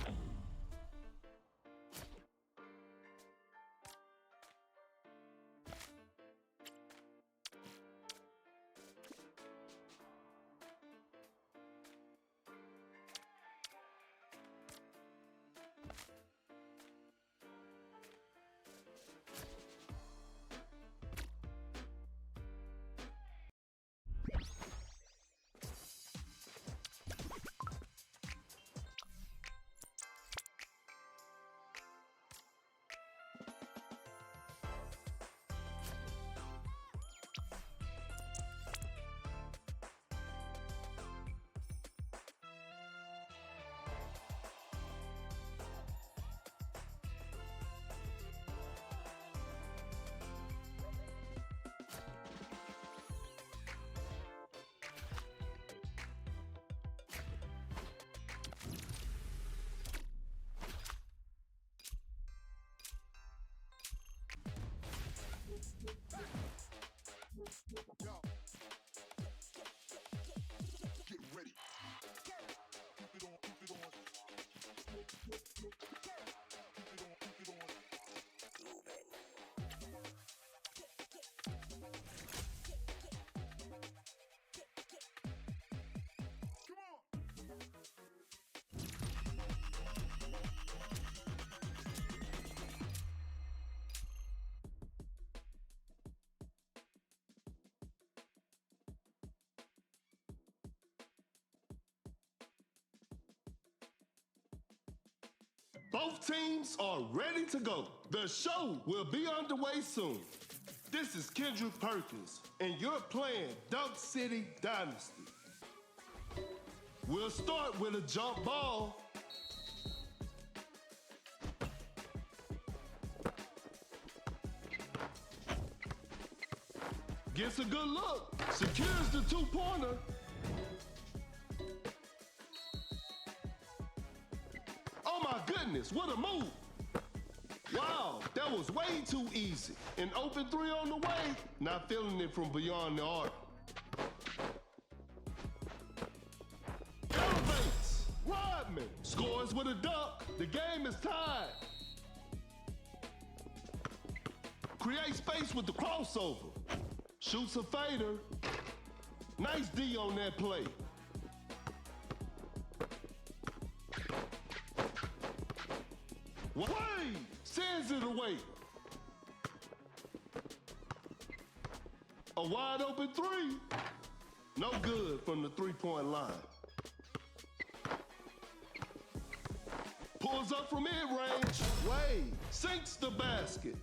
Both teams are ready to go. The show will be underway soon. This is Kendrick Perkins, and you're playing Dunk City Dynasty. We'll start with a jump ball. Gets a good look, secures the two-pointer. Oh my goodness, what a move. Wow, that was way too easy. An open three on the way, not feeling it from beyond the arc. Elevates, Rodman scores with a dunk. The game is tied. Create space with the crossover. Shoots a fader. Nice D on that play. Wade sends it away. A wide open three. No good from the three-point line. Pulls up from mid-range. Wade sinks the basket.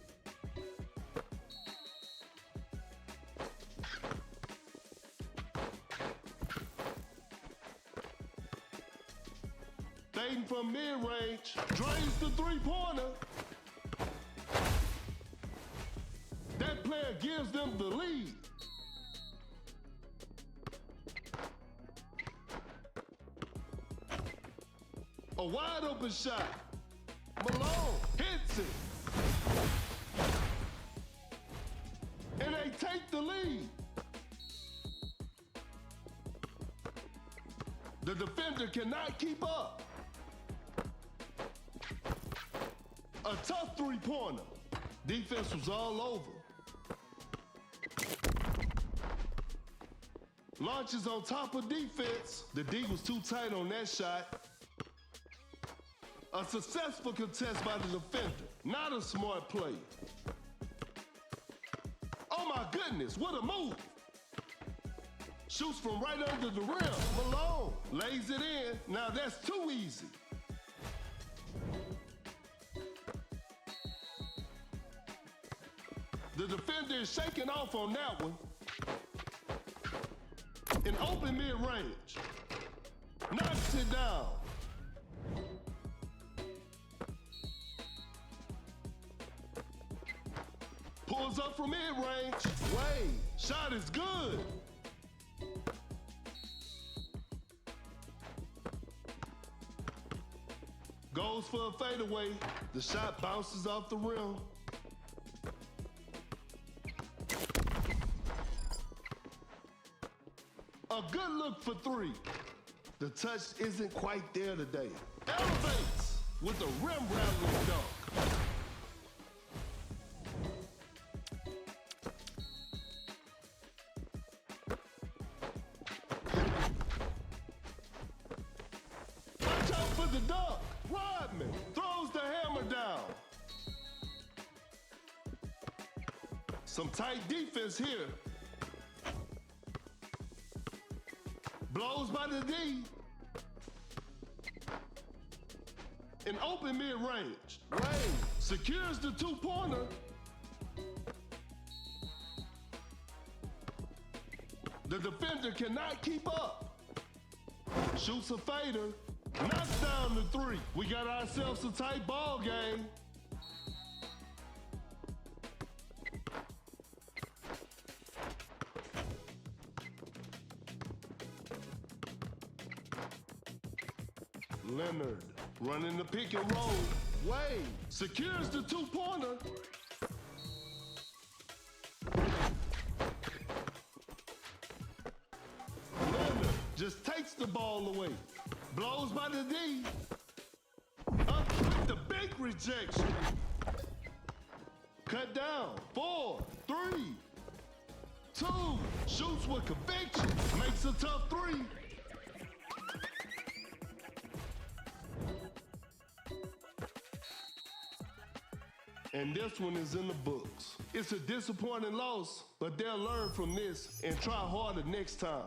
Fading from mid-range, drains the three-pointer. That player gives them the lead. A wide open shot. Malone hits it. And they take the lead. The defender cannot keep up. A tough three-pointer. Defense was all over. Launches on top of defense. The D was too tight on that shot. A successful contest by the defender. Not a smart play. Oh my goodness, what a move. Shoots from right under the rim. Malone lays it in. Now that's too easy. The defender is shaking off on that one. An open mid-range. Knocks it down. Pulls up from mid-range. Wade, shot is good. Goes for a fadeaway. The shot bounces off the rim. A good look for three. The touch isn't quite there today. Elevates with a rim-rattling dunk. Watch out for the dunk. Rodman throws the hammer down. Some tight defense here. Blows by the D. An open mid-range. Wade secures the two-pointer. The defender cannot keep up. Shoots a fader. Knocks down the three. We got ourselves a tight ball game. Leonard running the pick and roll. Wade secures the two-pointer. Leonard just takes the ball away. Blows by the D. Up with the big rejection. Cut down. 4, 3, 2. Shoots with conviction. Makes a tough three. And this one is in the books. It's a disappointing loss, but they'll learn from this and try harder next time.